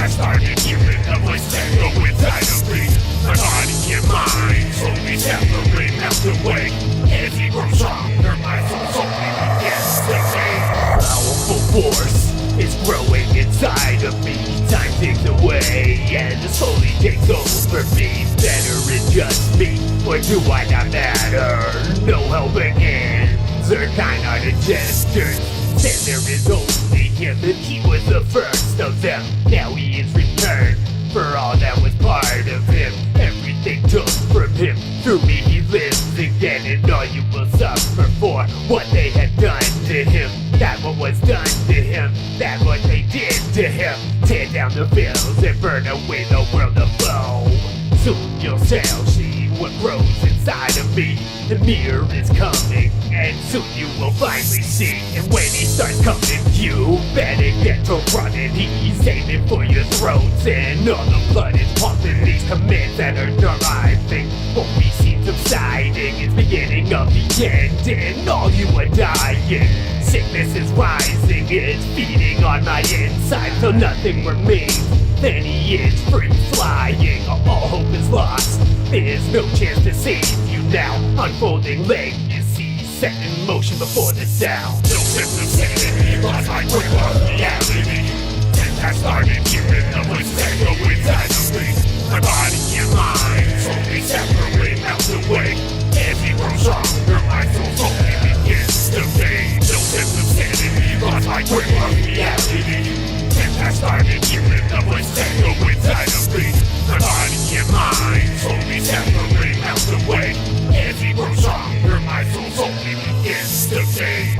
I started hearing the voice echo inside of me. My body and mind slowly separate, melt away. As he grows stronger, my soul slowly begins to fade. Powerful force is growing inside of me. Time takes away and it slowly takes over me. Better adjust me, or do I not matter? No helping hands or kind-hearted gestures. Then there is only him, and he was the first of them. Now he is returned for all that was part of him. Everything took from him, through me he lives again. And all you will suffer for what they had done to him. That what was done to him, that what they did to him. Tear down the veils and burn away the world of foe. Soon you'll shall see what grows inside of me. The mirror is coming, and soon you will finally see. And when he starts coming, you better get to running. He's aiming for your throats, and all the blood is pumping. These commands that are driving won't be seen subsiding. It's beginning of the end, and all you are dying. Sickness is rising, it's feeding on my inside, so nothing remains. Then he is free flying, all hope is lost. There's no chance to save you now. Unfolding legacy set in motion before the sound. No sense of sanity, lost my grip on reality. Since I started hearing the voice echo inside of me. My body and mind slowly separate, melt away. As he grows stronger, my soul slowly begins to fade. No sense of sanity, lost my grip on reality. Since I started hearing the voice echo inside of me. My body and mind slowly separate, melt away. As he grows stronger, my soul slowly begins to fade.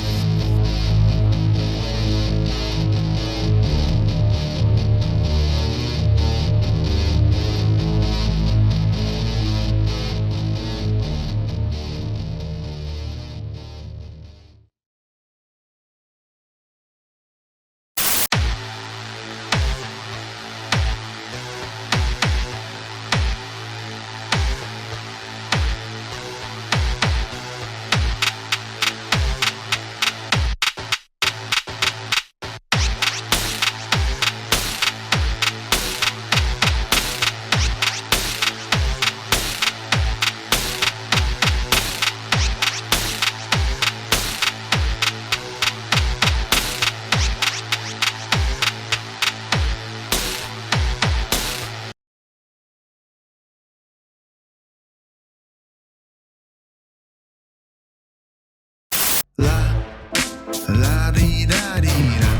La di da di da,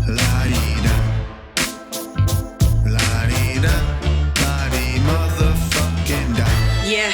la di da, la di da, la di motherfucking da. Yeah,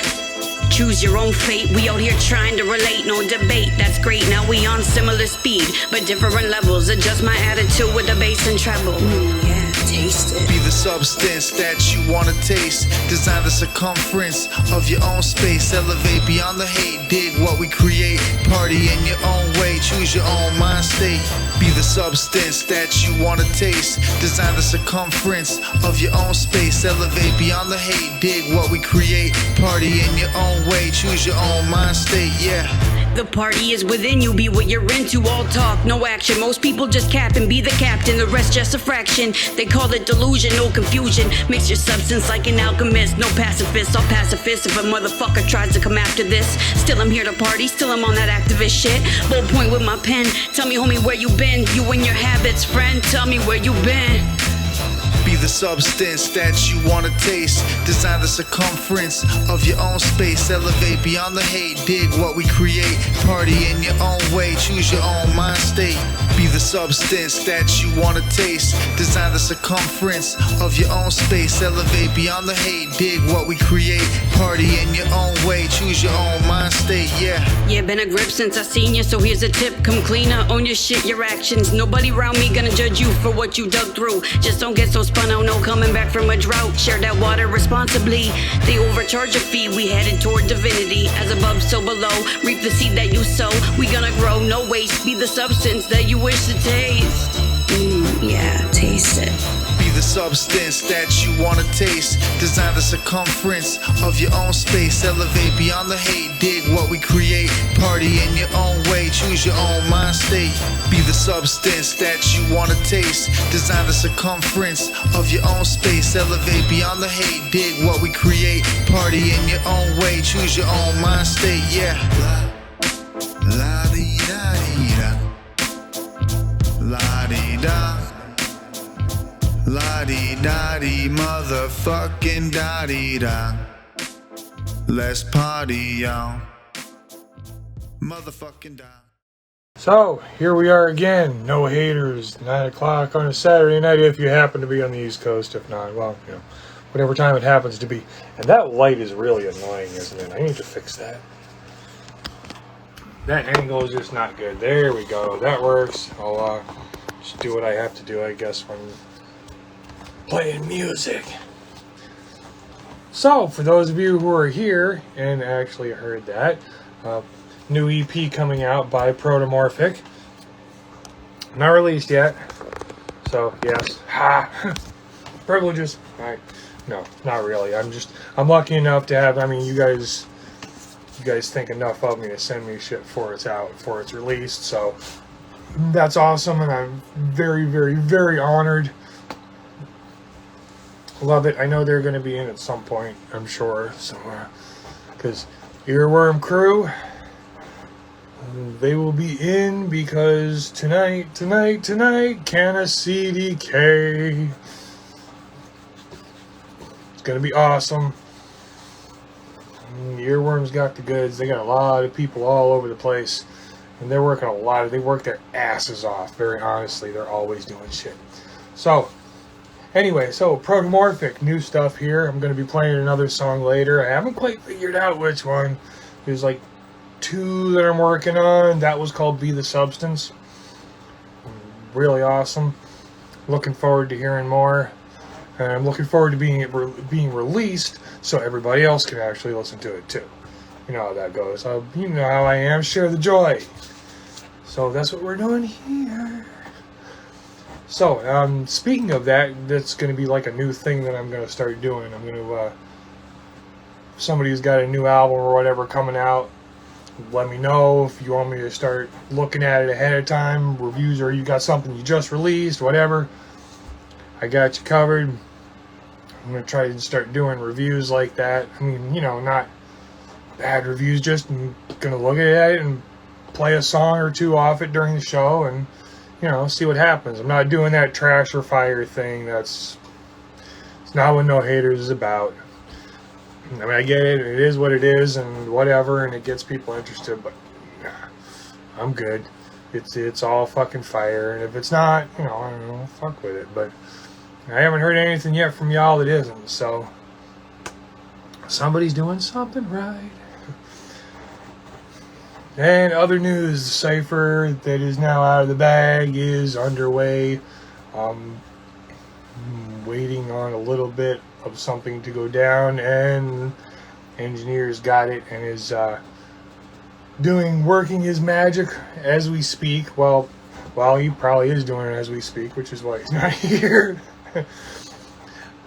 choose your own fate. We out here trying to relate, no debate. That's great. Now we on similar speed, but different levels. Adjust my attitude with the bass and treble. Yeah, taste it. Be the substance that you wanna taste. Design the circumference of your own space. Elevate beyond the hate. Dig what we create. Party in your own way. Choose your own mind state. Be the substance that you wanna taste. Design the circumference of your own space. Elevate beyond the hate. Dig what we create. Party in your own way. Choose your own mind state. Yeah. The party is within you, be what you're into. All talk, no action. Most people just cap and be the captain, the rest just a fraction. They call it delusion, no confusion. Mix your substance like an alchemist. No pacifist, I'll pacifist if a motherfucker tries to come after this. Still I'm here to party, still I'm on that activist shit. Ballpoint with my pen, tell me homie where you been. You and your habits, friend, tell me where you been. Be the substance that you wanna taste. Design the circumference of your own space. Elevate beyond the hate. Dig what we create. Party in your own way. Choose your own mind state. Be the substance that you wanna taste. Design the circumference of your own space. Elevate beyond the hate. Dig what we create. Party in your own way. Choose your own mind state. Yeah. Yeah, been a grip since I seen you, so here's a tip. Come cleaner, own your shit, your actions. Nobody around me gonna judge you for what you dug through. Just don't get so spun out, no coming back from a drought. Share that water responsibly. They overcharge a fee, we headed toward divinity. As above, so below. Reap the seed that you sow. We gonna grow, no waste. Be the substance that you wish to taste. Yeah, taste it. Be the substance that you wanna taste. Design the circumference of your own space. Elevate beyond the hate. Dig what we create. Party in your own way. Choose your own mind state. Be the substance that you wanna taste. Design the circumference of your own space. Elevate beyond the hate. Dig what we create. Party in your own way. Choose your own mind state. Yeah. La di da di da. La di da. La di da di. Motherfucking da di da. Let's party, y'all. Motherfucking da. So, here we are again. No haters. 9 o'clock on a Saturday night if you happen to be on the East Coast. If not, well, you know, whatever time it happens to be. And that light is really annoying, isn't it? I need to fix that. That angle is just not good. There we go. That works. I'll just do what I have to do, I guess, when playing music. So, for those of you who are here and actually heard that, new EP coming out by Protomorphic. Not released yet. So, yes. Ha! Privileges. Alright. No, not really. I'm lucky enough to have, I mean, you guys think enough of me to send me shit before it's out, before it's released. So, that's awesome, and I'm very, very, very honored. Love it. I know they're going to be in at some point, I'm sure. So, because Earworm Crew, they will be in because tonight, Canna CDK. It's going to be awesome. Earworm's got the goods. They got a lot of people all over the place. And they're working they work their asses off. Very honestly, they're always doing shit. So, anyway, so Protomorphic, new stuff here. I'm going to be playing another song later. I haven't quite figured out which one. There's like 2 that I'm working on. That was called Be the Substance. Really awesome. Looking forward to hearing more. And I'm looking forward to being released so everybody else can actually listen to it too. You know how that goes. You know how I am. Share the joy. So that's what we're doing here. So, speaking of that, that's going to be like a new thing that I'm going to start doing. I'm going to, if somebody's got a new album or whatever coming out, let me know if you want me to start looking at it ahead of time, reviews, or you got something you just released, whatever. I got you covered. I'm going to try to start doing reviews like that. I mean, you know, not bad reviews, just I'm going to look at it and play a song or 2 off it during the show and, you know, see what happens. I'm not doing that trash or fire thing. It's not what No Haters is about. I mean, I get it. It is what it is and whatever, and it gets people interested, but nah, I'm good. It's all fucking fire, and if it's not, you know, I don't know, fuck with it. But I haven't heard anything yet from y'all that isn't, so somebody's doing something right. And other news, the cipher that is now out of the bag is underway. Waiting on a little bit of something to go down, and engineers got it and is working his magic as we speak. Well, he probably is doing it as we speak, which is why he's not here.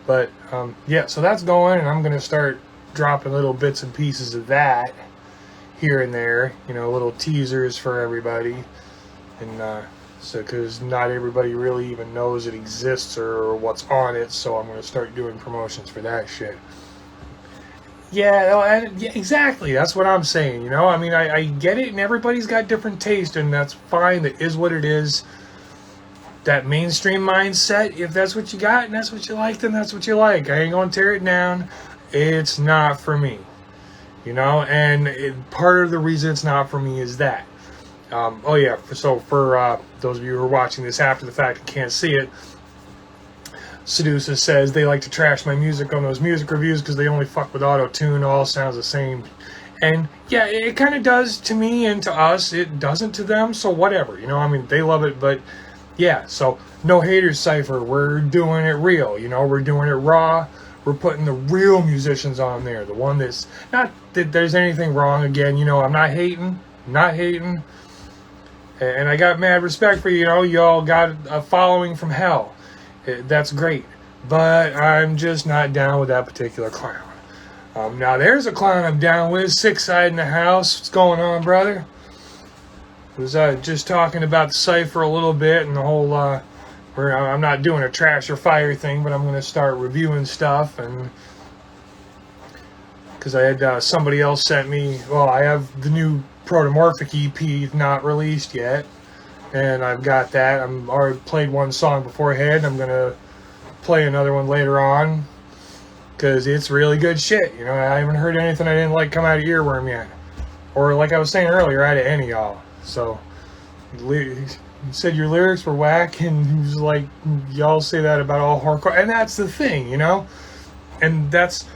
But yeah, so that's going, and I'm gonna start dropping little bits and pieces of that here and there, you know, little teasers for everybody, and so because not everybody really even knows it exists or what's on it, so I'm going to start doing promotions for that shit. Yeah, exactly, that's what I'm saying, you know, I mean, I get it, and everybody's got different taste, and that's fine, that is what it is. That mainstream mindset, if that's what you got and that's what you like, then that's what you like. I ain't going to tear it down. It's not for me. You know, and part of the reason it's not for me is that. Oh yeah, so for those of you who are watching this after the fact and can't see it, Sedusa says they like to trash my music on those music reviews because they only fuck with auto-tune, all sounds the same. And yeah, it kind of does to me and to us. It doesn't to them, so whatever. You know, I mean, they love it, but yeah, so No Haters Cypher, we're doing it real. You know, we're doing it raw. We're putting the real musicians on there. The one that's, not that there's anything wrong, again, you know, I'm not hating. And I got mad respect for you, you know, y'all got a following from hell. That's great. But I'm just not down with that particular clown. Now there's a clown I'm down with, Sick Side in the house. What's going on, brother? Was just talking about the cipher a little bit and the whole I'm not doing a trash or fire thing, but I'm going to start reviewing stuff. And because I had somebody else sent me, well, I have the new Protomorphic EP not released yet, and I've got that. I'm already played one song beforehand. I'm going to play another one later on because it's really good shit. You know, I haven't heard anything I didn't like come out of Earworm yet, or like I was saying earlier, out of any of y'all. So you said your lyrics were whack, and he was like, y'all say that about all hardcore, and that's the thing, you know. And that's,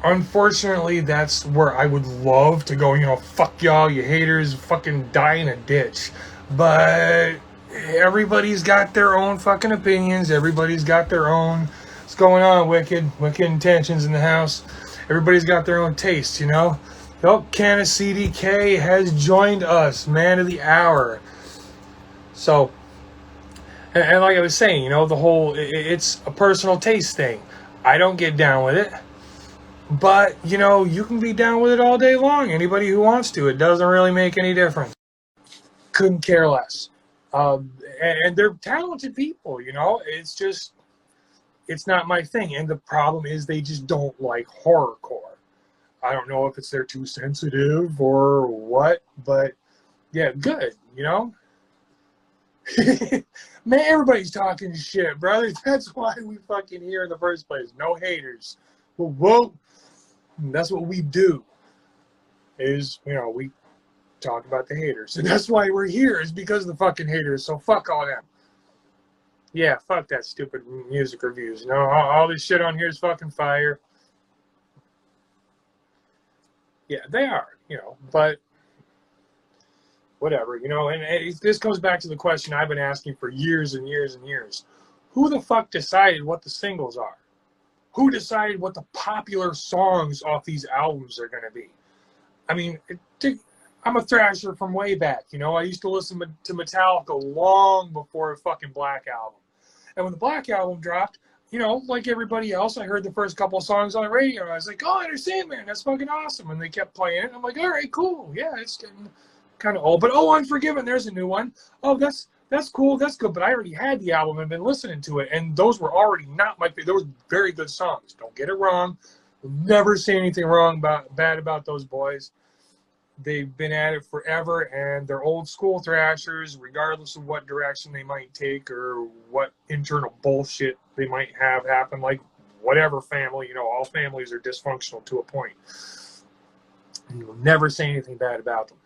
unfortunately, that's where I would love to go, you know, fuck y'all, you haters, fucking die in a ditch. But everybody's got their own fucking opinions. Everybody's got their own, what's going on, Wicked intentions in the house. Everybody's got their own tastes, you know. Oh, Canna CDK has joined us, man of the hour. So, and like I was saying, you know, the whole, it's a personal taste thing. I don't get down with it. But, you know, you can be down with it all day long. Anybody who wants to. It doesn't really make any difference. Couldn't care less. And they're talented people, you know. It's just, it's not my thing. And the problem is they just don't like horrorcore. I don't know if it's they're too sensitive or what, but yeah, good, you know. Man, everybody's talking shit, brother. That's why we fucking here in the first place. No haters. Whoa. That's what we do. Is, you know, we talk about the haters. And that's why we're here, is because of the fucking haters. So fuck all them. Yeah, fuck that stupid music reviews. You know, all this shit on here is fucking fire. Yeah, they are, you know, but whatever, you know. And this goes back to the question I've been asking for years and years and years. Who the fuck decided what the singles are? Who decided what the popular songs off these albums are going to be? I mean, I'm a thrasher from way back, you know. I used to listen to Metallica long before the fucking Black Album. And when the Black Album dropped, you know, like everybody else, I heard the first couple of songs on the radio. And I was like, oh, Enter Sandman, that's fucking awesome. And they kept playing it. And I'm like, all right, cool. Yeah, it's getting kind of old. But, oh, Unforgiven, there's a new one. Oh, that's cool, that's good. But I already had the album and been listening to it. And those were already not my favorite. Those were very good songs. Don't get it wrong. We'll never say anything bad about those boys. They've been at it forever, and they're old school thrashers, regardless of what direction they might take or what internal bullshit they might have happen. Like, whatever family, you know, all families are dysfunctional to a point. And you'll never say anything bad about them.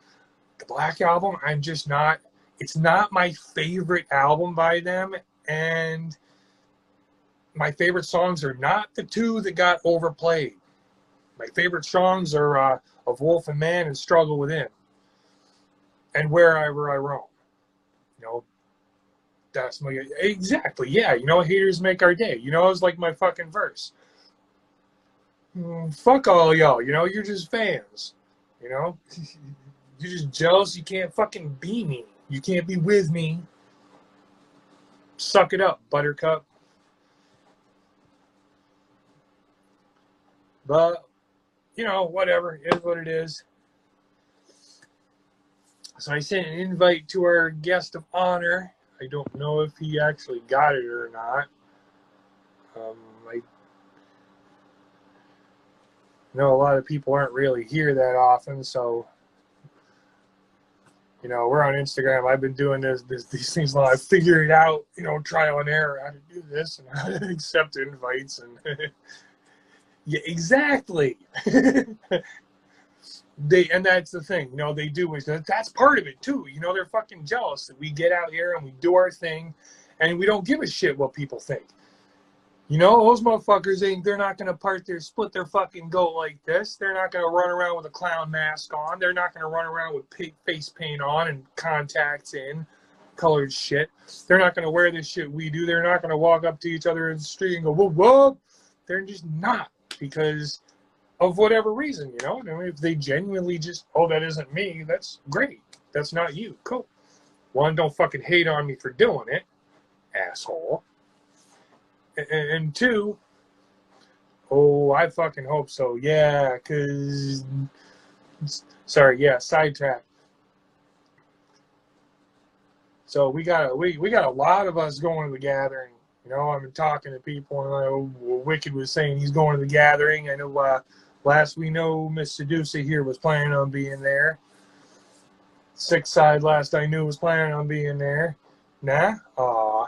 The Black Album, I'm just not, it's not my favorite album by them, and my favorite songs are not the two that got overplayed. My favorite songs are Of Wolf and Man and Struggle Within, and Wherever I Roam. You know, that's my, exactly, yeah, you know, haters make our day. You know, it's like my fucking verse. Fuck all y'all, you know, you're just fans. You know, you're just jealous you can't fucking be me. You can't be with me. Suck it up, Buttercup. But, you know, whatever. It is what it is. So I sent an invite to our guest of honor. I don't know if he actually got it or not. I know a lot of people aren't really here that often, so, you know, we're on Instagram. I've been doing these things long. I figured it out, you know, trial and error, how to do this and how to accept invites. And yeah, exactly. And that's the thing, you know, they do. That's part of it too. You know, they're fucking jealous that we get out here and we do our thing, and we don't give a shit what people think. You know, those motherfuckers, they're not going to split their fucking goat like this. They're not going to run around with a clown mask on. They're not going to run around with face paint on and contacts in, colored shit. They're not going to wear this shit we do. They're not going to walk up to each other in the street and go, whoa, whoa. They're just not, because of whatever reason, you know. I mean, if they genuinely just, oh, that isn't me, that's great. That's not you. Cool. One, don't fucking hate on me for doing it, asshole. And two, oh, I fucking hope so. Yeah, because, sorry, yeah, sidetrack. So we got a lot of us going to the gathering. You know, I've been talking to people, and Wicked was saying he's going to the gathering. I know last we know, Miss Sedusa here was planning on being there. Six Side, last I knew, was planning on being there. Nah? Aw.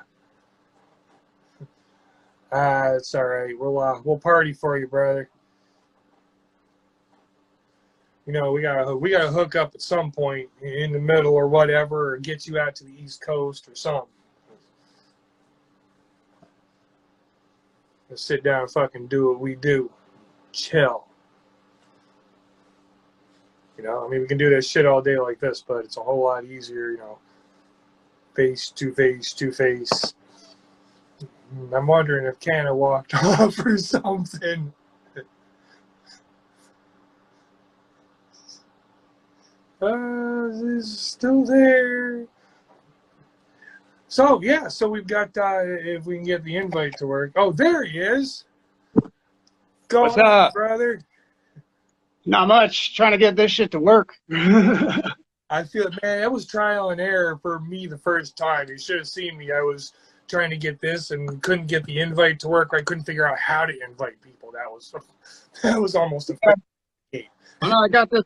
It's all right. We'll party for you, brother. You know, we gotta hook up at some point in the middle or whatever, or get you out to the East Coast or something. Let's sit down and fucking do what we do. Chill. You know, I mean, we can do that shit all day like this, but it's a whole lot easier, you know, face to face to face. I'm wondering if Canna walked off or something. Is still there. So, yeah, so we've got, if we can get the invite to work. Oh, there he is. Go What's on, up? brother. Not much. Trying to get this shit to work. I feel, man, that was trial and error for me the first time. You should have seen me. I was trying to get this and couldn't get the invite to work. I couldn't figure out how to invite people. That was almost a game. Oh, no, I got this.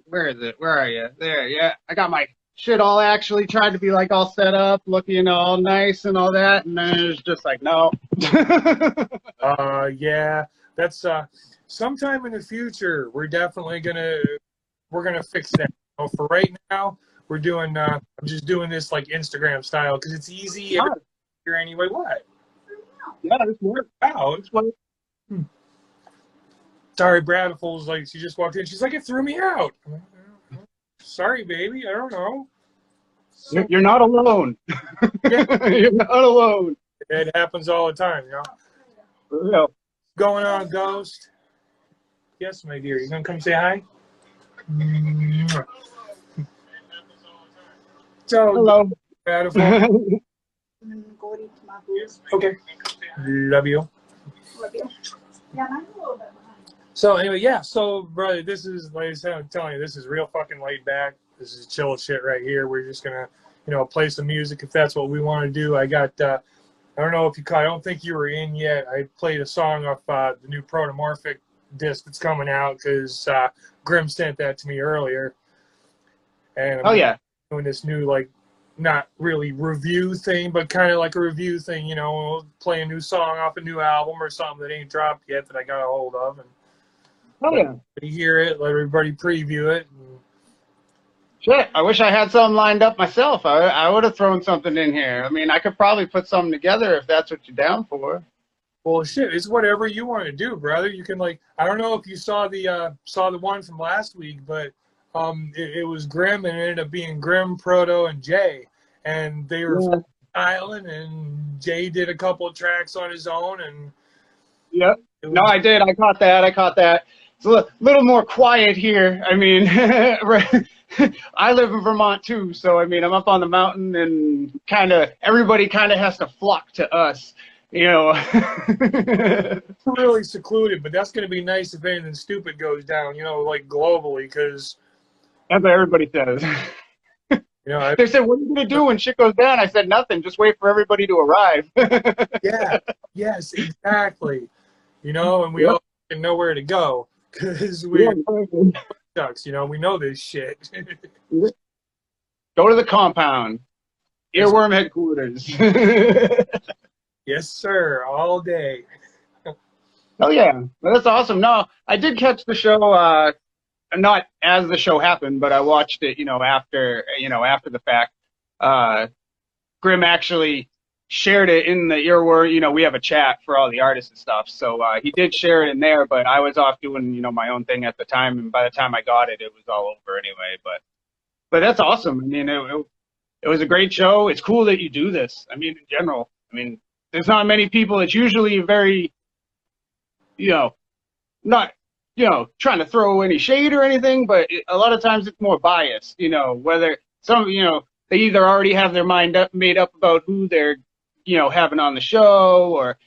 Where is it? Where are you? There, yeah. I got my shit all actually tried to be like all set up, looking all nice and all that, and then it's just like, no. Yeah, that's sometime in the future we're definitely we're gonna fix that. So for right now, we're doing I'm just doing this like Instagram style because it's easy here anyway. What? Yeah, this worked out. It's what. Sorry, Bradful was like, she just walked in. She's like, it threw me out. Sorry, baby. I don't know. You're not alone. Yeah. You're not alone. It happens all the time, you know. For real. Going on, Ghost? Yes, my dear. You gonna come say hi? So, hello. Bradful. Okay. Love you. So anyway, yeah. So brother, this is like I said, I'm telling you, this is real fucking laid back. This is chill shit right here. We're just gonna, you know, play some music if that's what we want to do. I got, I don't know if you caught. I don't think you were in yet. I played a song off the new Protomorphic disc that's coming out because Grim sent that to me earlier. And I'm doing this new like, not really review thing, but kind of like a review thing. You know, play a new song off a new album or something that ain't dropped yet that I got a hold of and. Oh, yeah. Let hear it, let everybody preview it. Shit, I wish I had something lined up myself. I would have thrown something in here. I mean, I could probably put something together if that's what you're down for. Well, shit, it's whatever you want to do, brother. You can like, I don't know if you saw the one from last week, but it was Grim and it ended up being Grim, Proto, and Jay, and they were styling, and Jay did a couple of tracks on his own, and yep. No, I did. I caught that. It's a little more quiet here. I mean, I live in Vermont too, so I mean, I'm up on the mountain, and everybody has to flock to us, you know. Really secluded, but that's going to be nice if anything stupid goes down, you know, like globally, because that's what everybody says. You know, they said, "What are you going to do when shit goes down?" I said, "Nothing. Just wait for everybody to arrive." Yeah. Yes. Exactly. You know, and we all know where to go. Because we ducks, you know, we know this shit. Go to the compound. Earworm headquarters. Yes, sir. All day. Oh, yeah. Well, that's awesome. No, I did catch the show, not as the show happened, but I watched it, after the fact. Grim actually shared it in the Earworm. We have a chat for all the artists and stuff, so he did share it in there, but I was off doing my own thing at the time, and by the time I got it, it was all over anyway. But that's awesome. I mean, it was a great show. It's cool that you do this. I mean, in general, there's not many people. It's usually very, not trying to throw any shade or anything, but a lot of times it's more biased. Whether some they either already have their mind made up about who they're having on the show, or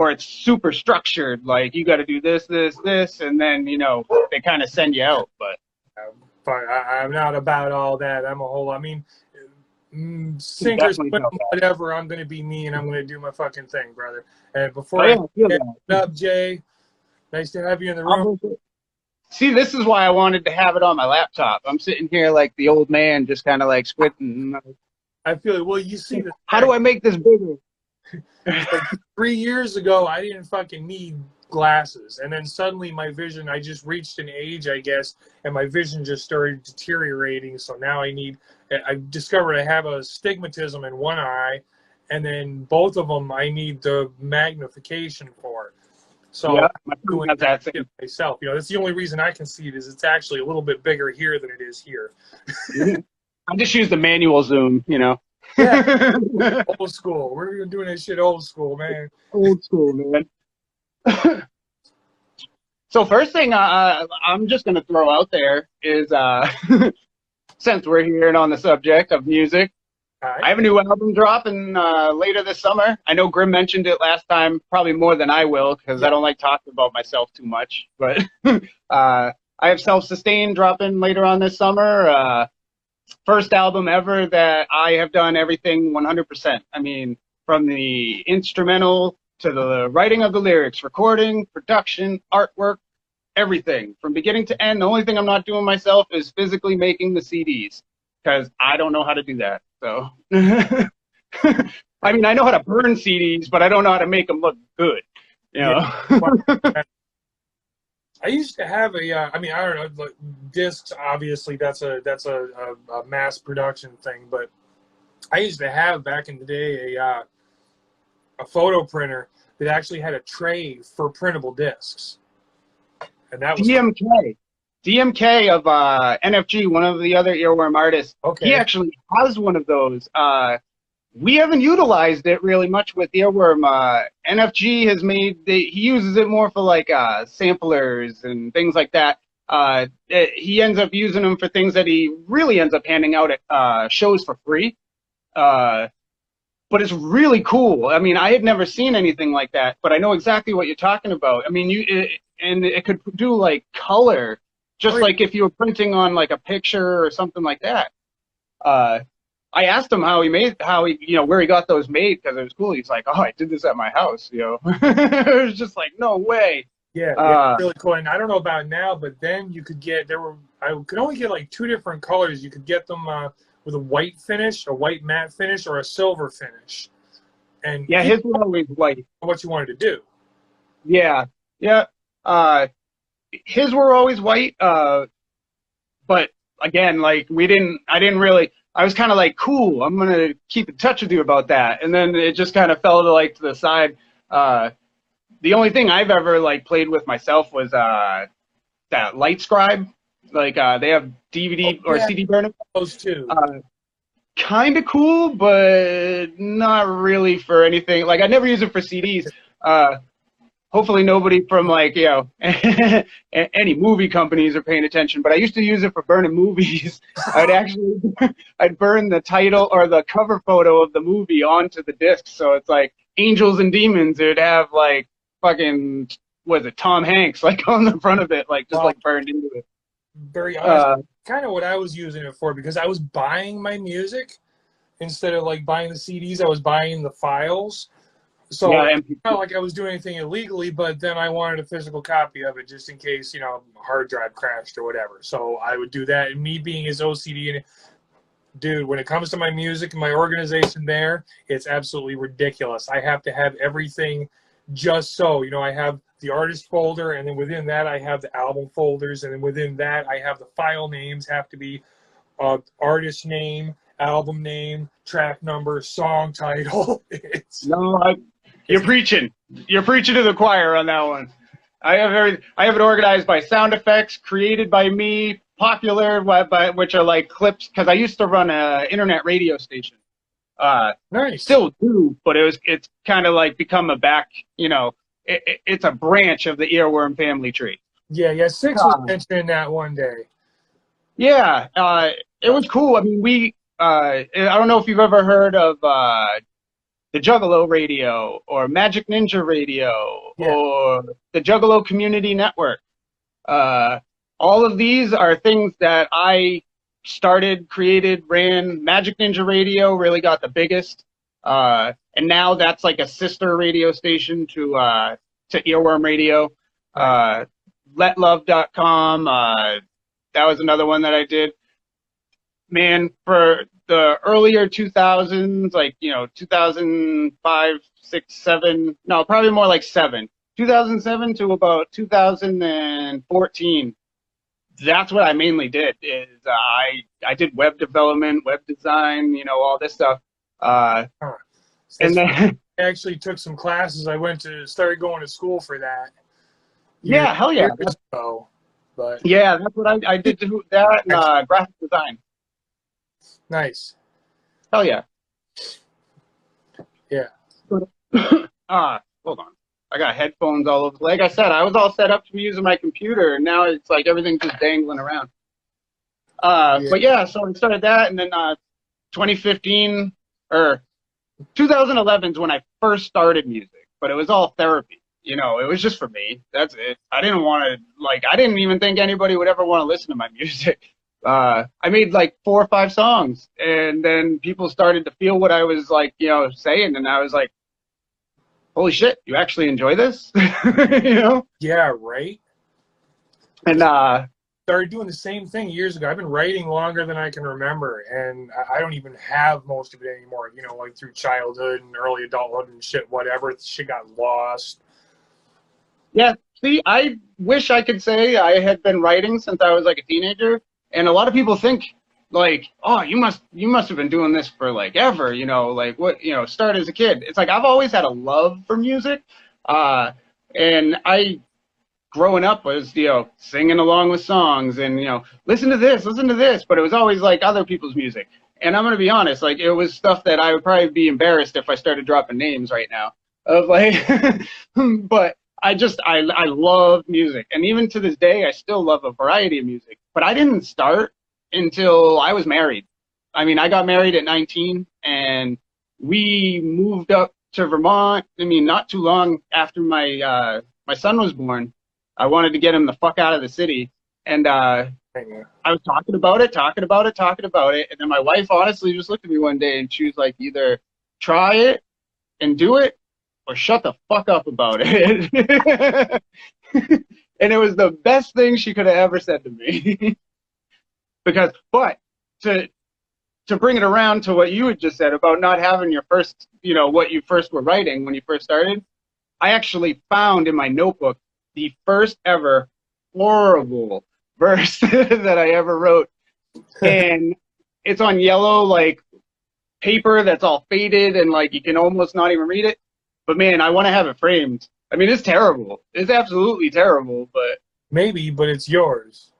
it's super structured, like you got to do this, and then they kind of send you out. But I'm not about all that. sink or Definitely swim, feel that. whatever. I'm gonna be me, and I'm gonna do my fucking thing, brother. And before Oh, yeah, I I feel get that. up, Jay, nice to have you in the I'll room. go. See, this is why I wanted to have it on my laptop. I'm sitting here like the old man, just kind of like squinting. I feel it. Well, you see the How do I make this bigger? like 3 years ago, I didn't fucking need glasses, and then suddenly my vision. I just reached an age, I guess, and my vision just started deteriorating. So now I need. I discovered I have a stigmatism in one eye, and then both of them I need the magnification for. So Yeah, I'm my friend doing has that that thing. myself. You know, that's the only reason I can see it is it's actually a little bit bigger here than it is here. I just use the manual zoom, you know. Yeah, old school. We're doing this shit old school, man. Old school, man. So first thing I'm just going to throw out there is, since we're here and on the subject of music, All I right. have a new album dropping later this summer. I know Grim mentioned it last time, probably more than I will, because I don't like talking about myself too much. But I have Self-Sustained dropping later on this summer. First album ever that I have done everything 100%. I mean, from the instrumental to the writing of the lyrics, recording, production, artwork, everything from beginning to end. The only thing I'm not doing myself is physically making the CDs because I don't know how to do that. So, I mean, I know how to burn CDs, but I don't know how to make them look good. You know? I used to have I mean, I don't know, like discs. Obviously, that's a mass production thing. But I used to have back in the day a photo printer that actually had a tray for printable discs, and that was DMK of NFG, one of the other Earworm artists. okay. He actually has one of those. We haven't utilized it really much with Earworm. NFG has he uses it more for like samplers and things like that. He ends up using them for things that he really ends up handing out at shows for free. But it's really cool. I mean, I had never seen anything like that, but I know exactly what you're talking about. I mean, it could do like color, just like if you were printing on like a picture or something like that. I asked him where he got those made because it was cool. He's like, oh, I did this at my house, you know. It was just like, no way. Yeah, really cool. And I don't know about now, but then you could get I could only get like 2 different colors. You could get them with a white finish, a white matte finish, or a silver finish. And yeah, his were always white. What you wanted to do? Yeah. His were always white. But again, like I was kind of like, cool, I'm going to keep in touch with you about that. And then it just kind of fell to the side. The only thing I've ever like played with myself was that Light Scribe. Like they have DVD or CD burner. Those two. Kind of cool, but not really for anything. Like I never use it for CDs. Hopefully nobody from any movie companies are paying attention, but I used to use it for burning movies. I'd burn the title or the cover photo of the movie onto the disc. So it's like Angels and Demons. It would have like fucking, Tom Hanks like on the front of it, like just like burned into it. Very honest, kind of what I was using it for, because I was buying my music instead of like buying the CDs. I was buying the files. So it's not like I was doing anything illegally, but then I wanted a physical copy of it just in case, hard drive crashed or whatever. So I would do that. And me being as OCD, and dude, when it comes to my music and my organization there, it's absolutely ridiculous. I have to have everything just so. I have the artist folder, and then within that I have the album folders, and then within that I have the file names have to be artist name, album name, track number, song title. You're preaching. You're preaching to the choir on that one. I have it organized by sound effects, created by me, popular, which are like clips, because I used to run an internet radio station. Nice. Still do, but it's kind of like become a back, it's a branch of the Earworm family tree. Yeah, Six was mentioning that one day. Yeah, it was cool. I mean, I don't know if you've ever heard of the Juggalo Radio or Magic Ninja Radio or the Juggalo Community Network. All of these are things that I ran Magic Ninja Radio, really got the biggest. And now that's like a sister radio station to Earworm Radio. Letlove.com, that was another one that I did. Man, for the earlier 2000s, like, 2005, 6, 7, no, probably more like 7. 2007 to about 2014. That's what I mainly did. Is I did web development, web design, all this stuff. And then I actually took some classes. I started going to school for that. Yeah, hell yeah. Years ago, but yeah, that's what I did that and graphic design. Nice. Hell yeah. Yeah. Hold on. I got headphones all over. Like I said, I was all set up to be using my computer, and now it's like everything's just dangling around. But yeah, so I started that, and then 2015 or 2011 is when I first started music, but it was all therapy. It was just for me. That's it. I didn't want to, I didn't even think anybody would ever want to listen to my music. I made like 4 or 5 songs, and then people started to feel what I was saying, and I was like, holy shit, you actually enjoy this? Yeah, right. And started doing the same thing years ago. I've been writing longer than I can remember, and I don't even have most of it anymore. Like through childhood and early adulthood and shit, whatever. Shit got lost. Yeah, see, I wish I could say I had been writing since I was like a teenager, and a lot of people think oh, you must have been doing this for ever, start as a kid. It's like I've always had a love for music, and I growing up was singing along with songs and listen to this, but it was always other people's music. And I'm gonna be honest, it was stuff that I would probably be embarrassed if I started dropping names right now of but I love music, and even to this day I still love a variety of music. But I didn't start until I was married. I mean, I got married at 19, and we moved up to Vermont. I mean, not too long after my son was born. I wanted to get him the fuck out of the city, and I was talking about it, and then my wife honestly just looked at me one day, and she was like, either try it and do it, or shut the fuck up about it. And it was the best thing she could have ever said to me. But to bring it around to what you had just said about not having your first, what you first were writing when you first started, I actually found in my notebook the first ever horrible verse that I ever wrote. And it's on yellow, paper that's all faded and, you can almost not even read it. But, man, I want to have it framed. I mean, it's terrible. It's absolutely terrible, but... Maybe, but it's yours.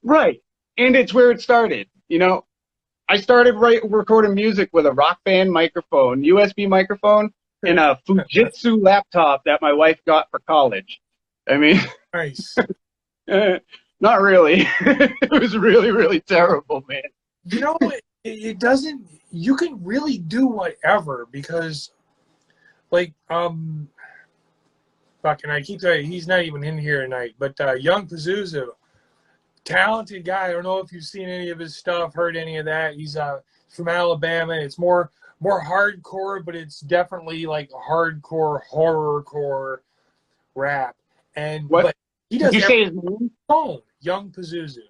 Right. And it's where it started, I started recording music with a Rock Band microphone, USB microphone, and a Fujitsu laptop that my wife got for college. I mean, nice. Not really. It was really, really terrible, man. It doesn't. You can really do whatever because, fucking, I keep telling you, he's not even in here tonight. But Young Pazuzu. Talented guy. I don't know if you've seen any of his stuff, heard any of that. He's from Alabama. It's more hardcore, but it's definitely hardcore, horrorcore rap. And what? But he does. Did you say his name? Oh, Young Pazuzu.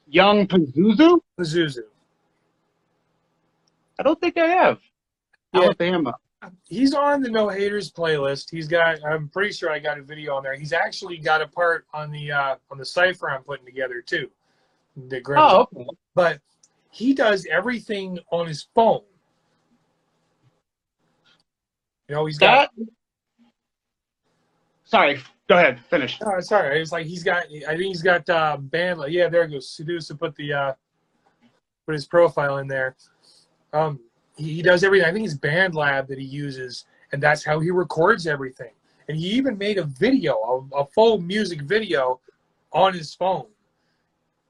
Young Pazuzu? Pazuzu. I don't think I have. Yeah. Alabama. He's on the No Haters playlist. I'm pretty sure I got a video on there. He's actually got a part on the cipher I'm putting together too. Okay. But he does everything on his phone. He's got. Sorry, go ahead. Finish. No, sorry. It's he's got. I think he's got band. Yeah, there it goes. Seduce put his profile in there. He does everything. I think it's BandLab that he uses, and that's how he records everything. And he even made a video, a full music video, on his phone.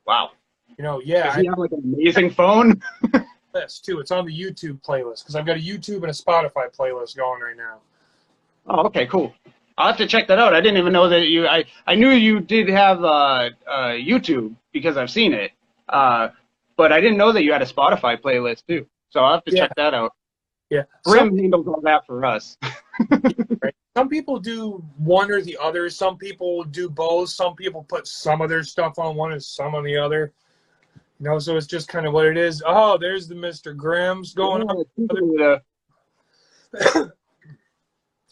Wow. Yeah. Does he have an amazing phone? Yes, too. It's on the YouTube playlist because I've got a YouTube and a Spotify playlist going right now. Oh, okay, cool. I'll have to check that out. I didn't even know that I knew you did have YouTube because I've seen it. but I didn't know that you had a Spotify playlist too. So I'll have to check that out. Yeah. Grim handles all that for us. Right. Some people do one or the other. Some people do both. Some people put some of their stuff on one and some on the other. You know, so it's just kind of what it is. Oh, there's the Mr. Grimm's going on.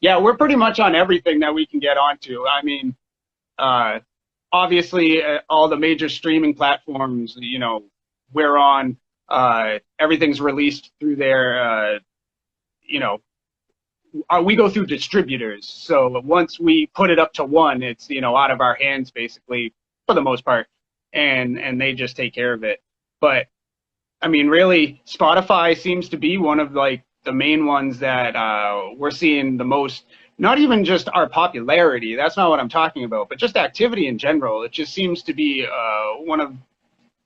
Yeah, we're pretty much on everything that we can get onto. I mean, obviously, all the major streaming platforms, you know, we're on. Everything's released through their, you know, we go through distributors. So once we put it up to one, it's, you know, out of our hands basically for the most part, and they just take care of it. But I mean, really, Spotify seems to be one of like the main ones that we're seeing the most. Not even just our popularity. That's not what I'm talking about, but just activity in general. It just seems to be one of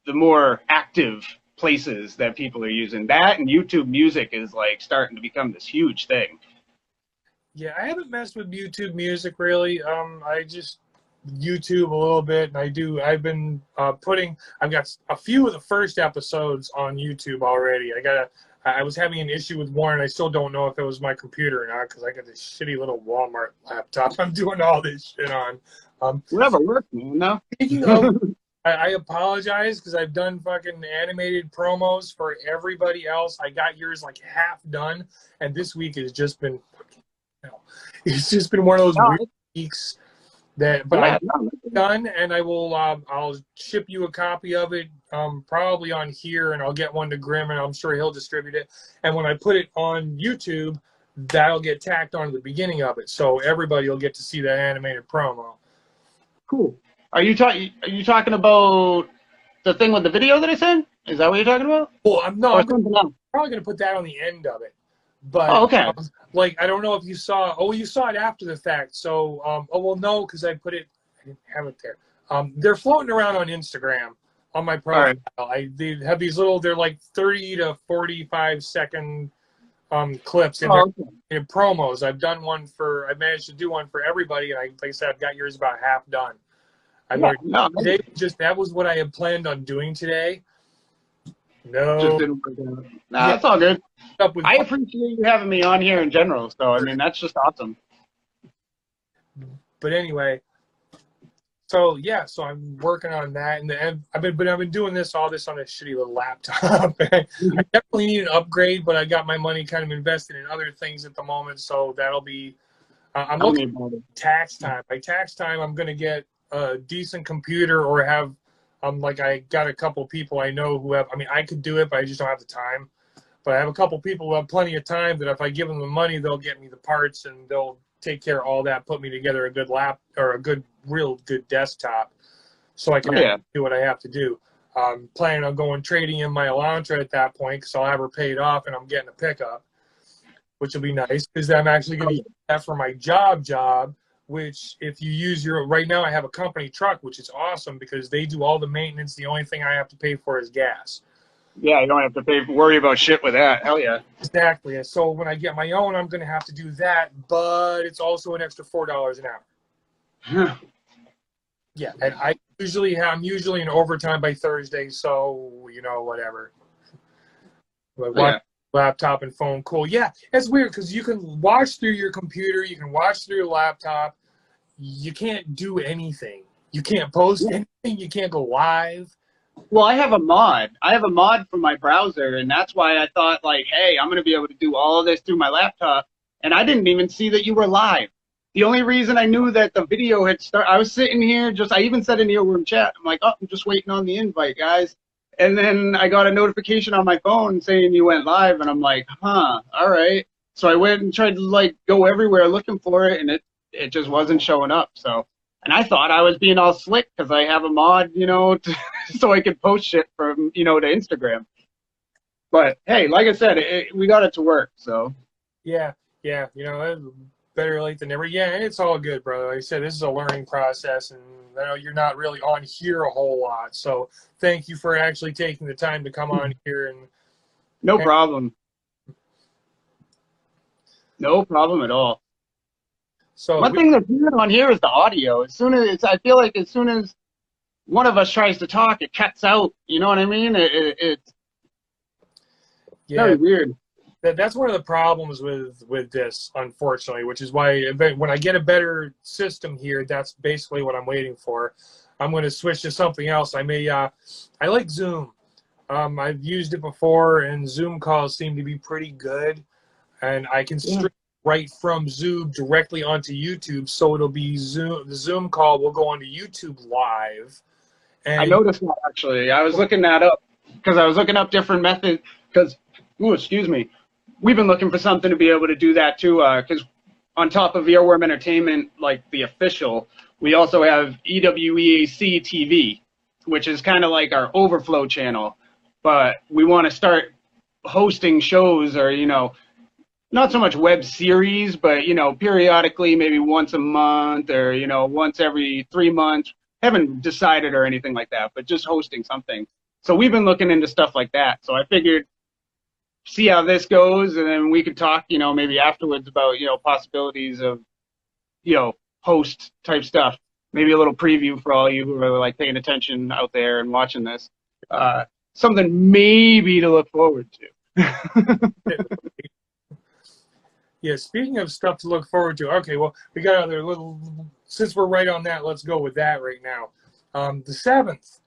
the more active places that people are using. That and YouTube Music is like starting to become this huge thing. Yeah, I haven't messed with YouTube Music really. I just YouTube a little bit, and I've been I've got a few of the first episodes on YouTube already. I was having an issue with one, and I still don't know if it was my computer or not, because I got this shitty little Walmart laptop I'm doing all this shit on. Whatever works, man. No. Speaking of, I apologize because I've done fucking animated promos for everybody else. I got yours like half done, and this week has just been, it's just been one of those weird weeks that. But I'm done, and I will. I'll ship you a copy of it, probably on here, and I'll get one to Grim, and I'm sure he'll distribute it. And when I put it on YouTube, that'll get tacked on to the beginning of it, so everybody will get to see that animated promo. Cool. Are you talking about the thing with the video that I sent? Is that what you're talking about? Well, I'm probably going to put that on the end of it. But okay. Like, I don't know if you saw. Oh, you saw it after the fact. So, oh well, no, because I didn't have it there. They're floating around on Instagram on my profile. Right. They have these little. They're like 30 to 45 second clips in in promos. I've managed to do one for everybody, and like I said, I've got yours about half done. That was what I had planned on doing today. No. Just didn't work out. Nah, that's all good. I appreciate you having me on here in general. So, I mean, that's just awesome. But anyway, so yeah, so I'm working on that, and I've been doing all this on a shitty little laptop. I definitely need an upgrade, but I got my money kind of invested in other things at the moment, so that'll be. I'm looking at tax time. By tax time, I'm going to get a decent computer or have. Like I got a couple people I know who have. I mean, I could do it, but I just don't have the time. But I have a couple people who have plenty of time that if I give them the money, they'll get me the parts and they'll take care of all that, put me together a good real good desktop, so I can do what I have to do. Planning on trading in my Elantra at that point because I'll have her paid off and I'm getting a pickup, which will be nice because I'm actually going to use that for my job. Which if you use right now I have a company truck, which is awesome because they do all the maintenance. The only thing I have to pay for is gas. Yeah, you don't have to worry about shit with that. Hell yeah. Exactly. So when I get my own, I'm going to have to do that, but it's also an extra $4 an hour. Yeah, and I'm usually in overtime by Thursday, so you know whatever. But laptop and phone, cool. Yeah, it's weird because you can watch through your computer, you can watch through your laptop. You can't do anything. You can't post anything. You can't go live. Well, I have a mod. For my browser, and that's why I thought, like, hey, I'm going to be able to do all of this through my laptop, and I didn't even see that you were live. The only reason I knew that the video had started, I was sitting here, I even said in the room chat, I'm like, oh, I'm just waiting on the invite, guys. And then I got a notification on my phone saying you went live, and I'm like, huh, all right. So I went and tried to, like, go everywhere looking for it, and it just wasn't showing up, so. And I thought I was being all slick because I have a mod, you know, so I could post shit from, you know, to Instagram. But, hey, like I said, we got it to work, so. Yeah, you know, better late than never. Yeah, it's all good, brother. Like I said, this is a learning process, and I know you're not really on here a whole lot. So thank you for actually taking the time to come on here. No problem. No problem at all. So one thing that's weird on here is the audio. I feel like as soon as one of us tries to talk, it cuts out. You know what I mean? It's very weird. That's one of the problems with this, unfortunately, which is why when I get a better system here, that's basically what I'm waiting for. I'm going to switch to something else. I like Zoom. I've used it before, and Zoom calls seem to be pretty good, and I can stream right from Zoom directly onto YouTube, so it'll be Zoom. The Zoom call will go onto YouTube live. And I noticed that, actually. I was looking that up because I was looking up different methods because, excuse me, we've been looking for something to be able to do that too, because on top of Earworm Entertainment, like the official, we also have EWEAC TV, which is kind of like our overflow channel. But we want to start hosting shows, or, you know, not so much web series, but, you know, periodically, maybe once a month, or, you know, once every 3 months. Haven't decided or anything like that, but just hosting something. So we've been looking into stuff like that. So I figured, see how this goes, and then we could talk, you know, maybe afterwards about, you know, possibilities of, you know, host type stuff. Maybe a little preview for all you who are like paying attention out there and watching this. Something maybe to look forward to. Yeah, speaking of stuff to look forward to, okay, well, we got another little, since we're right on that, let's go with that right now. The 7th.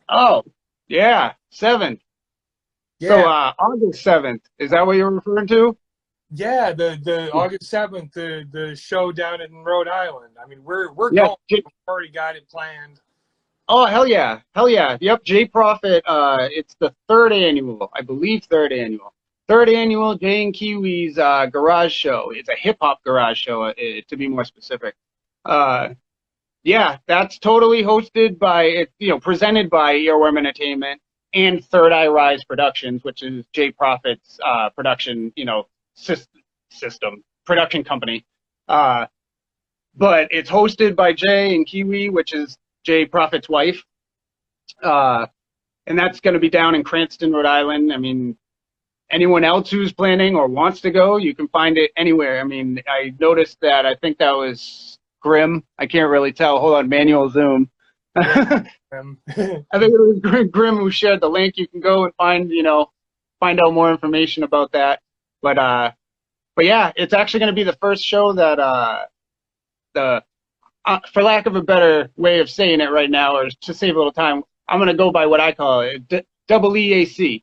Oh, yeah, 7th. Yeah. So August 7th, is that what you're referring to? Yeah, the August 7th, the show down in Rhode Island. I mean, we're Yeah, going. We've already got it planned. Oh, hell yeah. Hell yeah. Yep, J Profit, it's the 3rd annual, I believe 3rd annual. 3rd annual Jay and Kiwi's garage show. It's a hip-hop garage show, to be more specific. Yeah, that's totally hosted by, you know, presented by Earworm Entertainment and Third Eye Rise Productions, which is J Profit's production, you know, system, production company. But it's hosted by Jay and Kiwi, which is J Profit's wife. And that's going to be down in Cranston, Rhode Island. I mean, anyone else who's planning or wants to go, you can find it anywhere. I mean, I noticed that, I think that was Grim. I can't really tell. Hold on, manual zoom. I think it was Grim who shared the link. You can go and find, you know, find out more information about that. But yeah, it's actually going to be the first show that for lack of a better way of saying it right now, or to save a little time, I'm going to go by what I call it, double EAC,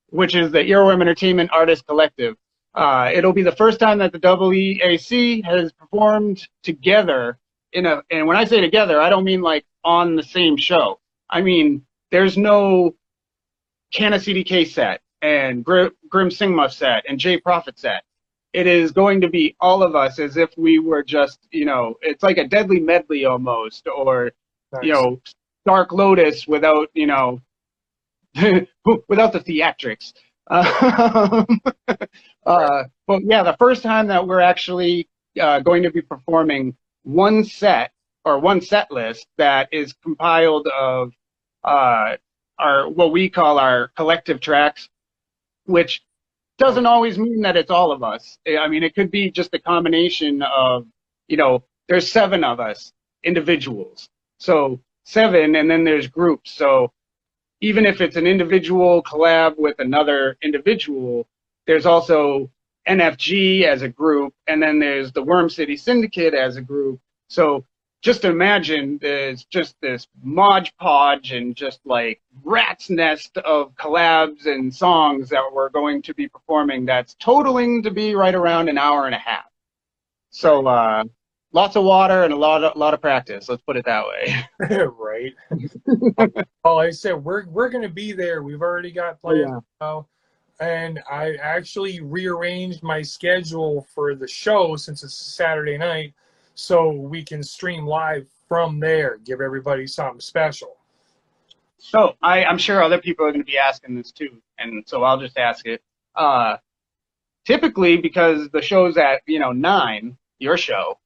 which is the Earworm Entertainment Artist Collective. It'll be the first time that the double EAC has performed together and when I say together, I don't mean like on the same show. I mean, there's no Canna CDK set and Grim Singmuff set and J Profit set. It is going to be all of us as if we were just, you know, it's like a deadly medley almost, or, you know, Dark Lotus without, you know, without the theatrics. But yeah, the first time that we're actually going to be performing one set list that is compiled of our what we call our collective tracks, which doesn't always mean that it's all of us. I mean, it could be just a combination of, you know, there's 7 of us individuals, so 7, and then there's groups. So even if it's an individual collab with another individual, there's also NFG as a group, and then there's the Worm City Syndicate as a group. So just imagine there's just this Mod Podge and just like rat's nest of collabs and songs that we're going to be performing that's totaling to be right around an hour and a half. So lots of water and a lot of practice, let's put it that way. Right. Well, like I said, we're going to be there. We've already got plans now. And I actually rearranged my schedule for the show since it's Saturday night, so we can stream live from there, give everybody something special. So I'm sure other people are going to be asking this too, and so I'll just ask it. Typically, because the show's at, you know, 9, your show,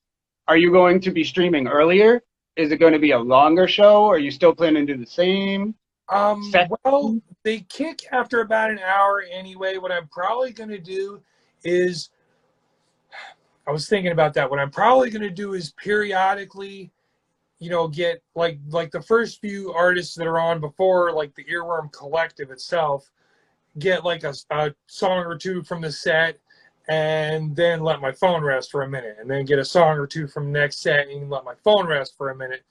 are you going to be streaming earlier? Is it going to be a longer show? Or are you still planning to do the same? Well, they kick after about an hour anyway. What I'm probably going to do is, I was thinking about that. What I'm probably going to do is periodically get like the first few artists that are on before, like the Earworm Collective itself, get like a song or two from the set, and then let my phone rest for a minute, and then get a song or two from the next set and let my phone rest for a minute.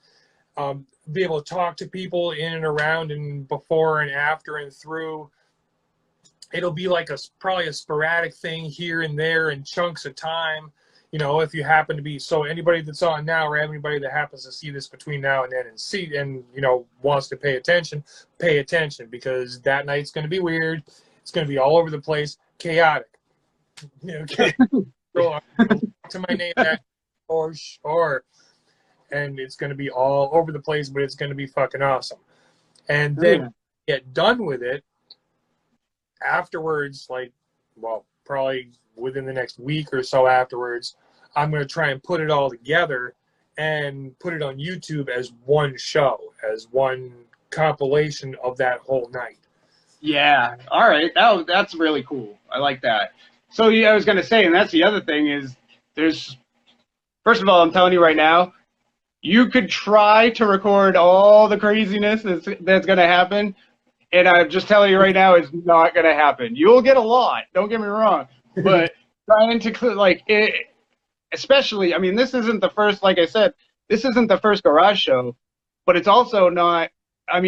Be able to talk to people in and around and before and after and through. It'll be like probably a sporadic thing here and there in chunks of time. If you happen to be, so anybody that's on now, or anybody that happens to see this between now and then and wants to pay attention, because that night's going to be weird. It's going to be all over the place, chaotic. To my name that or and it's going to be all over the place, but it's going to be fucking awesome. And then get done with it afterwards, probably within the next week or so afterwards, I'm going to try and put it all together and put it on YouTube as one show, as one compilation of that whole night. Yeah. All right. That's really cool. I like that. So I was going to say, and that's the other thing is first of all, I'm telling you right now, you could try to record all the craziness that's going to happen. And I'm just telling you right now, it's not going to happen. You'll get a lot. Don't get me wrong. But trying to, especially, this isn't the first, like I said, this isn't the first garage show, but it's also not, all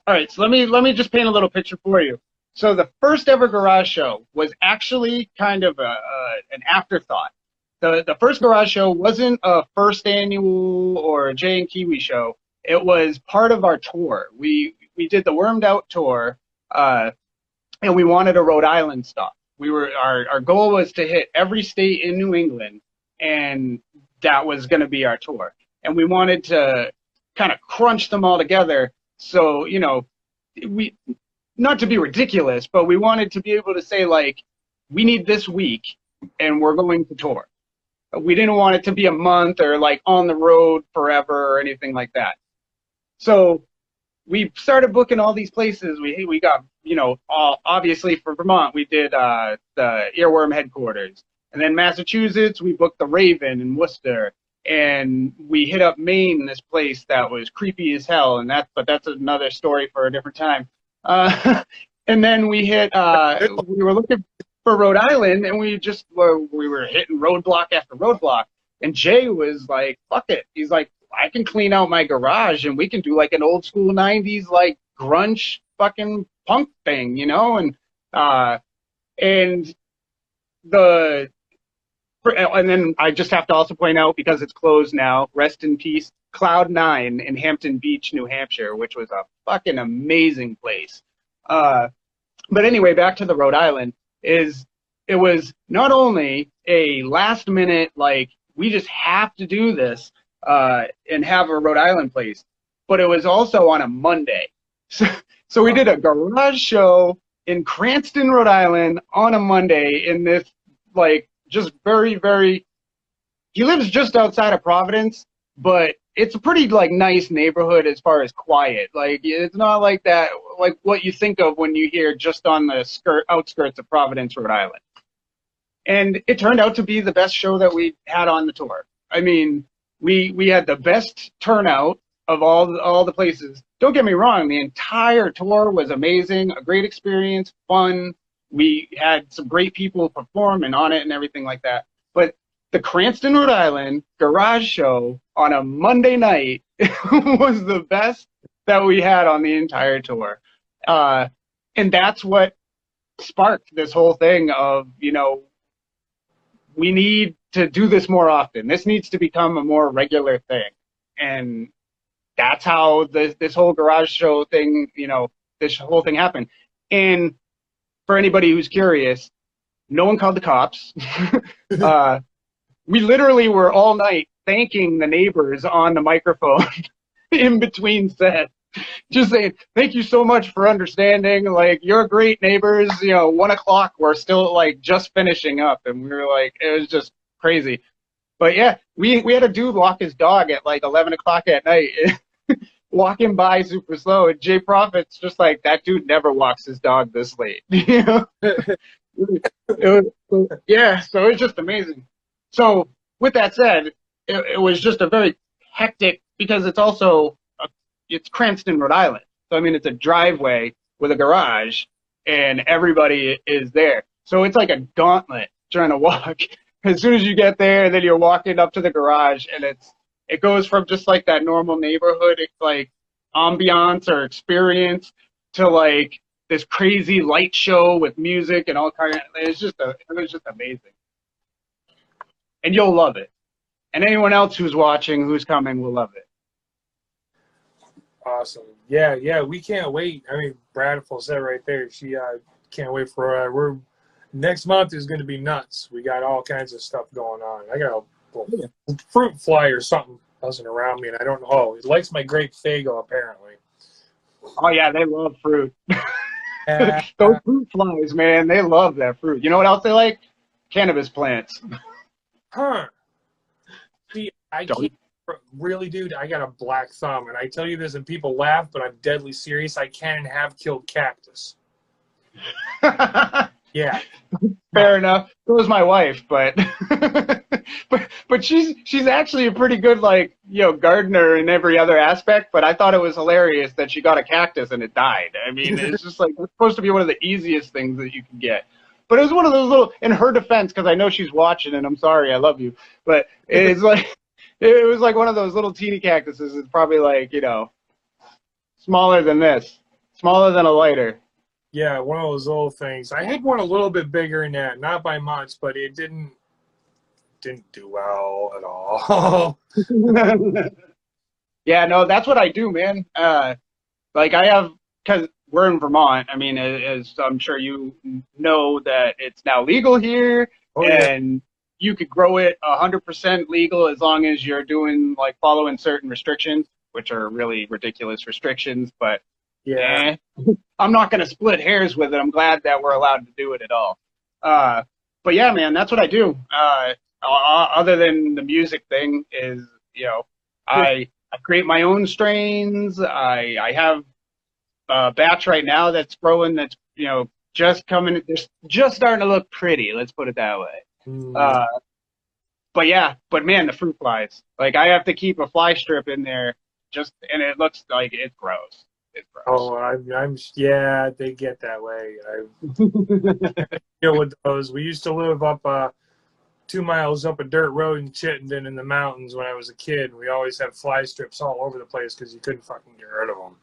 right, so let me just paint a little picture for you. So the first ever garage show was actually kind of an afterthought. The first garage show wasn't a first annual or a Jay and Kiwi show. It was part of our tour. We did the Wormed Out tour, and we wanted a Rhode Island stop. Our goal was to hit every state in New England, and that was going to be our tour. And we wanted to kind of crunch them all together. So, we, not to be ridiculous, but we wanted to be able to say, we need this week, and we're going to tour. We didn't want it to be a month or on the road forever or anything like that. So we started booking all these places. We got, obviously for Vermont, we did the Earworm headquarters. And then Massachusetts, we booked the Raven in Worcester. And we hit up Maine, this place that was creepy as hell. But that's another story for a different time. And then we were looking for Rhode Island, and we were hitting roadblock after roadblock. And Jay was like, fuck it. He's like, I can clean out my garage and we can do an old school 90s grunge fucking punk thing, and then I just have to also point out, because it's closed now, rest in peace, Cloud 9 in Hampton Beach, New Hampshire, which was a fucking amazing place. But anyway, back to the Rhode Island, it was not only a last minute, we just have to do this, and have a Rhode Island place, but it was also on a Monday. So we did a garage show in Cranston, Rhode Island on a Monday in this, just very, very, he lives just outside of Providence, but it's a pretty, nice neighborhood as far as quiet. It's not like that, what you think of when you hear just on the outskirts of Providence, Rhode Island. And it turned out to be the best show that we had on the tour. We had the best turnout of all the places. Don't get me wrong, the entire tour was amazing, a great experience, fun. We had some great people performing on it and everything like that. But the Cranston, Rhode Island garage show on a Monday night was the best that we had on the entire tour. And that's what sparked this whole thing of, we need to do this more often. This needs to become a more regular thing. And that's how this whole garage show thing, this whole thing happened. And for anybody who's curious, no one called the cops. We literally were all night thanking the neighbors on the microphone in between sets. Just saying, thank you so much for understanding. You're great neighbors. 1 o'clock, we're still just finishing up. And we were it was just crazy. But yeah, we had a dude walk his dog at 11 o'clock at night, walking by super slow. And Jay Prophet's just that dude never walks his dog this late. Yeah, so it's just amazing. So with that said, it was just a very hectic because it's also it's Cranston, Rhode Island. So I mean, it's a driveway with a garage, and everybody is there. So it's like a gauntlet trying to walk. As soon as you get there, then you're walking up to the garage, and it goes from just like that normal neighborhood, like ambiance or experience, to like this crazy light show with music and all kind of. It was just amazing, and you'll love it. And anyone else who's watching, who's coming, will love it. Awesome. Yeah, we can't wait. I mean, Bradful said right there, she can't wait for we're next month is going to be nuts. We got all kinds of stuff going on. I got a fruit fly or something buzzing around me, and I don't know. Oh, he likes my grape Fago, apparently. Oh, yeah, they love fruit. Those fruit flies, man, they love that fruit. You know what else they like? Cannabis plants. Huh. See, I can't, really, dude, I got a black thumb, and I tell you this, and people laugh, but I'm deadly serious. I can and have killed cactus. Yeah. Fair enough. So was my wife, but but she's actually a pretty good, like, gardener in every other aspect. But I thought it was hilarious that she got a cactus and it died. I mean, it's just like, it's supposed to be one of the easiest things that you can get. But it was one of those little, in her defense, because I know she's watching, and I'm sorry, I love you, but it's like, it was like one of those little teeny cactuses. It's probably like, smaller than this, smaller than a lighter. Yeah, one of those little things. I had one a little bit bigger than that, not by much, but it didn't do well at all. Yeah, no, that's what I do, man. Like I have, because we're in Vermont. I mean, as I'm sure you know, that it's now legal here, and you could grow it 100% legal as long as you're doing, like, following certain restrictions, which are really ridiculous restrictions, but yeah. I'm not going to split hairs with it. I'm glad that we're allowed to do it at all. But yeah, man, that's what I do. Other than the music thing is, I create my own strains. I have a batch right now that's growing that's, just coming, just starting to look pretty. Let's put it that way. But man, the fruit flies. Like, I have to keep a fly strip in there and it looks like it's gross. Oh, yeah, they get that way. I deal with those. We used to live up 2 miles up a dirt road in Chittenden in the mountains when I was a kid. We always had fly strips all over the place because you couldn't fucking get rid of them.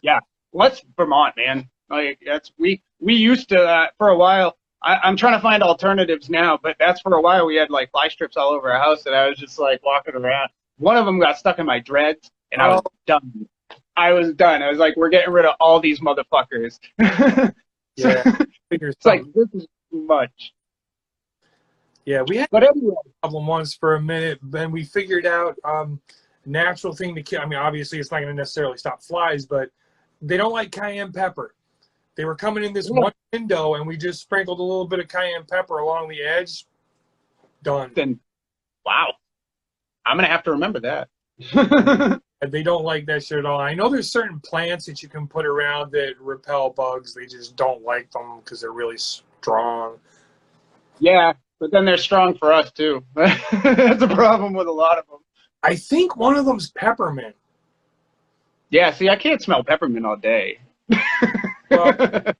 Yeah, well, that's Vermont, man. Like, we used to for a while. I'm trying to find alternatives now, but that's for a while we had like fly strips all over our house, and I was just like walking around. One of them got stuck in my dreads, and I was done. I was done. I was like, we're getting rid of all these motherfuckers. Yeah. It's like, this is too much. Yeah, we had a problem once for a minute, then we figured out natural thing to kill. I mean, obviously it's not going to necessarily stop flies, but they don't like cayenne pepper. They were coming in this one window, and we just sprinkled a little bit of cayenne pepper along the edge. Done. Then, wow. I'm going to have to remember that. They don't like that shit at all. I know there's certain plants that you can put around that repel bugs. They just don't like them because they're really strong. Yeah, but then they're strong for us, too. That's a problem with a lot of them. I think one of them's peppermint. Yeah, see, I can't smell peppermint all day. Well,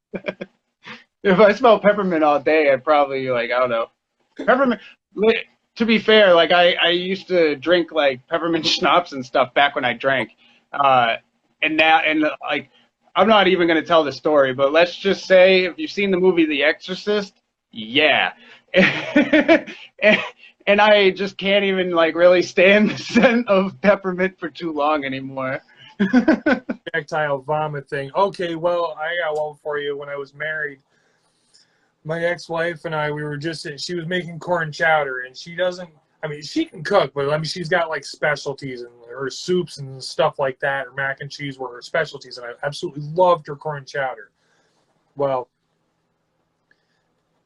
if I smell peppermint all day, I'd probably, like, I don't know. Peppermint... To be fair, like, I used to drink, like, peppermint schnapps and stuff back when I drank. And like, I'm not even going to tell the story, but let's just say, if you've seen the movie The Exorcist, yeah. And I just can't even, like, really stand the scent of peppermint for too long anymore. Tactile vomit thing. Okay, well, I got one for you. When I was married, my ex-wife and I, she was making corn chowder, and she can cook, but I mean, she's got like specialties, and her soups and stuff like that, or mac and cheese were her specialties, and I absolutely loved her corn chowder. Well,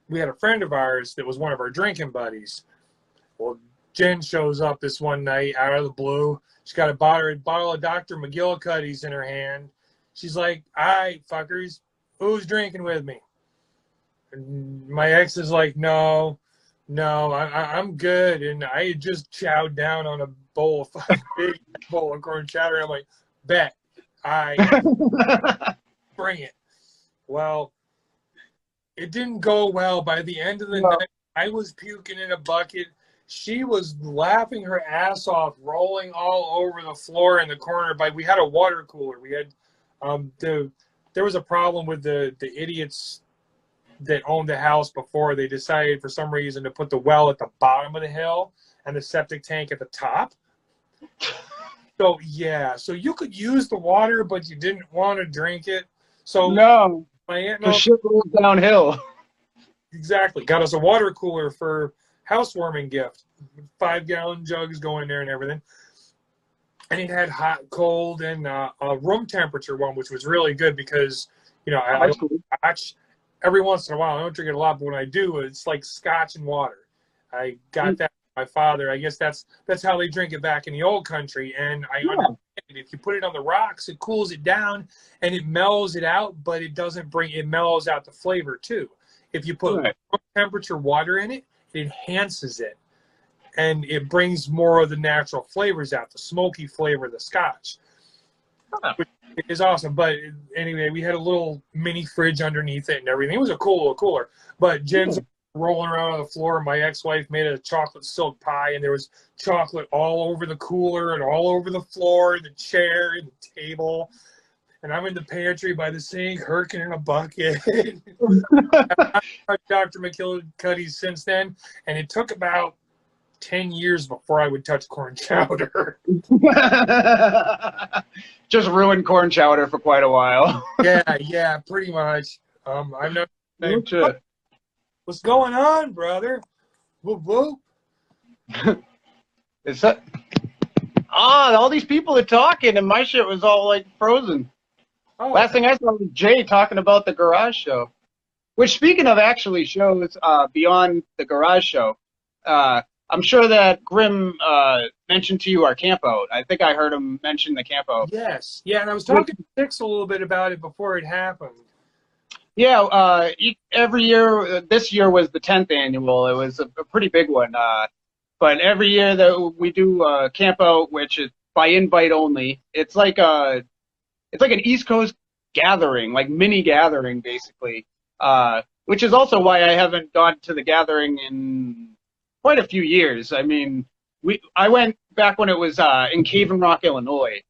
we had a friend of ours that was one of our drinking buddies. Well, Jen shows up this one night out of the blue. She's got a bottle of Dr. McGillicuddy's in her hand. She's like, "All right, fuckers, who's drinking with me?" And my ex is like, no, I'm good. And I had just chowed down on a bowl, big bowl of corn chowder. I'm like, bet, I bring it. Well, it didn't go well. By the end of the night, I was puking in a bucket. She was laughing her ass off, rolling all over the floor in the corner. But we had a water cooler. We had there was a problem with the idiots that owned the house before. They decided for some reason to put the well at the bottom of the hill and the septic tank at the top. So yeah, so you could use the water, but you didn't want to drink it. So No, my aunt the shit rolls downhill. exactly got us a water cooler for housewarming gift. 5-gallon jugs go in there and everything. And it had hot, cold, and a room temperature one, which was really good because, you know, I don't scotch every once in a while. I don't drink it a lot, but when I do, it's like scotch and water. I got that from my father. I guess that's how they drink it back in the old country. And I understand it. If you put it on the rocks, it cools it down and it mellows it out, but it doesn't it mellows out the flavor too. If you put room temperature water in it, it enhances it. And it brings more of the natural flavors out, the smoky flavor of the scotch, which is awesome. But anyway, we had a little mini fridge underneath it and everything. It was a cool little cooler. But Jen's rolling around on the floor. My ex-wife made a chocolate silk pie, and there was chocolate all over the cooler and all over the floor, the chair, and the table. And I'm in the pantry by the sink, hurking in a bucket. I've Dr. McGillicuddy's since then, and it took about 10 years before I would touch corn chowder. Just ruined corn chowder for quite a while. yeah, pretty much. I've never. What's going on, brother? Whoop whoop. Is that? All these people are talking, and my shit was all like frozen. Oh. Last thing I saw was Jay talking about the garage show. Which, speaking of actually shows beyond the garage show, I'm sure that Grim mentioned to you our camp out. I think I heard him mention the camp out. Yes. Yeah, and I was talking to Six a little bit about it before it happened. Yeah, every year, this year was the 10th annual. It was a pretty big one. But every year that we do camp out, which is by invite only, it's like an East Coast gathering, like mini gathering, basically. Which is also why I haven't gone to the gathering in quite a few years. I mean, I went back when it was in Cave and Rock, Illinois,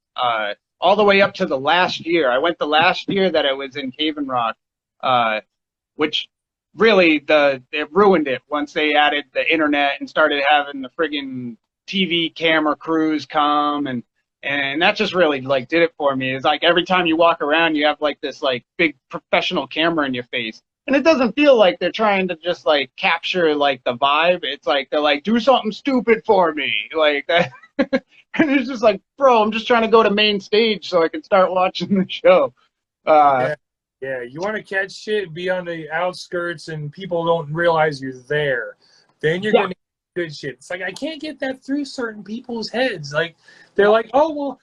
all the way up to the last year. I went the last year that it was in Cave and Rock, which really it ruined it once they added the internet and started having the friggin' TV camera crews come, and that just really like did it for me. It's like every time you walk around, you have like this like big professional camera in your face. And it doesn't feel like they're trying to just like capture like the vibe. It's like they're like, do something stupid for me, like that. And it's just like, bro, I'm just trying to go to main stage so I can start watching the show. Yeah, you want to catch shit, be on the outskirts, and people don't realize you're there. Then you're gonna get good shit. It's like I can't get that through certain people's heads. Like they're like, oh well,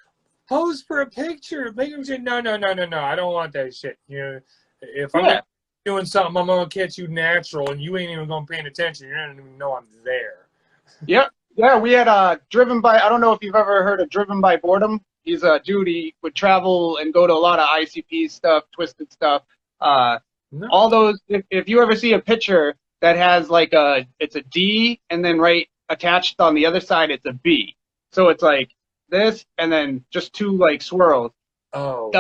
pose for a picture. Make them say, no. I don't want that shit. You know, if I'm doing something, I'm gonna catch you natural, and you ain't even gonna pay attention. You don't even know I'm there. Yep. Yeah, we had Driven By. I don't know if you've ever heard of Driven By Boredom. He's a dude. He would travel and go to a lot of ICP stuff, twisted stuff. All those. If you ever see a picture that has like it's a D, and then right attached on the other side it's a B. So it's like this, and then just two like swirls. Oh.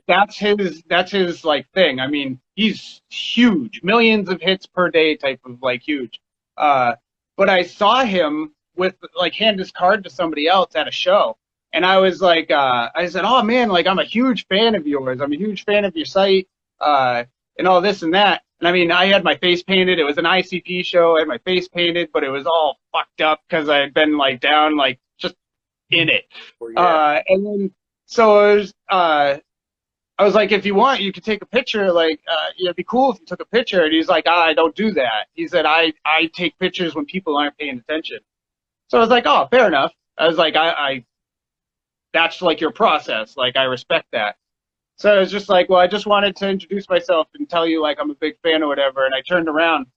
That's his like thing. I mean, he's huge, millions of hits per day type of like huge. But I saw him with like hand his card to somebody else at a show, and I was like, I said, oh man, like I'm a huge fan of yours. I'm a huge fan of your site, and all this and that. And I mean, I had my face painted. It was an ICP show. I had my face painted, but it was all fucked up because I had been like down, like just in it. And then so I was like, if you want, you could take a picture. Like, it'd be cool if you took a picture. And he's like, I don't do that. He said, I take pictures when people aren't paying attention. So I was like, oh, fair enough. I was like, that's like your process. Like, I respect that. So I was just like, well, I just wanted to introduce myself and tell you, like, I'm a big fan or whatever. And I turned around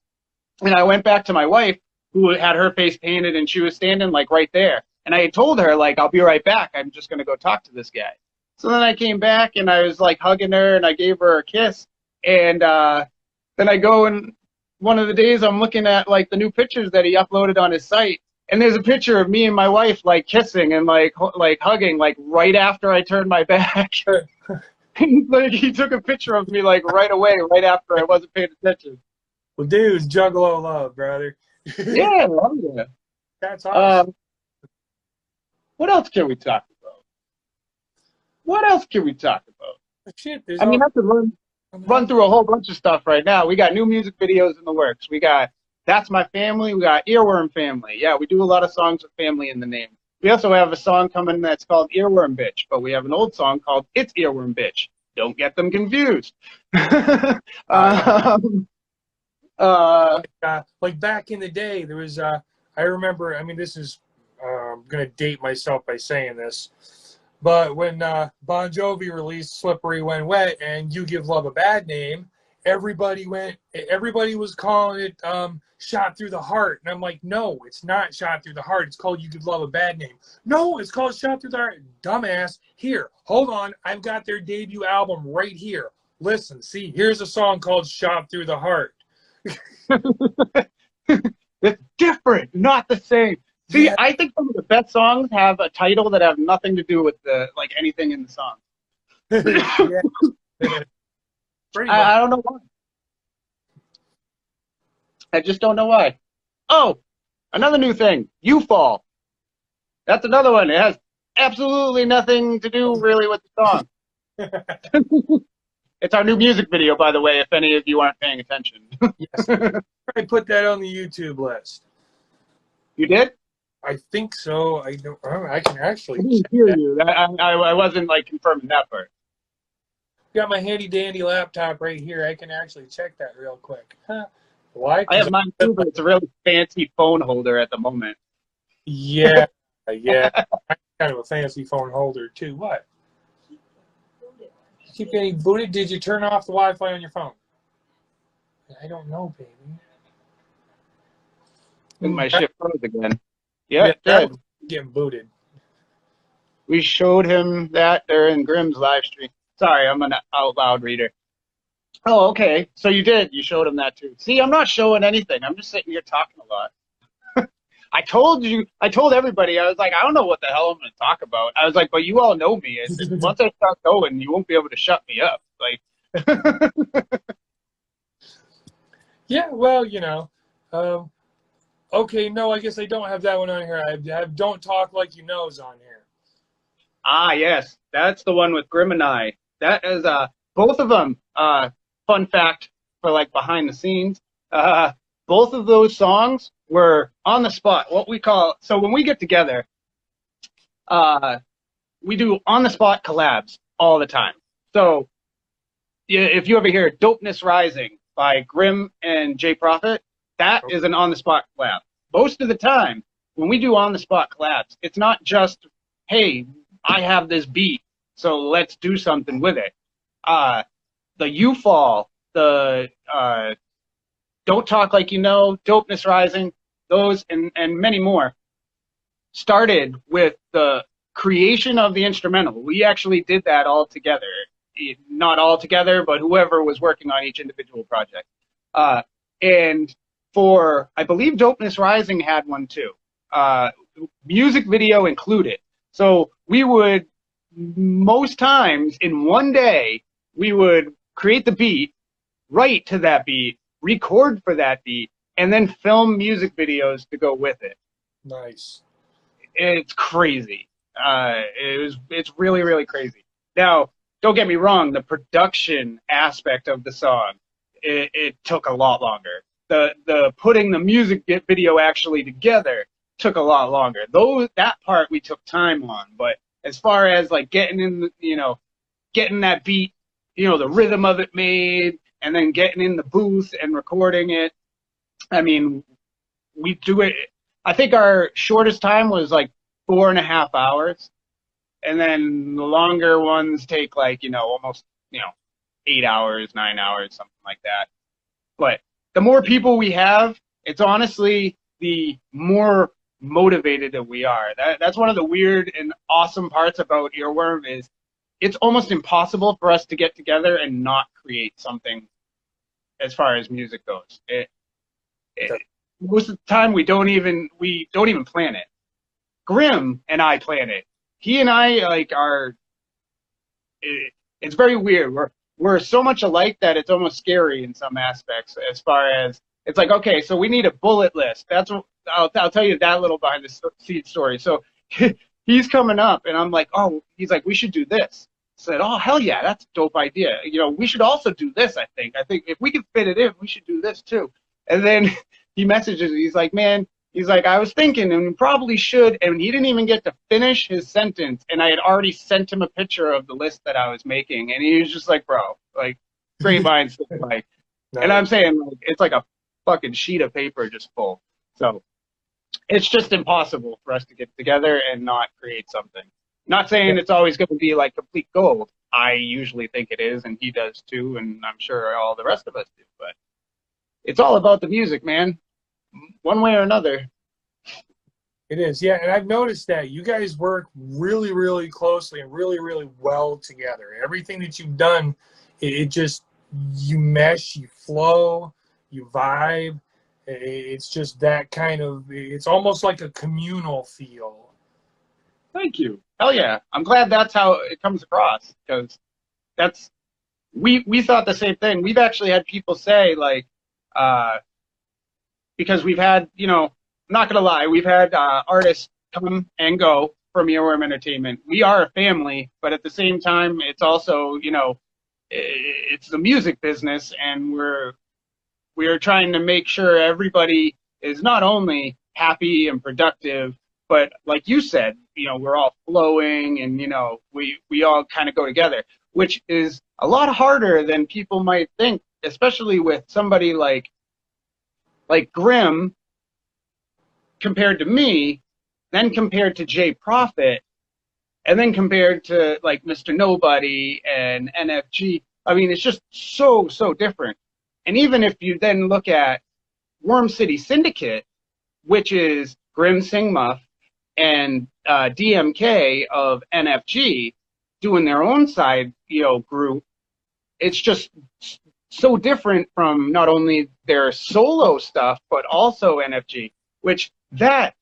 and I went back to my wife, who had her face painted, and she was standing like right there. And I had told her, like, I'll be right back. I'm just going to go talk to this guy. So then I came back and I was like hugging her and I gave her a kiss. And then I go and one of the days I'm looking at like the new pictures that he uploaded on his site. And there's a picture of me and my wife like kissing and like hugging like right after I turned my back. Like he took a picture of me like right away, right after I wasn't paying attention. Well, dude, Juggalo love, brother. Yeah, yeah. That's awesome. What else can we talk about? What else can we talk about? Shit, I mean, I have to run through a whole bunch of stuff right now. We got new music videos in the works. We got That's My Family. We got Earworm Family. Yeah, we do a lot of songs with family in the name. We also have a song coming that's called Earworm Bitch, but we have an old song called It's Earworm Bitch. Don't get them confused. Like back in the day, there was, I remember, I mean, this is, I'm going to date myself by saying this, but when Bon Jovi released Slippery When Wet and You Give Love a Bad Name, everybody was calling it Shot Through the Heart. And I'm like, no, it's not Shot Through the Heart. It's called You Give Love a Bad Name. No, it's called Shot Through the Heart. Dumbass. Here, hold on. I've got their debut album right here. Listen, see, here's a song called Shot Through the Heart. It's different, not the same. See, Yeah. I think some of the best songs have a title that have nothing to do with the like anything in the song. Yeah. Pretty much. I don't know why. I just don't know why. Oh, another new thing, You Fall. That's another one. It has absolutely nothing to do really with the song. It's our new music video, by the way, if any of you aren't paying attention. Yes. I put that on the YouTube list. You did? I think so. I don't. I can actually. I didn't hear you. I wasn't like confirming that part. Got my handy dandy laptop right here. I can actually check that real quick. Huh. Why? I have mine too, but it's a really fancy phone holder at the moment. Yeah, yeah. I'm kind of a fancy phone holder too. What? You keep getting booted. Did you turn off the Wi-Fi on your phone? I don't know, baby. And my shit froze again. Yeah, it that did. was getting booted. We showed him that during Grimm's live stream. Sorry, I'm an out loud reader. Oh, okay. So you did. You showed him that too. See, I'm not showing anything. I'm just sitting here talking a lot. I told everybody, I was like, I don't know what the hell I'm going to talk about. I was like, but you all know me. Once I start going, you won't be able to shut me up. Like, Yeah, well, you know. Okay, no, I guess I don't have that one on here. I have Don't Talk Like You Know's on here. ah, yes, that's the one with Grimm and I. That is both of them. Fun fact for like behind the scenes. Both of those songs were on the spot. What we call so when we get together, we do on the spot collabs all the time. So if you ever hear "Dopeness Rising" by Grimm and Jay Prophet, that is an on the spot collab. Most of the time, when we do on the spot collabs, it's not just, hey, I have this beat, so let's do something with it. The You Fall, the Don't Talk Like You Know, Dopeness Rising, those and many more started with the creation of the instrumental. We actually did that all together. Not all together, but whoever was working on each individual project. And for, I believe Dopeness Rising had one too. Music video included. So we would, most times in one day, we would create the beat, write to that beat, record for that beat, and then film music videos to go with it. Nice. It's crazy. It's really, really crazy. Now, don't get me wrong, the production aspect of the song, it took a lot longer. The putting the music video actually together took a lot longer. That part we took time on, but as far as like getting in, getting that beat, the rhythm of it made, and then getting in the booth and recording it. I mean, we do it. I think our shortest time was like 4.5 hours, and then the longer ones take like almost 8 hours, 9 hours, something like that. But the more people we have, it's honestly the more motivated that we are. That's one of the weird and awesome parts about Earworm is it's almost impossible for us to get together and not create something as far as music goes. Most of the time we don't even plan it. Grim and I plan it. He and I it's very weird. We're so much alike that it's almost scary in some aspects, as far as it's like, okay, so we need a bullet list. That's what I'll tell you that little behind the scenes story. So he's coming up and I'm like, oh, he's like, we should do this. I said, oh, hell yeah, that's a dope idea. We should also do this, I think. I think if we can fit it in, we should do this too. And then he messages, he's like, man, he's like, I was thinking and we probably should. And he didn't even get to finish his sentence. And I had already sent him a picture of the list that I was making. And he was just like, bro, like, great minds. Like, and I'm saying, like, it's like a fucking sheet of paper just full. So it's just impossible for us to get together and not create something. Not saying it's always going to be like complete gold. I usually think it is, and he does too, and I'm sure all the rest of us do. But it's all about the music, man. One way or another. It is, yeah. And I've noticed that you guys work really, really closely and really, really well together. Everything that you've done, it just, you mesh, you flow, you vibe. It's just that kind of, it's almost like a communal feel. Thank you. Hell yeah. I'm glad that's how it comes across, because we thought the same thing. We've actually had people say, like, because we've had, I'm not going to lie, we've had artists come and go from Earworm Entertainment. We are a family, but at the same time, it's also, it's the music business, and we're trying to make sure everybody is not only happy and productive, but like you said, we're all flowing and, we all kind of go together, which is a lot harder than people might think, especially with somebody like Grim compared to me, then compared to Jay Prophet, and then compared to like Mr. Nobody and NFG. I mean, it's just so different. And even if you then look at Worm City Syndicate, which is Grim Singmuff and DMK of NFG doing their own side, group, it's just so different from not only their solo stuff, but also NFG, which that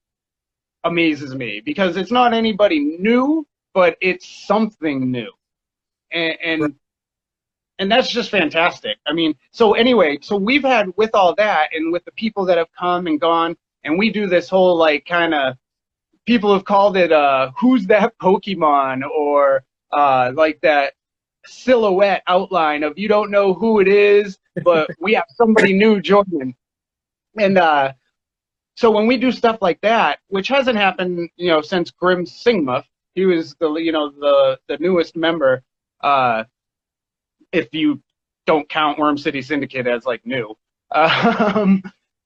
amazes me because it's not anybody new, but it's something new. And that's just fantastic. I mean, so anyway, so we've had with all that and with the people that have come and gone, and we do this whole like kind of, people have called it who's that Pokemon, or like that silhouette outline of you don't know who it is, but we have somebody new joining. And so when we do stuff like that, which hasn't happened, since Grim Singmuff, he was the newest member, if you don't count Worm City Syndicate as like new.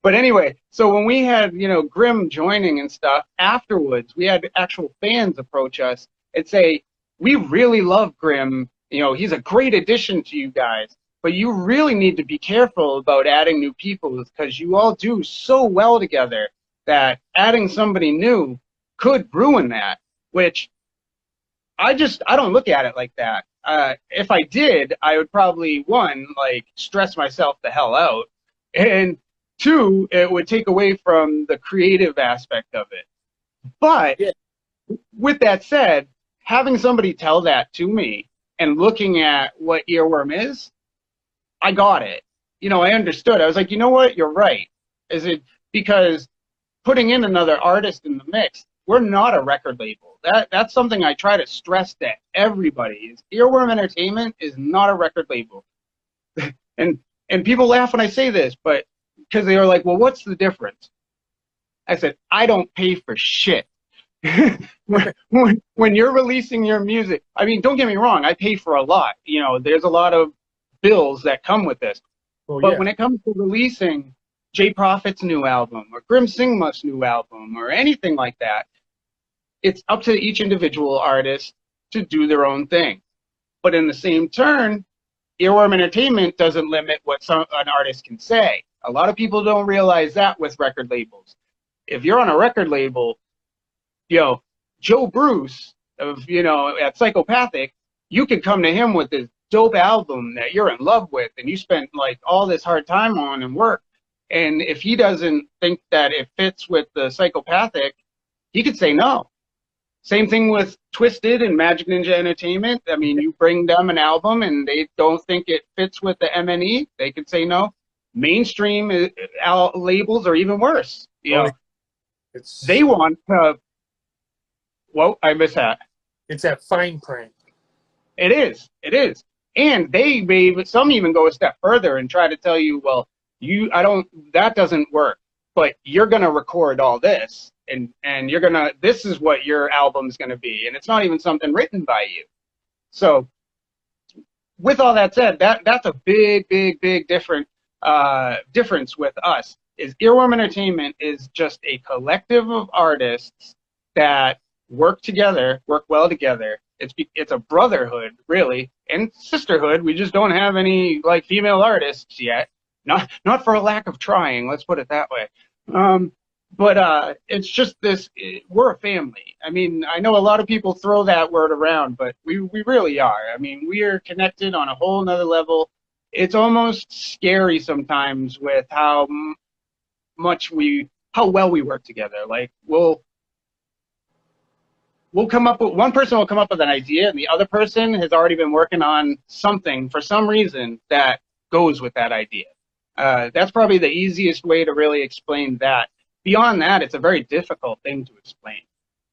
But anyway, so when we had, Grim joining and stuff, afterwards, we had actual fans approach us and say, we really love Grim. He's a great addition to you guys, but you really need to be careful about adding new people because you all do so well together that adding somebody new could ruin that, which I don't look at it like that. If I did, I would probably, one, like, stress myself the hell out, and two, it would take away from the creative aspect of it. But with that said, having somebody tell that to me and looking at what Earworm is, I got it. I understood. I was like, you know what? You're right. Is it because putting in another artist in the mix, we're not a record label. That's something I try to stress to everybody. Is Earworm Entertainment is not a record label. and people laugh when I say this, but because they are like, well, what's the difference? I said, I don't pay for shit. when you're releasing your music, I mean, don't get me wrong, I pay for a lot. There's a lot of bills that come with this. But when it comes to releasing Jay Prophet's new album or Grim Singmuff's new album or anything like that, it's up to each individual artist to do their own thing. But in the same turn, Earworm Entertainment doesn't limit what an artist can say. A lot of people don't realize that with record labels. if you're on a record label, you know, Joe Bruce of, you know, at Psychopathic, you can come to him with this dope album that you're in love with and you spent like all this hard time on and work. And if he doesn't think that it fits with the Psychopathic, he could say no. Same thing with Twisted and Magic Ninja Entertainment. I mean, you bring them an album and they don't think it fits with the MNE, they could say no. Mainstream labels are even worse. You know, they want to. Well, I missed that. It's that fine print. It is. It is. And they may, some even go a step further and try to tell you, well, that doesn't work, but you're going to record all this and you're going to, this is what your album's going to be. And it's not even something written by you. So with all that said, that's a big difference with us. Is Earworm Entertainment is just a collective of artists that work well together. It's a brotherhood, really, and sisterhood. We just don't have any like female artists yet. Not for a lack of trying. Let's put it that way. But it's just this. We're a family. I mean, I know a lot of people throw that word around, but we really are. I mean, we are connected on a whole nother level. It's almost scary sometimes with how well we work together. Like we'll come up with, one person will come up with an idea and the other person has already been working on something for some reason that goes with that idea. That's probably the easiest way to really explain that. Beyond that, it's a very difficult thing to explain.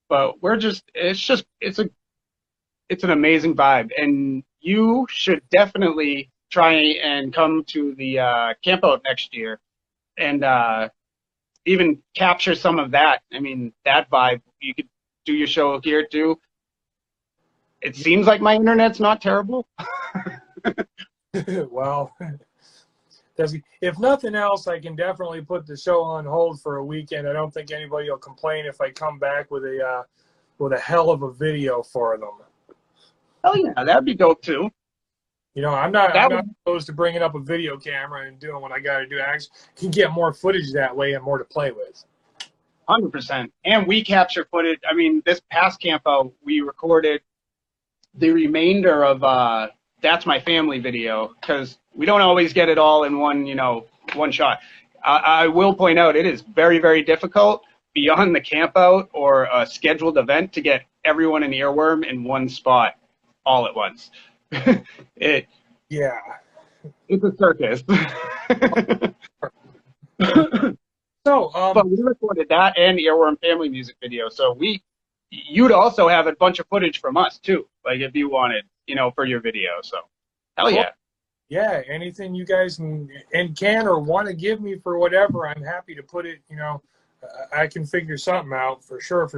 But it's an amazing vibe. And you should definitely try and come to the camp out next year and even capture some of that. I mean, that vibe. You could do your show here too. It seems like my internet's not terrible. Well, if nothing else, I can definitely put the show on hold for a weekend. I don't think anybody will complain if I come back with a hell of a video for them. Oh yeah, that'd be dope too. You know, I'm not opposed to bringing up a video camera and doing what I got to do. I actually can get more footage that way and more to play with. 100%. And we capture footage. I mean, this past camp out, we recorded the remainder of That's My Family video because we don't always get it all in one shot. I will point out it is very difficult beyond the camp out or a scheduled event to get everyone in Earworm in one spot all at once. It's a circus. So, but we recorded that and Earworm family music video. So you'd also have a bunch of footage from us too, like if you wanted, for your video. So, hell yeah. Yeah, anything you guys can or want to give me for whatever, I'm happy to put it. I can figure something out for sure.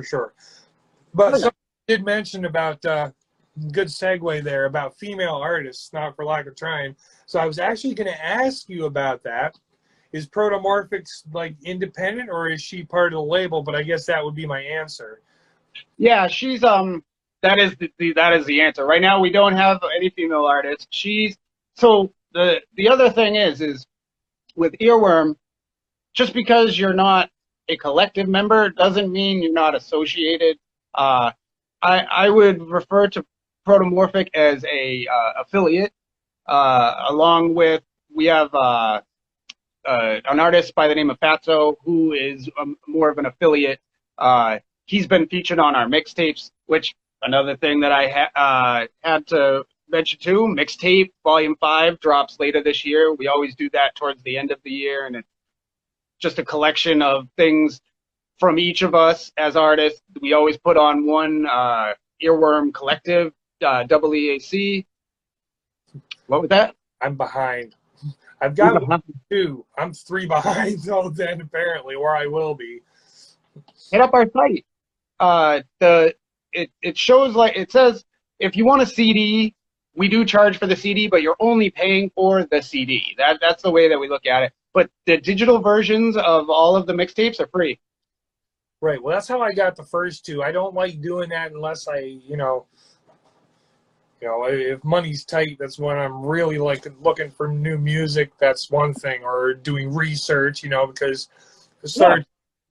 But someone did mention about good segue there about female artists, not for lack of trying. So I was actually going to ask you about that. Is Protomorphics like independent or is she part of the label? But I guess that would be my answer. Yeah, she's that is the answer. Right now we don't have any female artists. So the other thing is with Earworm, just because you're not a collective member doesn't mean you're not associated. I would refer to Protomorphic as a affiliate. Along with we have an artist by the name of Fatso, who is more of an affiliate. He's been featured on our mixtapes, which another thing that I had to mention too, mixtape volume 5 drops later this year. We always do that towards the end of the year, and it's just a collection of things from each of us as artists. We always put on one Earworm collective, EEAC. What was that? I'm behind. I've got 2. I'm 3 behind, so then apparently, or I will be. Hit up our site. It shows, like, it says if you want a CD, we do charge for the CD, but you're only paying for the CD. That's the way that we look at it. But the digital versions of all of the mixtapes are free. Right. Well, that's how I got the first 2. I don't like doing that unless I, if money's tight, that's when I'm really like looking for new music. That's one thing, or doing research, because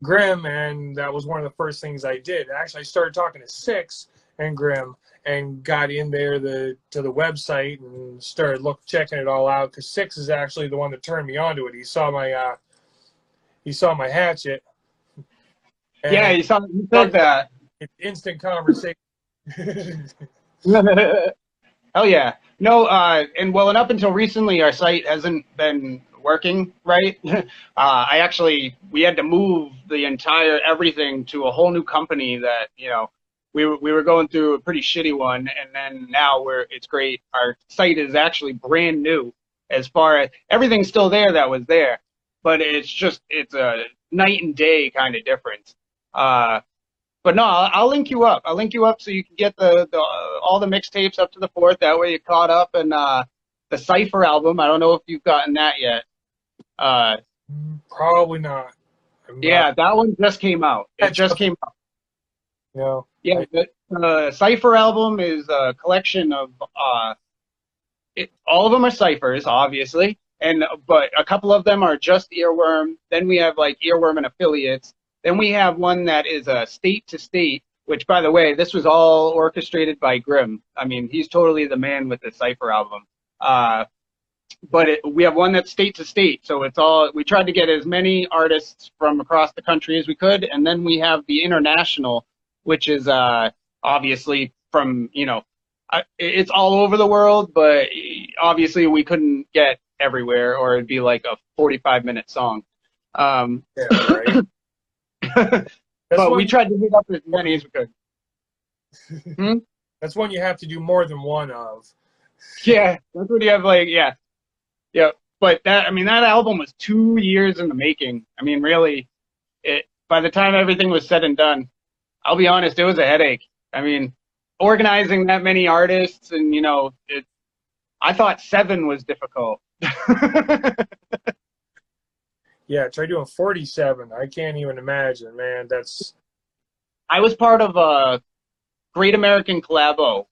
Grim, and that was one of the first things I did. Actually, I started talking to Six and Grim, and got in there to the website and started checking it all out. Because Six is actually the one that turned me onto it. He saw my hatchet. And Yeah, you said that. it's instant conversation. Hell yeah. No, and up until recently, our site hasn't been working right. We had to move the entire everything to a whole new company that, we were going through a pretty shitty one, and then now it's great. Our site is actually brand new as far as everything's still there that was there, but it's a night and day kind of difference. But no, I'll link you up. I'll link you up so you can get all the mixtapes up to the 4th. That way you're caught up. And the Cypher album, I don't know if you've gotten that yet. Probably not. Yeah, that one just came out. It just came out. No. Yeah, the Cypher album is a collection of all of them are ciphers, obviously, but a couple of them are just Earworm. Then we have like Earworm and affiliates. Then we have one that is a state to state, which, by the way, this was all orchestrated by Grim. I mean, he's totally the man with the Cypher album. But we have one that's state to state, so we tried to get as many artists from across the country as we could, and then we have the international, which is obviously from, it's all over the world, but obviously we couldn't get everywhere, or it'd be like a 45-minute song. Yeah, right. But we tried to hit up as many as we could. That's one you have to do more than one of. Yeah, that's what you have, yeah. But that album was 2 years in the making. I mean, really, by the time everything was said and done, I'll be honest, it was a headache. I mean, organizing that many artists, and I thought 7 was difficult. Yeah, try doing 47. I can't even imagine, man. I was part of a Great American Collabo.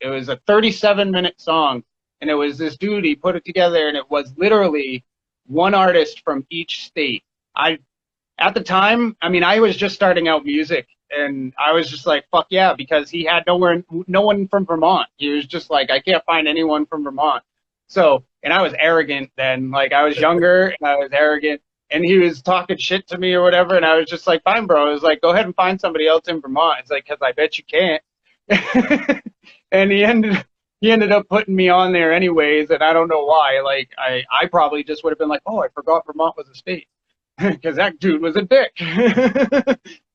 It was a 37-minute song, and it was this dude, he put it together, and it was literally one artist from each state. At the time, I was just starting out music, and I was just like, fuck yeah, because he had no one from Vermont. He was just like, I can't find anyone from Vermont. So, and I was arrogant then, I was younger and I was arrogant, and he was talking shit to me or whatever, and I was just like, fine, bro. I was like, go ahead and find somebody else in Vermont. It's like, 'cause I bet you can't. And he ended up putting me on there anyways, and I don't know why. I probably just would have been like, oh, I forgot Vermont was a state, because that dude was a dick.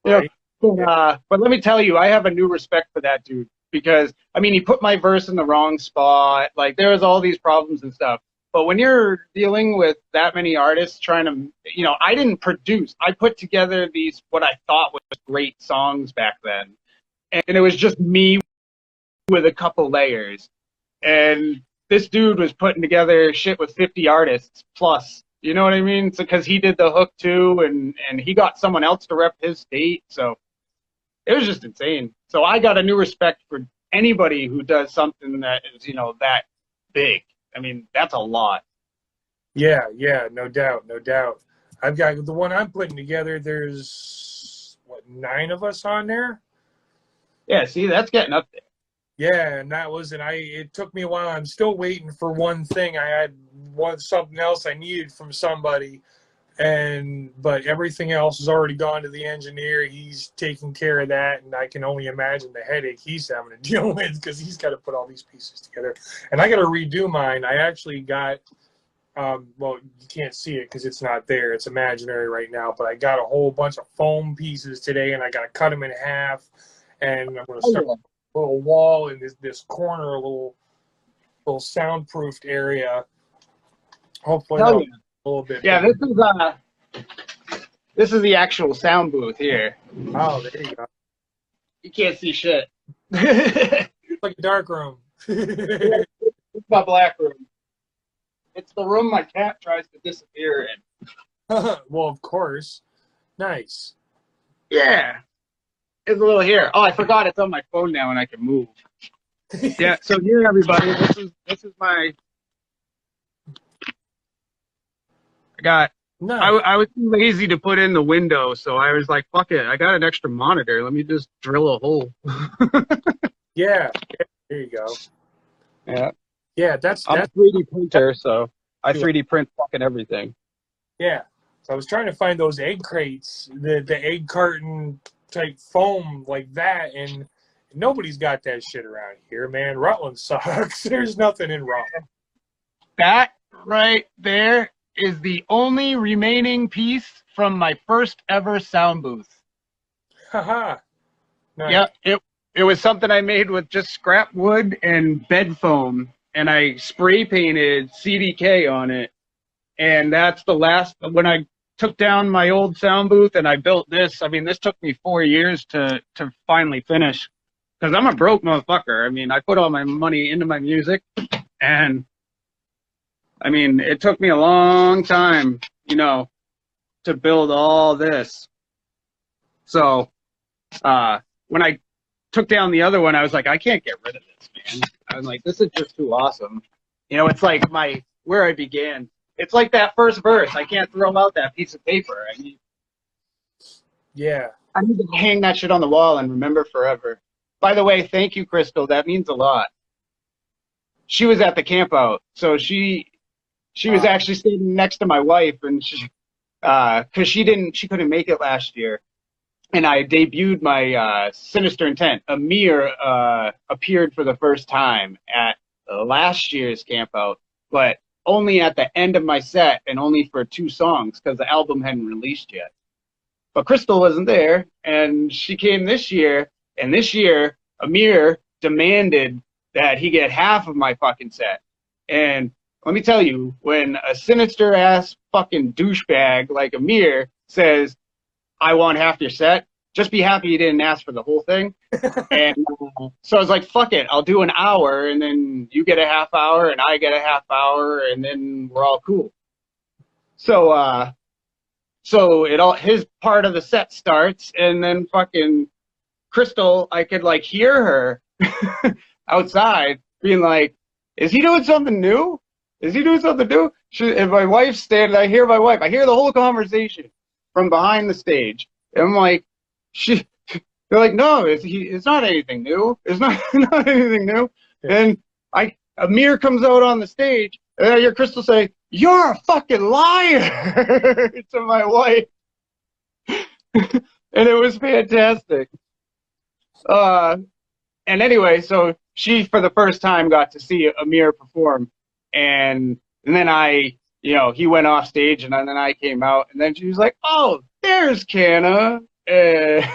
Right. But let me tell you, I have a new respect for that dude. Because, he put my verse in the wrong spot. There was all these problems and stuff. But when you're dealing with that many artists trying to, I didn't produce. I put together what I thought was great songs back then. And it was just me with a couple layers. And this dude was putting together shit with 50 artists plus. You know what I mean? So, because he did the hook too, and he got someone else to rep his state. So it was just insane. So I got a new respect for anybody who does something that is, that big. That's a lot. Yeah, no doubt. I've got the one I'm putting together. There's 9 of us on there. Yeah, see, that's getting up there. Yeah, and it took me a while. I'm still waiting for one thing. I had something else I needed from somebody. But everything else has already gone to the engineer. He's taking care of that, and I can only imagine the headache he's having to deal with, because he's got to put all these pieces together. And I got to redo mine. I actually got, you can't see it because it's not there. It's imaginary right now. But I got a whole bunch of foam pieces today, and I got to cut them in half. And I'm going to start a little wall in this corner, a little soundproofed area. Hopefully, a little bit. Yeah, this is the actual sound booth here. Oh, there you go. You can't see shit. It's like a dark room. It's my black room. It's the room my cat tries to disappear in. Well, of course. Nice. Yeah. It's a little here. Oh, I forgot it's on my phone now and I can move. Yeah, so here, everybody, this is my... I got No. I was too lazy to put in the window, so I was like, fuck it, I got an extra monitor. Let me just drill a hole. Yeah. There you go. Yeah. Yeah, that's I'm a 3D printer, so I Yeah. 3D print fucking everything. Yeah. So I was trying to find those egg crates, the egg carton type foam like that, and nobody's got that shit around here, man. Rutland sucks. There's nothing in Rutland. That right there is the only remaining piece from my first ever sound booth. Haha. Nice. Yeah, it was something I made with just scrap wood and bed foam, and I spray painted CDK on it. And that's the last, when I took down my old sound booth and I built this. I mean, this took me 4 years to finally finish, because I'm a broke motherfucker. I mean, I put all my money into my music, and I mean, it took me a long time, you know, to build all this. So, when I took down the other one, I was like, I can't get rid of this, man. I was like, this is just too awesome. You know, it's like where I began. It's like that first verse. I can't throw out that piece of paper. I mean, Yeah. I need to hang that shit on the wall and remember forever. By the way, thank you, Crystal. That means a lot. She was at the camp out, so she was actually sitting next to my wife, and she, because she couldn't make it last year, and I debuted my Sinister Intent. Amir appeared for the first time at last year's camp out, but only at the end of my set and only for 2 songs because the album hadn't released yet. But Crystal wasn't there, and she came this year, and this year Amir demanded that he get half of my fucking set. And let me tell you, when a sinister ass fucking douchebag like Amir says, I want half your set, just be happy you didn't ask for the whole thing. And so I was like, fuck it, I'll do an hour, and then you get a half hour, and I get a half hour, and then we're all cool. So, his part of the set starts, and then fucking Crystal, I could like hear her outside being like, is he doing something new? Is he doing something new? And my wife's standing, I hear my wife, I hear the whole conversation from behind the stage. And I'm like, they're like, no, it's not anything new. It's not anything new. Yeah. And Amir comes out on the stage, and I hear Crystal say, you're a fucking liar to my wife. And it was fantastic. And anyway, so she, for the first time, got to see Amir perform. And then he went off stage, and then I came out, and then she was like, oh, there's Canna. And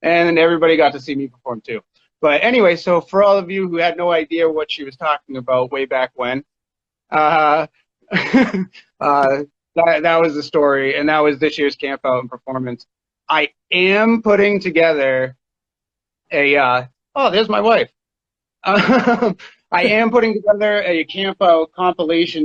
everybody got to see me perform too. But anyway, so for all of you who had no idea what she was talking about way back when, that was the story, and that was this year's camp out and performance. I am putting together there's my wife. I am putting together a camp out compilation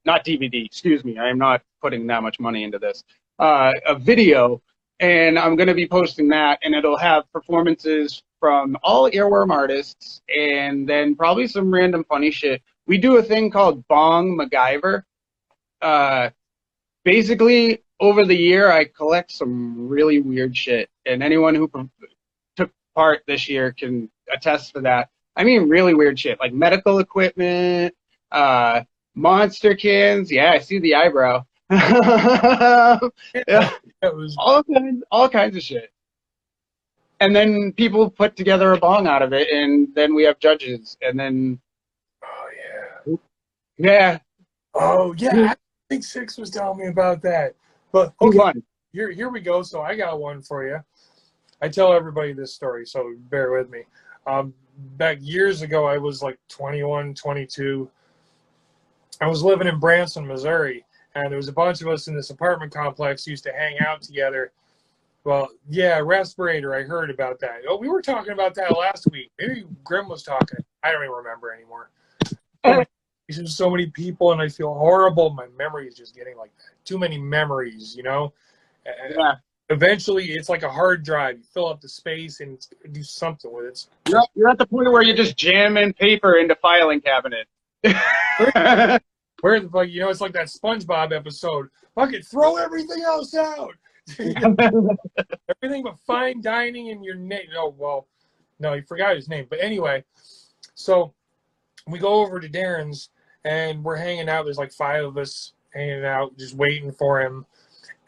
not DVD, excuse me. I am not putting that much money into this. A video, and I'm going to be posting that, and it'll have performances from all Earworm artists, and then probably some random funny shit. We do a thing called Bong MacGyver. Basically, over the year, I collect some really weird shit, and anyone who took part this year can attest to that. I mean, really weird shit, like medical equipment, monster cans. Yeah, I see the eyebrow. Yeah, all kinds of shit. And then people put together a bong out of it, and then we have judges, and then yeah. Oh yeah, I think Six was telling me about that. But okay, here we go. So I got one for you. I tell everybody this story, so bear with me. Back years ago, I was like 21, 22. I was living in Branson, Missouri, and there was a bunch of us in this apartment complex who used to hang out together. Well, yeah, respirator, I heard about that. Oh, we were talking about that last week. Maybe Grim was talking. I don't even remember anymore. There's so many people, and I feel horrible. My memory is just getting like that. Too many memories, you know? Yeah. Eventually, it's like a hard drive. You fill up the space and do something with it. You're at the point where you're just jamming paper into filing cabinet. Where the fuck, it's like that SpongeBob episode. Fuck it, throw everything else out. Everything but fine dining and your name. Oh, well, no, he forgot his name. But anyway, so we go over to Darren's and we're hanging out. There's like 5 of us hanging out, just waiting for him.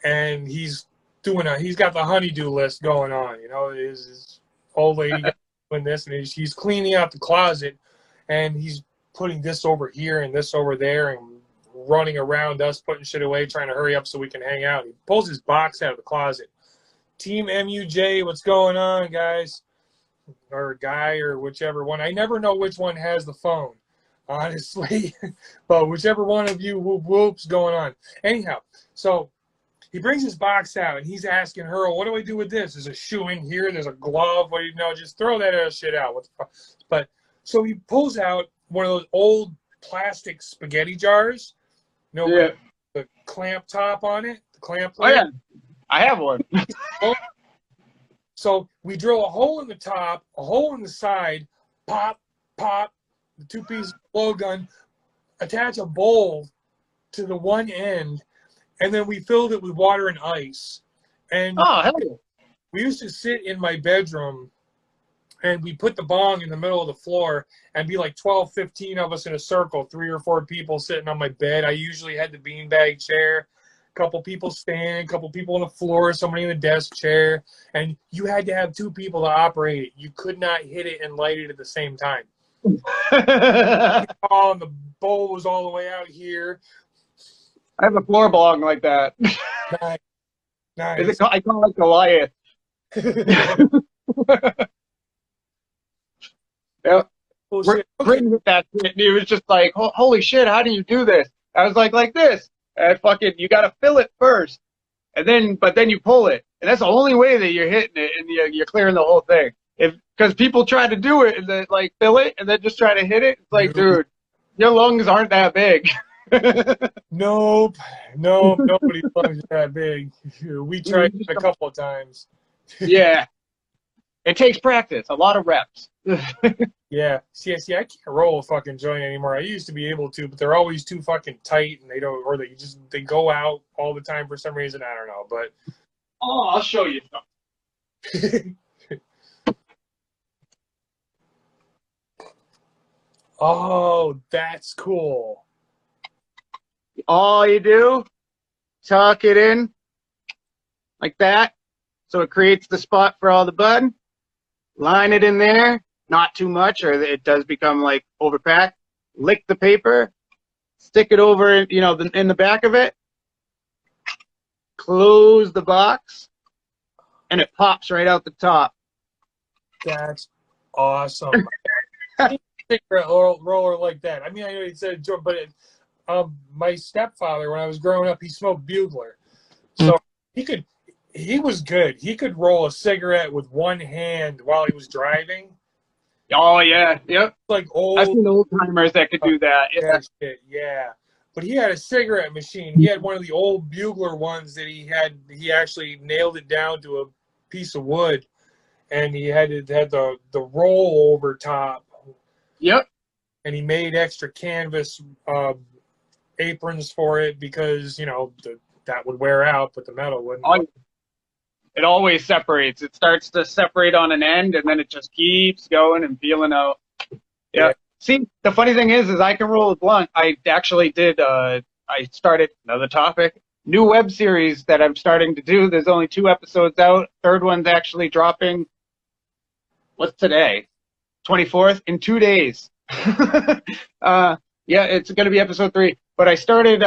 And he's got the honeydew list going on. His old lady doing this, and he's cleaning out the closet, and he's putting this over here and this over there, and running around us, putting shit away, trying to hurry up so we can hang out. He pulls his box out of the closet. Team MUJ, what's going on, guys? Or guy, or whichever one. I never know which one has the phone, honestly. But whichever one of you whoop's going on. Anyhow, so he brings his box out, and he's asking her, what do I do with this? There's a shoe in here. There's a glove. What do you know? Just throw that shit out. What the fuck? But so he pulls out one of those old plastic spaghetti jars. With the clamp top on it. The clamp. Oh, yeah. I have one. So we drill a hole in the top, a hole in the side, pop, the 2-piece blowgun, attach a bowl to the one end, and then we filled it with water and ice. And hell yeah. We used to sit in my bedroom, and we put the bong in the middle of the floor and be like 12, 15 of us in a circle, 3 or 4 people sitting on my bed. I usually had the beanbag chair, a couple people standing, a couple people on the floor, somebody in the desk chair. And you had to have 2 people to operate it. You could not hit it and light it at the same time. And the bowl was all the way out here. I have a floor bong like that. Nice. I call it Goliath. Yeah. Bring with that shit. And he was just like, holy shit, how do you do this? I was like this. And you got to fill it first. But then you pull it. And that's the only way that you're hitting it and you're clearing the whole thing. Because people try to do it and then fill it and then just try to hit it. It's like, dude, your lungs aren't that big. Nope, nobody's lungs are that big. We tried it a couple of times. Yeah. It takes practice, a lot of reps. Yeah. See, I can't roll a fucking joint anymore. I used to be able to, but they're always too fucking tight, and they go out all the time for some reason. I don't know, but I'll show you something. Oh, that's cool. All you do, tuck it in like that, so it creates the spot for all the bud. Line it in there, not too much, or it does become like overpacked. Lick the paper, stick it over, in the back of it. Close the box, and it pops right out the top. That's awesome. Cigarette roller like that. I mean, I know he said, but my stepfather, when I was growing up, he smoked Bugler, so he was good. He could roll a cigarette with one hand while he was driving. Oh yeah, yep. Like old. I've seen old timers that could do that. Yeah. Yeah. But he had a cigarette machine. He had one of the old Bugler ones that he had. He actually nailed it down to a piece of wood, and he had the roll over top. Yep. And he made extra canvas aprons for it because that would wear out, but the metal wouldn't. It always separates. It starts to separate on an end, and then it just keeps going and peeling out. Yeah. See, the funny thing is I can roll a blunt. I actually did. I started another topic. New web series that I'm starting to do. There's only 2 episodes out. Third one's actually dropping. What's today? 24th in 2 days. Yeah, it's going to be episode 3. But I started,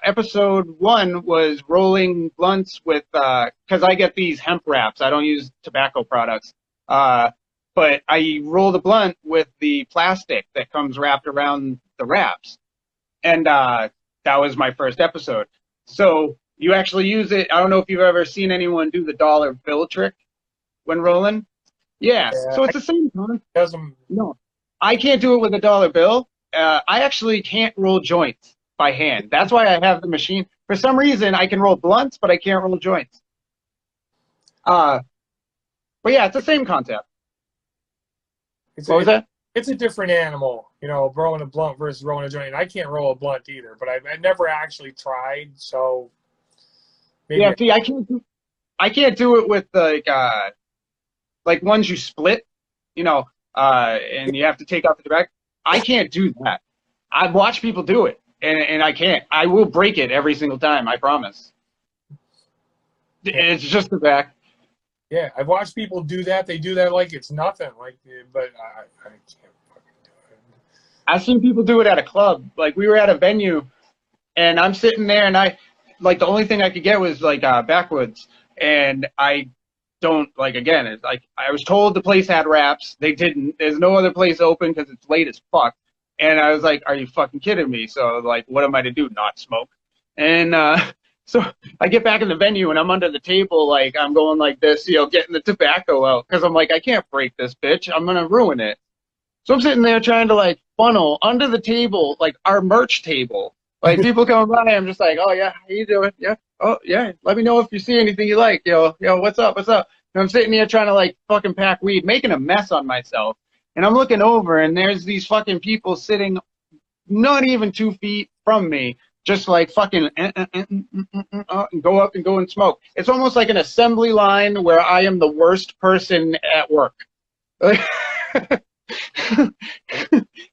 episode 1 was rolling blunts with, because I get these hemp wraps. I don't use tobacco products. But I roll the blunt with the plastic that comes wrapped around the wraps. And that was my first episode. So you actually use it. I don't know if you've ever seen anyone do the dollar bill trick when rolling. Yeah. So it's the same concept. No, I can't do it with a dollar bill. I actually can't roll joints by hand. That's why I have the machine. For some reason, I can roll blunts, but I can't roll joints. But yeah, it's the same concept. What was that? it's a different animal, you know, rolling a blunt versus rolling a joint. And I can't roll a blunt either, but I never actually tried, so maybe. Yeah, see, I can't do it with like ones you split, you know, and you have to take out the tobacco. I can't do that. I've watched people do it, and I can't. I will break it every single time. I promise. It's just the back. Yeah, I've watched people do that. They do that like it's nothing. Like, but I can't fucking do it. I've seen people do it at a club. Like we were at a venue, and I'm sitting there, and like the only thing I could get was like backwoods, and I don't like again. It's like I was told the place had wraps. They didn't. There's no other place open because it's late as fuck. And I was like, "Are you fucking kidding me?" So like, what am I to do? Not smoke? And so I get back in the venue and I'm under the table, like I'm going like this, you know, getting the tobacco out because I'm like, I can't break this bitch. I'm gonna ruin it. So I'm sitting there trying to like funnel under the table, like our merch table. Like people coming by, I'm just like, oh yeah, how you doing? Yeah, oh yeah. Let me know if you see anything you like. Yo, what's up? What's up? And I'm sitting here trying to like fucking pack weed, making a mess on myself. And I'm looking over and there's these fucking people sitting not even 2 feet from me, just like fucking and go up and go and smoke. It's almost like an assembly line where I am the worst person at work.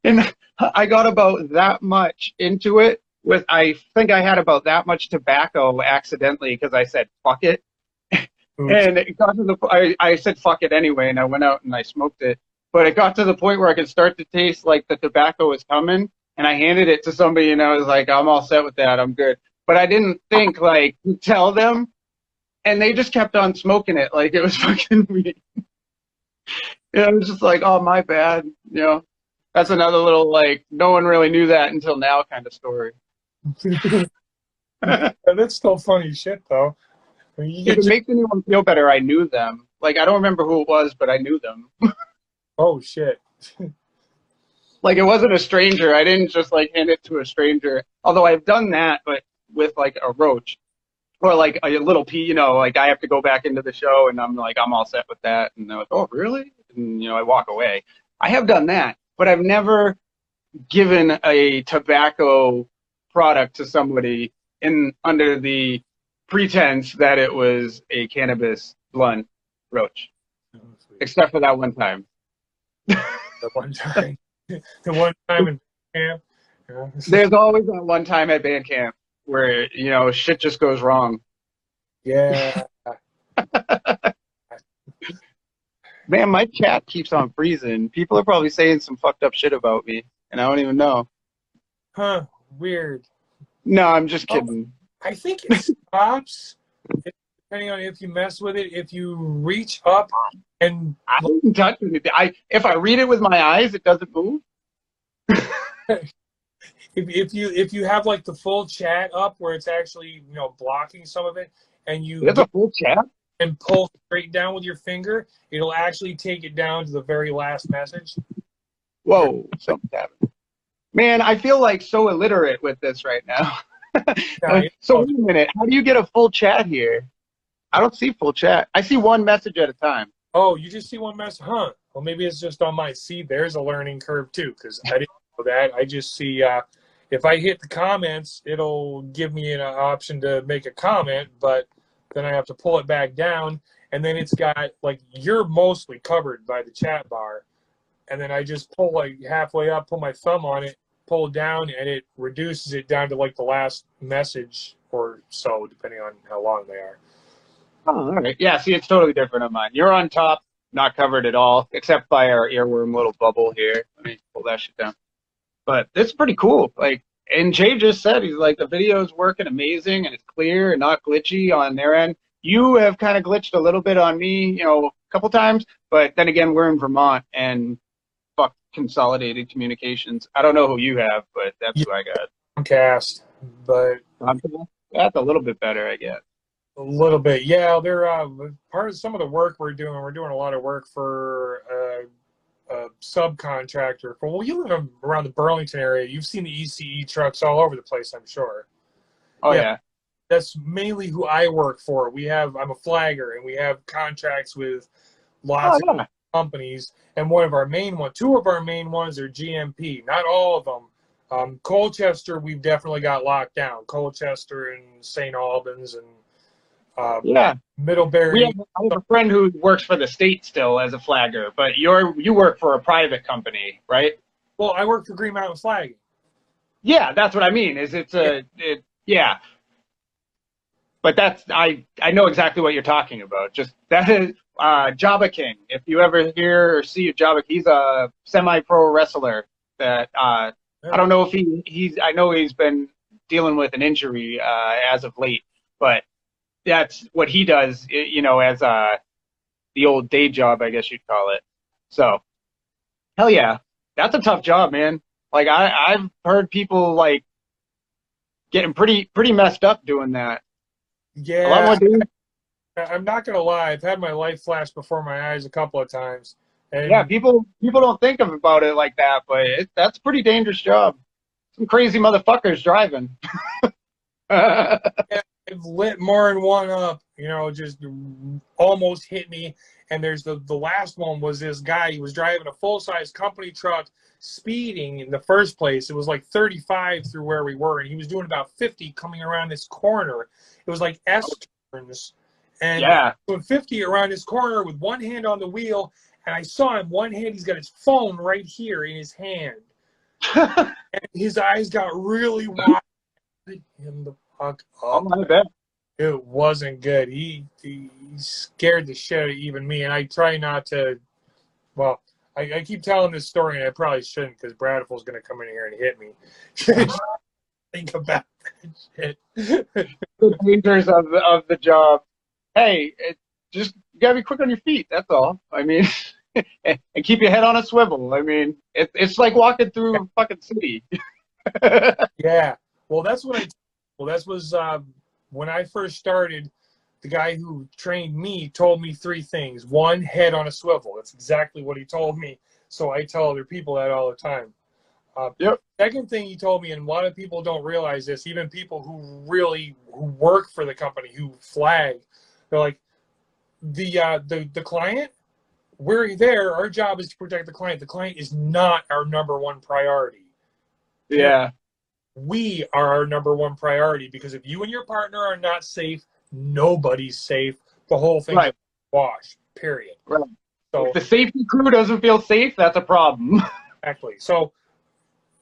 And I got about that much into it with, I think I had about that much tobacco accidentally because I said, fuck it. And it got to the, I said, fuck it anyway. And I went out and I smoked it. But it got to the point where I could start to taste like the tobacco was coming. And I handed it to somebody and I was like, I'm all set with that. I'm good. But I didn't think like to tell them. And they just kept on smoking it like it was fucking weed. And I was just like, oh, my bad. You know, that's another little like, no one really knew that until now kind of story. That's still funny shit though. I mean, if it makes anyone feel better, I knew them. Like, I don't remember who it was, but I knew them. Oh, shit. Like, it wasn't a stranger. I didn't just, like, hand it to a stranger. Although I've done that, but with, like, a roach. Or, like, a little pea, you know, like, I have to go back into the show, and I'm like, I'm all set with that. And they're like, oh, really? And, you know, I walk away. I have done that, but I've never given a tobacco product to somebody under the pretense that it was a cannabis blunt roach. Oh, except for that one time. The one time. The one time in camp. Yeah. There's always that one time at band camp where, you know, shit just goes wrong. Yeah. Man, my chat keeps on freezing. People are probably saying some fucked up shit about me, and I don't even know. Huh. Weird. No, I'm just kidding. I think it stops, depending on if you mess with it, if you reach up and... I didn't touch anything. If I read it with my eyes, it doesn't move. if you have like the full chat up where it's actually, you know, blocking some of it, and you have a full chat and pull straight down with your finger, it'll actually take it down to the very last message. Whoa, something's happening. Man, I feel like so illiterate with this right now. So wait a minute, how do you get a full chat here? I don't see full chat. I see one message at a time. Oh, you just see one message? Huh. Well, maybe it's just on my feed. There's a learning curve too, because I didn't know that. I just see if I hit the comments, it'll give me an option to make a comment, but then I have to pull it back down, and then it's got, like, you're mostly covered by the chat bar, and then I just pull, like, halfway up, pull my thumb on it, pull down, and it reduces it down to, like, the last message or so, depending on how long they are. Oh, all right. Yeah, see, it's totally different on mine. You're on top, not covered at all, except by our earworm little bubble here. Let me pull that shit down. But it's pretty cool. Like, and Jay just said, he's like, the video is working amazing, and it's clear and not glitchy on their end. You have kind of glitched a little bit on me, you know, a couple times, but then again, we're in Vermont, and fuck Consolidated Communications. I don't know who you have, but that's who I got. Comcast, but... That's a little bit better, I guess. A little bit, yeah. They're part of some of the work we're doing. We're doing a lot of work for a subcontractor. Well, you live around the Burlington area. You've seen the ECE trucks all over the place, I'm sure. Oh yeah. That's mainly who I work for. I'm a flagger, and we have contracts with lots of companies, and two of our main ones are GMP. Not all of them. Colchester, we've definitely got locked down. Colchester and St. Albans and Yeah. Middlebury. I have a friend who works for the state still as a flagger, but you work for a private company, right? Well, I work for Green Mountain Flagging. Yeah, that's what I mean. Yeah. But that's I know exactly what you're talking about. Just that is Jabba King. If you ever hear or see a Jabba, he's a semi-pro wrestler that I don't know if he's I know he's been dealing with an injury as of late, but that's what he does, you know, as the old day job, I guess you'd call it. So, hell yeah, that's a tough job, man. Like I've heard people like getting pretty messed up doing that. Yeah, A lot more dudes. I'm not gonna lie. I've had my life flash before my eyes a couple of times. And Yeah, people don't think about it like that, but that's a pretty dangerous job. Some crazy motherfuckers driving. I've lit more than one up, you know, just almost hit me. And there's the last one was this guy. He was driving a full-size company truck, speeding in the first place. It was like 35 through where we were, and he was doing about 50 coming around this corner. It was like S turns, and Yeah. doing 50 around this corner with one hand on the wheel. And I saw him one hand. He's got his phone right here in his hand, and his eyes got really wide. Him the fuck up. Oh, I bet. It wasn't good. He scared the shit out of even me, and I try not to. Well, I keep telling this story, and I probably shouldn't, because Bradful's going to come in here and hit me. Think about that shit. The dangers of the job. Hey, just you gotta be quick on your feet. That's all. I mean, and keep your head on a swivel. I mean, it's like walking through a fucking city. Yeah. Well, that's what I. Well, that was when I first started. The guy who trained me told me three things. One, head on a swivel. That's exactly what he told me. So I tell other people that all the time. Yep. Second thing he told me, and a lot of people don't realize this, even people who work for the company, who flag, they're like, the client, we're there. Our job is to protect the client. The client is not our number one priority. Yeah. We are our number one priority, because if you and your partner are not safe, nobody's safe. The whole thing's Right. wash, period. Right. So If the safety crew doesn't feel safe, that's a problem. exactly. So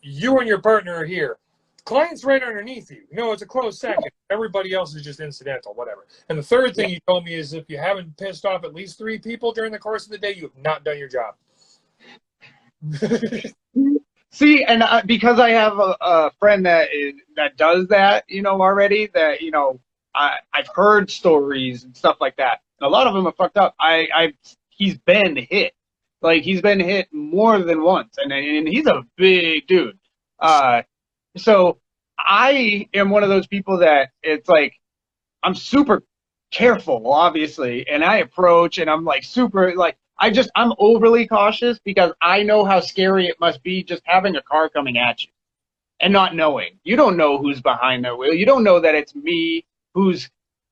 you and your partner are here. Client's right underneath you. No, it's a close second. Everybody else is just incidental, whatever. And the third thing you told me is, if you haven't pissed off at least 3 people during the course of the day, you have not done your job. See, and because I have a friend that does that, you know, already, that, you know, I've heard stories and stuff like that. And a lot of them are fucked up. He's been hit. Like, he's been hit more than once, and he's a big dude. So I am one of those people that it's like, I'm super careful, obviously, and I approach, and I'm like super, like, I'm overly cautious, because I know how scary it must be just having a car coming at you and not knowing. You don't know who's behind the wheel. You don't know that it's me whose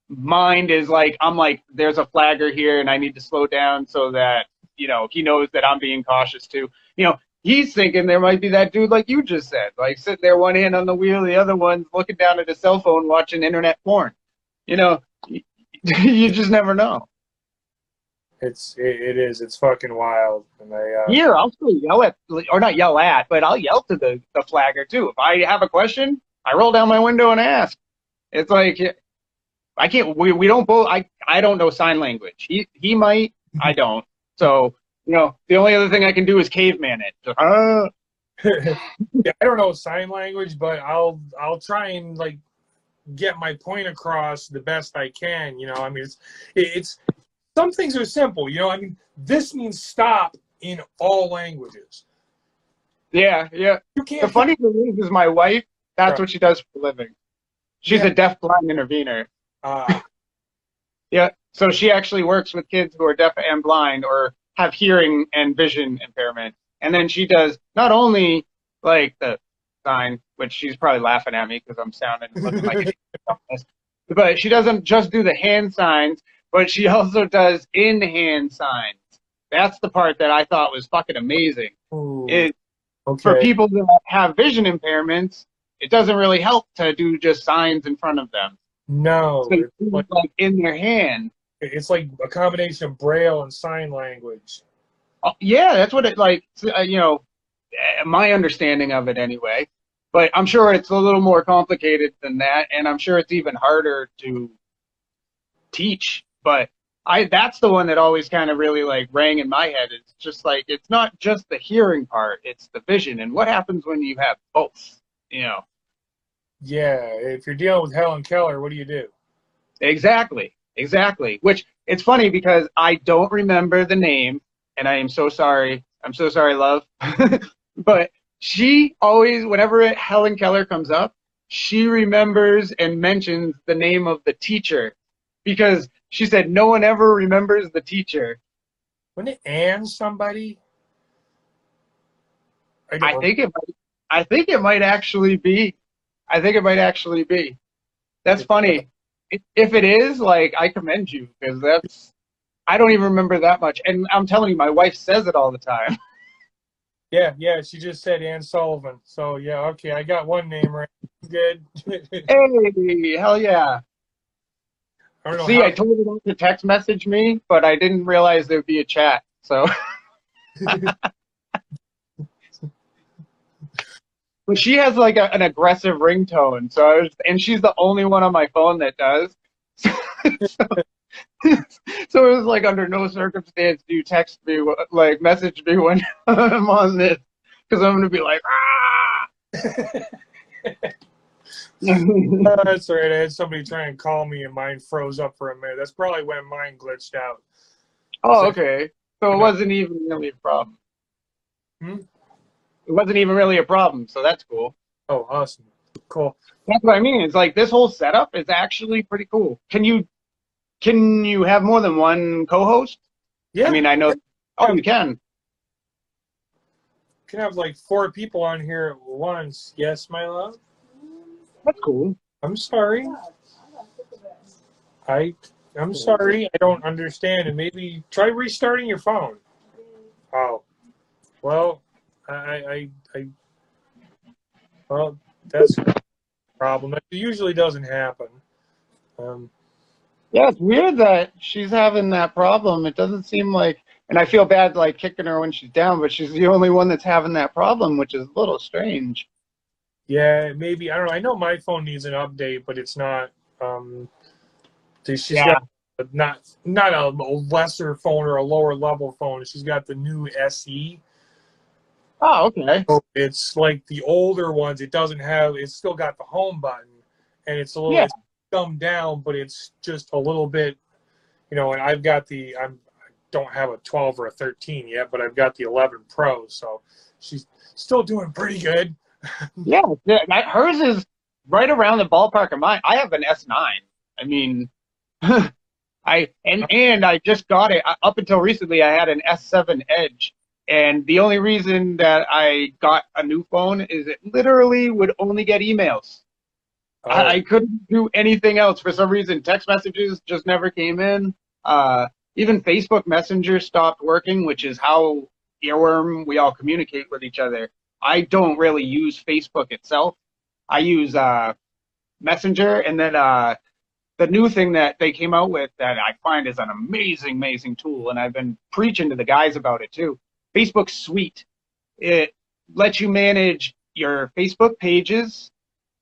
mind is like, I'm like, there's a flagger here and I need to slow down so that, you know, he knows that I'm being cautious too. You know, he's thinking there might be that dude like you just said, like sitting there, one hand on the wheel, the other one's looking down at his cell phone watching internet porn. You know, you just never know. It's fucking wild. And Here, I'll still yell at, or not yell at, but I'll yell to the flagger too. If I have a question, I roll down my window and ask. It's like, I can't, we don't both, I don't know sign language. He might, I don't. So, you know, the only other thing I can do is caveman it. Just, yeah, I don't know sign language, but I'll try and like get my point across the best I can. You know, I mean, it's some things are simple. You know, I mean, this means stop in all languages. Yeah. You can't. The funny thing is my wife, that's what she does for a living. She's a deaf-blind intervener. Yeah, so she actually works with kids who are deaf and blind or have hearing and vision impairment. And then she does not only like the sign, which she's probably laughing at me because I'm sounding and looking like but she doesn't just do the hand signs, but she also does in-hand signs That's the part that I thought was fucking amazing. Ooh, It, for okay. people that have vision impairments, it doesn't really help to do just signs in front of them. No, So you do it, like in their hand. it's like a combination of Braille and sign language. Oh, yeah, that's what it like. You know, my understanding of it anyway. But I'm sure it's a little more complicated than that, and I'm sure it's even harder to teach. But that's the one that always kind of really like rang in my head. It's just like it's not just the hearing part; it's the vision. And what happens when you have both? You know. Yeah, if you're dealing with Helen Keller, what do you do? Exactly. Which it's funny because I don't remember the name, and I am so sorry. I'm so sorry, love. But she always, whenever Helen Keller comes up, she remembers and mentions the name of the teacher because she said no one ever remembers the teacher. Wouldn't it and somebody? I think it might actually be. I think it might actually be. That's funny. If it is, like, I commend you because I don't even remember that much. And I'm telling you, my wife says it all the time. Yeah, she just said Ann Sullivan. So, yeah, okay, I got one name right. Good. Hey, hell yeah. I don't know See, how. I told her not to text message me, but I didn't realize there would be a chat. So, but she has like an aggressive ringtone. And she's the only one on my phone that does. So it was like, under no circumstance do you text me, like message me when I'm on this, because I'm gonna be like, That's all right. I had somebody try and call me, and mine froze up for a minute. That's probably when mine glitched out. Oh, okay. So it wasn't even really a problem. Hmm? It wasn't even really a problem, so that's cool. Oh, awesome. Cool. That's what I mean. It's like this whole setup is actually pretty cool. Can you have more than one co-host? Yeah. I mean, I know. Oh, you can. You can have like 4 people on here at once. Yes, my love? That's cool. I'm sorry. I'm sorry. I don't understand. And maybe try restarting your phone. Oh. Well, well, that's a problem. It usually doesn't happen. Yeah, it's weird that she's having that problem. It doesn't seem like, and I feel bad like kicking her when she's down, but she's the only one that's having that problem, which is a little strange. Yeah, maybe. I don't know. I know my phone needs an update, but it's not. She's got not a lesser phone or a lower level phone. She's got the new SE. Oh, okay. So it's like the older ones. It doesn't have. It's still got the home button, and it's a little. Yeah. It's dumbed down, but it's just a little bit. And I've got I don't have a 12 or a 13 yet, but I've got the 11 Pro, so she's still doing pretty good. Yeah, hers is right around the ballpark of mine. I have an S9. I mean, I just got it. Up until recently, I had an S7 Edge, and the only reason that I got a new phone is it literally would only get emails. Oh. I couldn't do anything else for some reason. Text messages just never came in. Even Facebook Messenger stopped working, which is how Earworm we all communicate with each other. I don't really use Facebook itself. I use Messenger, and then the new thing that they came out with that I find is an amazing, amazing tool, and I've been preaching to the guys about it too. Facebook Suite. It lets you manage your Facebook pages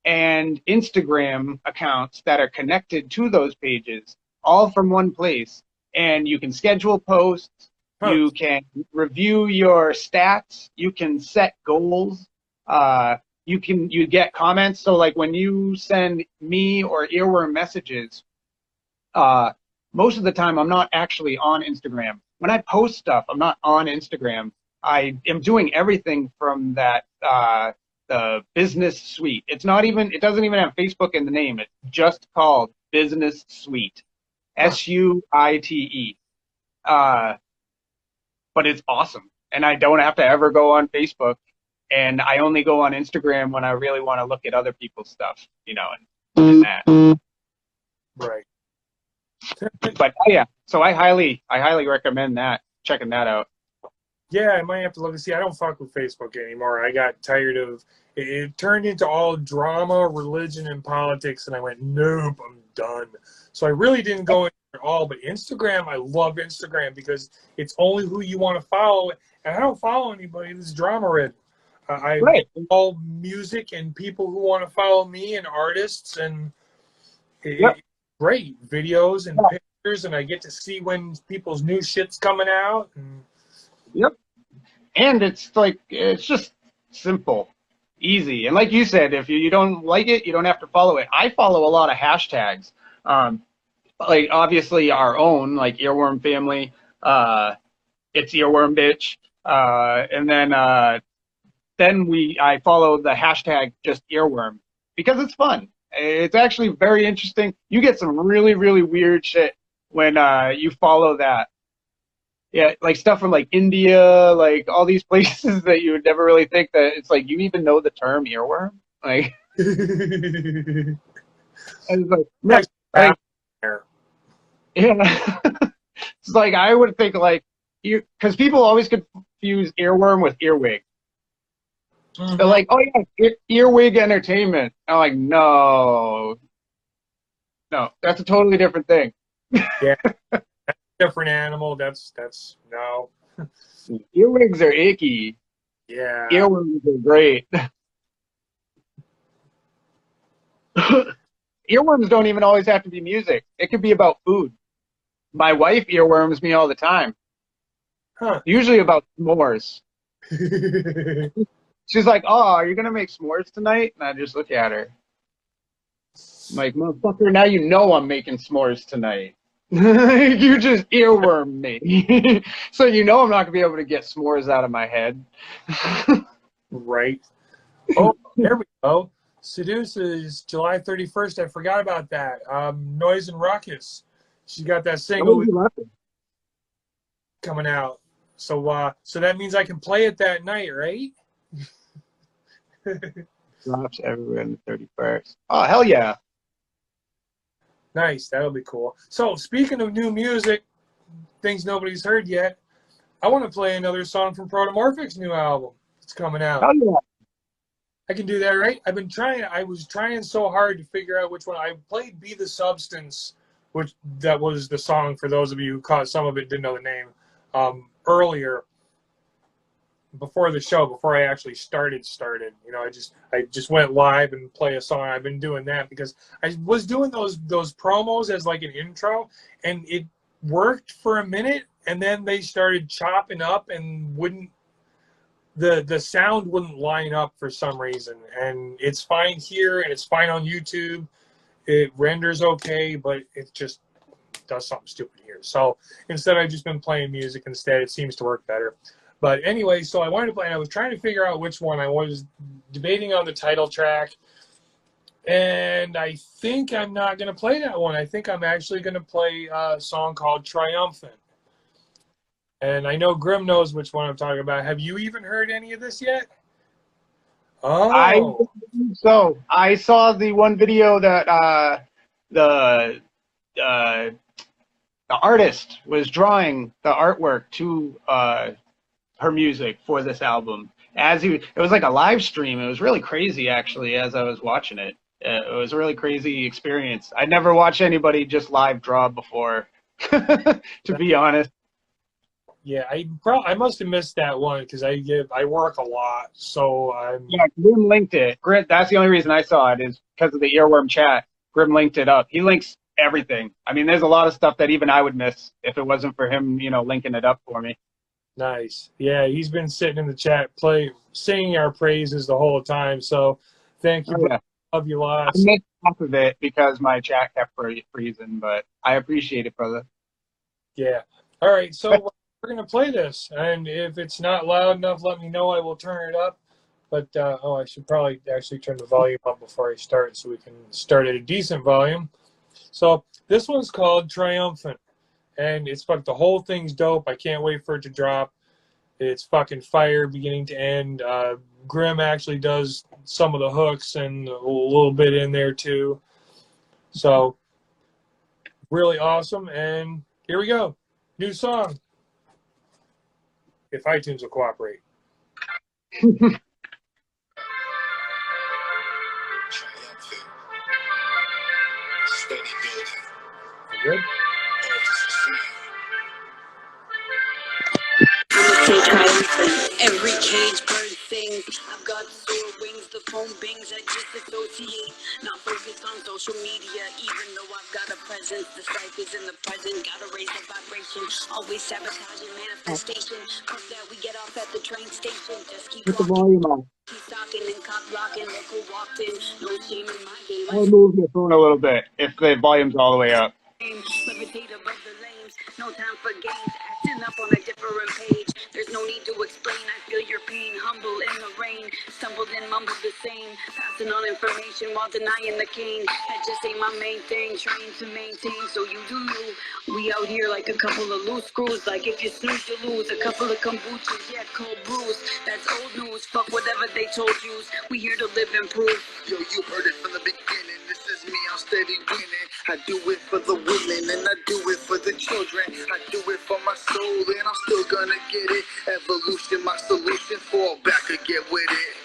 and Instagram accounts that are connected to those pages, all from one place. And you can schedule posts. You can review your stats. You can set goals. You get comments. So like when you send me or Earworm messages, most of the time I'm not actually on Instagram. When I post stuff, I'm not on Instagram. I am doing everything from that the business suite. It doesn't even have Facebook in the name. It's just called Business Suite. SUITE. But it's awesome. And I don't have to ever go on Facebook. And I only go on Instagram when I really want to look at other people's stuff, and that. Right. But yeah, so I highly recommend that. checking that out. Yeah, I might have to look and see. I don't fuck with Facebook anymore. I got tired of it. It turned into all drama, religion, and politics, and I went, nope, I'm done. So I really didn't go in at all. But Instagram, I love Instagram because it's only who you want to follow, and I don't follow anybody that's drama ridden. I Right. follow music and people who want to follow me and artists, and Yep. it's great videos and pictures, and I get to see when people's new shit's coming out. And Yep. And it's like, it's just simple, easy. And like you said, if you don't like it, you don't have to follow it. I follow a lot of hashtags. Like obviously our own, like Earworm Family, it's Earworm Bitch. And then I follow the hashtag just Earworm because it's fun. It's actually very interesting. You get some really, really weird shit when you follow that. Yeah, like stuff from like India, like all these places that you would never really think that it's like you even know the term earworm. Like, and it's like, Next, like there. yeah, it's like I would think like you because people always confuse earworm with earwig. They're like, oh yeah, earwig entertainment. I'm like, no, that's a totally different thing. Yeah. Different animal. That's no. Earwigs are icky. Yeah. Earworms are great. Earworms don't even always have to be music. It could be about food. My wife earworms me all the time. Huh. Usually about s'mores. She's like, oh, are you going to make s'mores tonight? And I just look at her. I'm like, motherfucker, now you know I'm making s'mores tonight. You just earworm me. So you know I'm not going to be able to get s'mores out of my head. Right. Oh, there we go. Seduce is July 31st. I forgot about that. Noise and Ruckus. She got that single coming out. So that means I can play it that night, right? Drops everywhere on the 31st. Oh, hell yeah. Nice. That'll be cool. So speaking of new music, things nobody's heard yet, I want to play another song from Protomorphic's new album. It's coming out. Hell yeah. I can do that, right? I was trying so hard to figure out which one. I played Be the Substance, which that was the song for those of you who caught some of it, didn't know the name, earlier, before the show, before I actually started. You know, I just went live and play a song. I've been doing that because I was doing those promos as like an intro, and it worked for a minute, and then they started chopping up and the sound wouldn't line up for some reason. And it's fine here and it's fine on YouTube. It renders okay, but it just does something stupid here. So instead I've just been playing music instead. It seems to work better. But anyway, so I wanted to play, and I was trying to figure out which one. I was debating on the title track, and I think I'm not going to play that one. I think I'm actually going to play a song called Triumphant. And I know Grim knows which one I'm talking about. Have you even heard any of this yet? Oh. So I saw the one video that the artist was drawing the artwork to her music for this album. It was like a live stream. It was really crazy, actually, as I was watching it. It was a really crazy experience. I never watched anybody just live draw before, to be honest. Yeah, I must have missed that one because I work a lot, so Yeah, Grim linked it. That's the only reason I saw it is because of the Earworm chat. Grim linked it up. He links everything. I mean, there's a lot of stuff that even I would miss if it wasn't for him, linking it up for me. Nice. Yeah, he's been sitting in the chat, singing our praises the whole time. So thank you. Oh, yeah. Love you I lots. missed half of it because my chat kept freezing, but I appreciate it, brother. Yeah. All right. So we're gonna play this, and if it's not loud enough, let me know. I will turn it up. But I should probably actually turn the volume up before I start, so we can start at a decent volume. So this one's called Triumphant. And it's fuck, the whole thing's dope. I can't wait for it to drop. It's fucking fire beginning to end. Grim actually does some of the hooks and a little bit in there too. So really awesome. And here we go. New song. if iTunes will cooperate. Good? Stay triumphant. Every cage bird sings. I've got sore wings, the phone bings. I disassociate. Not focused on social media, even though I've got a presence. The strife is in the present. Gotta raise the vibration. Always sabotaging manifestation. Fuck that, we get off at the train station. Just keep Put the walking. volume up. Keep talking and cop blocking. Look who walked in. No shame in my game. I'll move your phone a little bit if the volume's all the way up. Levitate above the lanes, no time for games, acting up on a different page. There's no need to explain, I feel your pain, humble in the rain, stumbled and mumbled the same, passing on information while denying the cane. That just ain't my main thing, trying to maintain, so you do you. We out here like a couple of loose screws, like if you snooze you lose, a couple of kombuchas, yeah, cold brews. That's old news, fuck whatever they told you. We here to live and prove. Yo, you heard it from the beginning. This is me, I'm steady winning. I do it for the women and I do it for the children. I do it for my soul and I'm still gonna get it. Evolution, my solution. Fall back and get with it.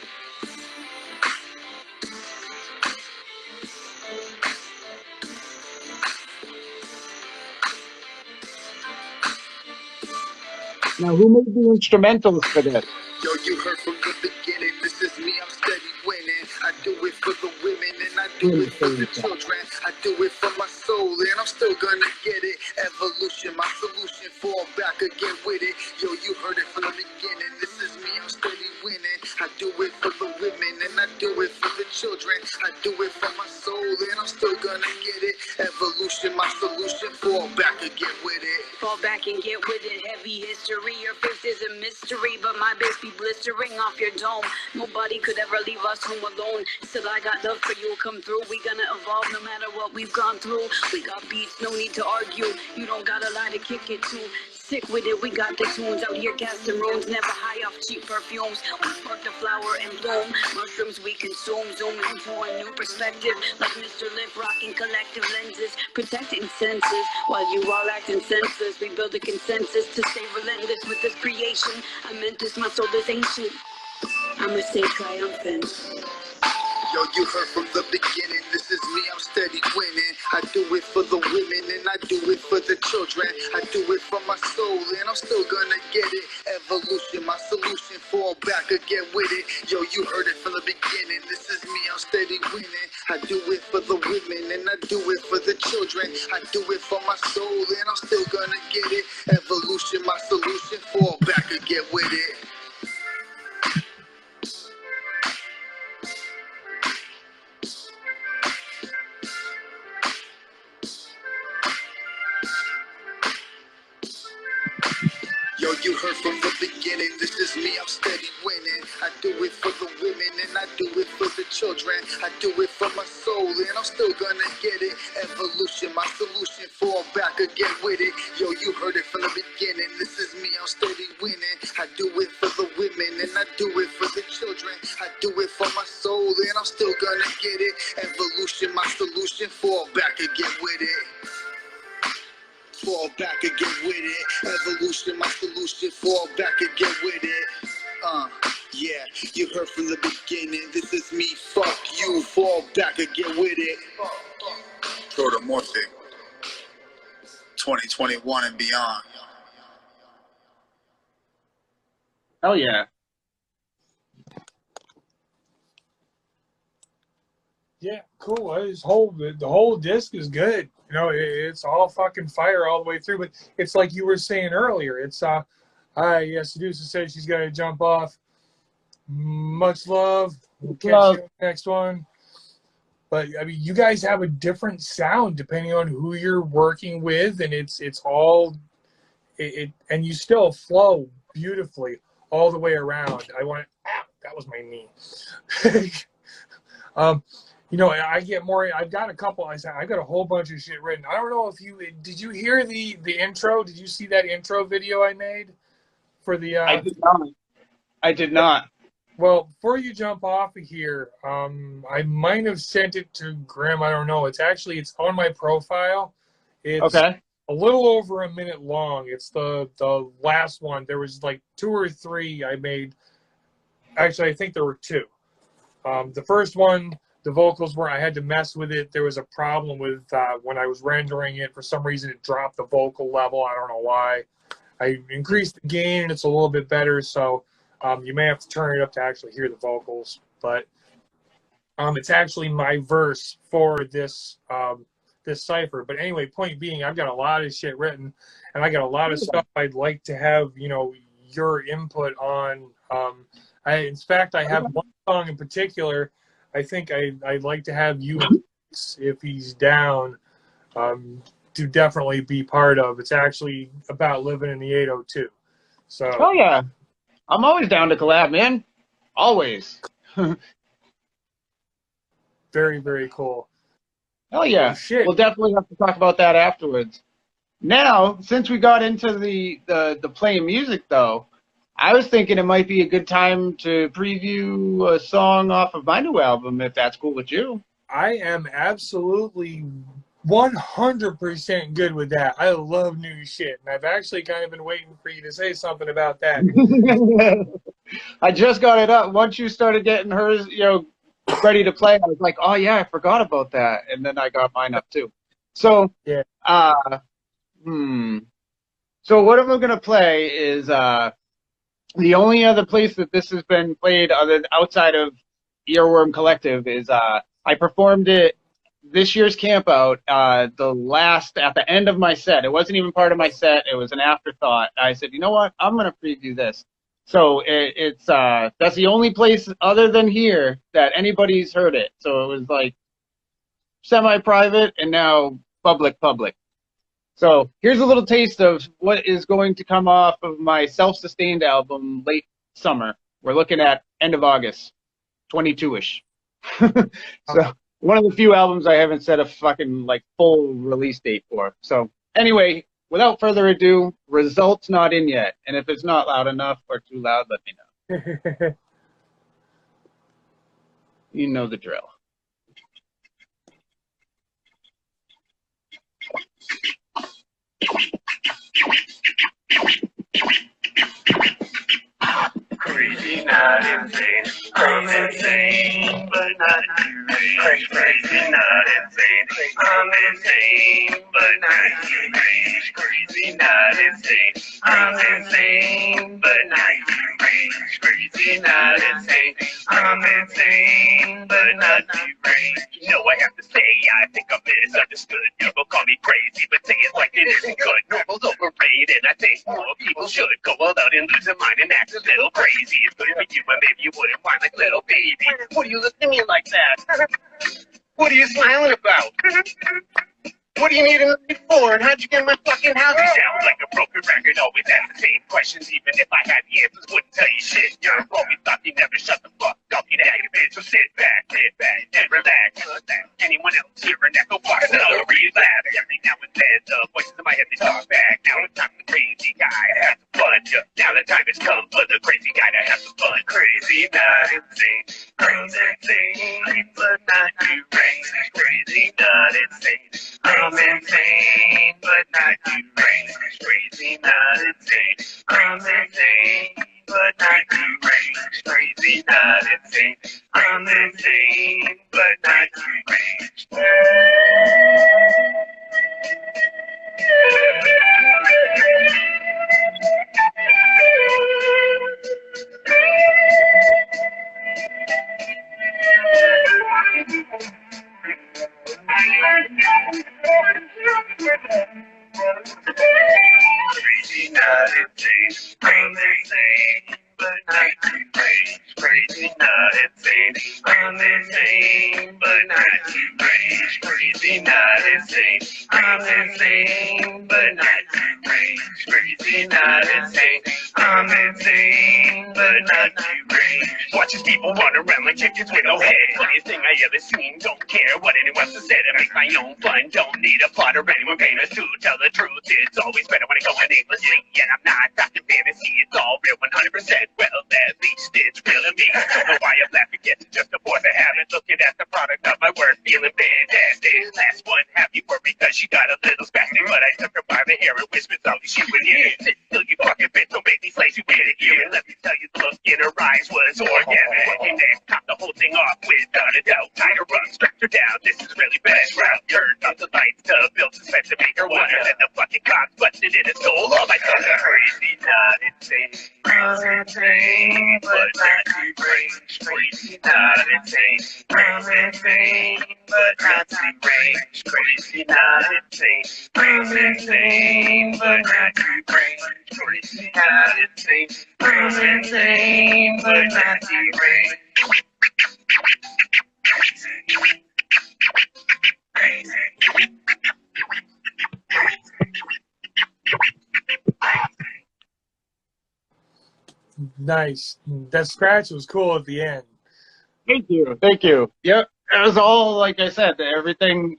Now, who made the instrumentals for this? Yo, you heard from the beginning. This is me, I'm steady winning. I do it for the women and I do it for the children. I do it for my soul and I'm still gonna get it. Evolution, my solution. Fall back and get with it. Yo, you heard it from the beginning. This is me, I'm steady winning. I do it for the women and I do it for the children. I do it for my soul and I'm still gonna get it. Evolution, my solution. Fall back and get with it. Fall back and get with it. Heavy history, your face is a mystery, but my base be blistering off your dome. Nobody could ever leave us home alone. Still, I got love for you. Come through. We gonna evolve no matter what we've gone through. We got beats, no need to argue. You don't got a lie to kick it to. Sick with it, we got the tunes out here casting runes, never high off cheap perfumes. We spark the flower and bloom. Mushrooms we consume, zoom into a new perspective. Like Mr. Lip rocking collective lenses, protecting senses while you all acting senseless. We build a consensus to stay relentless with this creation. I meant this, my soul is ancient. I'ma stay triumphant. Yo, you heard from the beginning, this is me, I'm steady winning. I do it for the women and I do it for the children. I do it for my soul and I'm still gonna get it. Evolution, my solution. Fall back and get with it. Yo, you heard it from the beginning, this is me, I'm steady winning. I do it for the women and I do it for the children. I do it for my soul and I'm still gonna get it. Evolution, my solution. Fall back and get with it. Yo, you heard from the beginning, this is me, I'm steady winning. I do it for the women and I do it for the children. I do it for my soul and I'm still gonna get it. Evolution, my solution. Fall back and get with it. Yo, you heard it from the beginning, this is me, I'm steady winning. I do it for the women and I do it for the children. I do it for my soul and I'm still gonna get it. Evolution, my solution. Fall back and get with it. Fall back and get with it. Evolution, my solution. Fall back and get with it. Yeah, you heard from the beginning. This is me. Fuck you. Fall back and get with it. Protomorphic. 2021 and beyond. Hell yeah. Yeah, cool. The whole disc is good. You know, it's all fucking fire all the way through. But it's like you were saying earlier. It's yeah, Seducer said she's got to jump off. Much love. We'll catch you in the next one. But I mean, you guys have a different sound depending on who you're working with, and it's all and you still flow beautifully all the way around. That was my knee. You know, I get more. I've got a couple. I've got a whole bunch of shit written. I don't know if did you hear the intro? Did you see that intro video I made for the? I did not. I did not. Well, before you jump off of here, I might have sent it to Grim. I don't know. It's on my profile. It's, okay. a little over a minute long. It's the last one. There was like 2 or 3 I made. Actually, I think there were 2. The first one, the vocals were, I had to mess with it. There was a problem with when I was rendering it. For some reason, it dropped the vocal level. I don't know why. I increased the gain, and it's a little bit better. So you may have to turn it up to actually hear the vocals. But it's actually my verse for this this cipher. But anyway, point being, I've got a lot of shit written, and I got a lot of stuff I'd like to have, you know, your input on. In fact, I have one song in particular. I think I'd like to have you, if he's down, to definitely be part of. It's actually about living in the 802. So. Oh yeah, I'm always down to collab, man. Always. Very, very cool. Oh yeah. Oh, shit. We'll definitely have to talk about that afterwards. Now, since we got into the playing music though, I was thinking it might be a good time to preview a song off of my new album, if that's cool with you. I am absolutely 100% good with that. I love new shit, and I've actually kind of been waiting for you to say something about that. I just got it up. Once you started getting hers, you know, ready to play, I was like, oh yeah, I forgot about that, and then I got mine up too. So, yeah. So what I'm gonna play is the only other place that this has been played outside of Earworm Collective is I performed it this year's camp out at the end of my set. It wasn't even part of my set. It was an afterthought. I said, you know what? I'm going to preview this. So that's the only place other than here that anybody's heard it. So it was like semi-private and now public. So here's a little taste of what is going to come off of my self-sustained album late summer. We're looking at end of August, 22-ish. So one of the few albums I haven't set a fucking like full release date for. So anyway, without further ado, results not in yet. And if it's not loud enough or too loud, let me know. You know the drill. Crazy, not insane. I'm insane, but not deranged. Crazy, not insane. I'm insane, but not deranged. Crazy, not insane. I'm insane, but not deranged. Crazy, not insane. I'm insane, but not deranged. You know I have to say, I think I'm misunderstood. People call me crazy, but say it like it isn't good. Normal's overrated. I think more people should go all out and lose their mind and act a little crazy. It's good for you, and maybe you wouldn't whine like little baby. What are you looking at me like that? What are you smiling about? What do you need a night for? And how'd you get in my fucking house? You sound like a broken record, always ask the same questions. Even if I had the answers, wouldn't tell you shit. You're always thought you never shut the fuck up, you negative bitch. So sit back, and relax. Anyone else here an echo box? No, relax. Every now and then, the voices in my head, they talk back. Now it's time for the crazy guy to have some fun. Now the time has come for the crazy guy to have some fun. Crazy, not insane. Crazy, insane, but not deranged. Crazy, not insane. I'm insane, but not deranged. Crazy, not insane. I'm insane, but not deranged. Crazy, not insane. I'm insane, but not deranged. Crazy, not insane. I'm insane, but not deranged. Crazy, not insane. I'm insane, but not deranged. Crazy, not insane. I'm insane, but not deranged. Crazy, not insane. I'm insane, but not deranged. Watching people run around like chickens with no head. Funniest thing I ever seen. Don't care what anyone else has said. I make my own fun. Don't need a plot or anyone famous to tell the truth. It's always better when I go aimlessly. And I'm not talking fantasy. It's all real 100%. Well, at least it's real to me. Don't know why I'm laughing yet. Just a force of habit. Looking at the product of my work. Feeling fantastic. Last one happy for because she got a little spastic. But I took her by I'll be shooting you. Sit till you fucking bent, don't make me slice you with it. Yeah, let me tell you, the look in her eyes was organic. Came there, top the whole thing off without a doubt. Tied her up, strapped her down, this is really bad route. Turned off the lights to build suspense to make her wonder. Then the fucking cops busted in and stole all my thunder. Crazy, not insane. Insane, but not too strange. Crazy, not insane. Insane, but not too strange. Crazy, not insane. Insane, but not too strange. Crazy, not insane. Insane, but not too strange. Nice. That scratch was cool at the end. Thank you. Thank you. Yep. It was all, like I said, everything,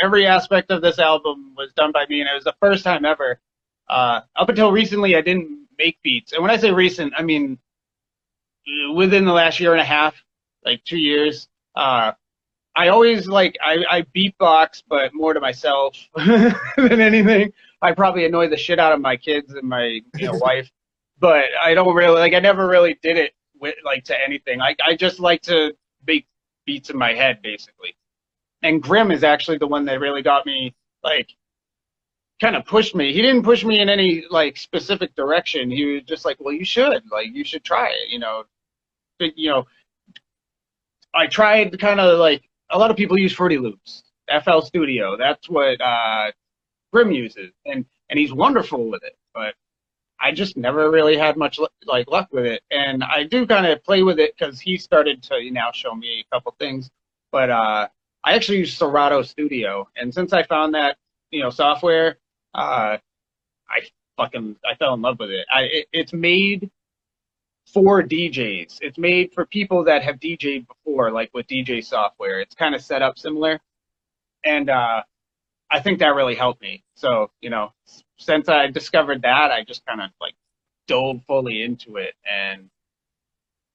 every aspect of this album was done by me, and it was the first time ever. Up until recently, I didn't make beats. And when I say recent, I mean within the last year and a half, like 2 years. I always, I beatbox, but more to myself than anything. I probably annoy the shit out of my kids and my wife. But I don't really, I never really did it with, to anything. I just like to make beats in my head, basically. And Grimm is actually the one that really got me, kind of pushed me. He didn't push me in any, specific direction. He was just like, well, you should try it, I tried kind of, a lot of people use Fruity Loops, FL Studio. That's what Grimm uses. And he's wonderful with it. But I just never really had much luck with it, and I do kind of play with it because he started to now show me a couple things. But I actually use Serato Studio, and since I found that software, I fell in love with it. It's made for DJs. It's made for people that have DJed before, like with DJ software. It's kind of set up similar, and I think that really helped me. So since I discovered that, I just kind of dove fully into it. And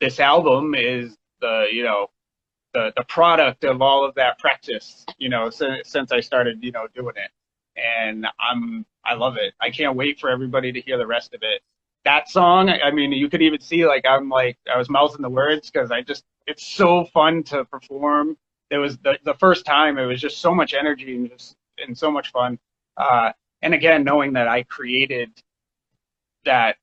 this album is the product of all of that practice, since I started, doing it. And I love it. I can't wait for everybody to hear the rest of it. That song, I mean, you could even see I was mouthing the words because it's so fun to perform. It was the first time, it was just so much energy and so much fun. And again, knowing that I created the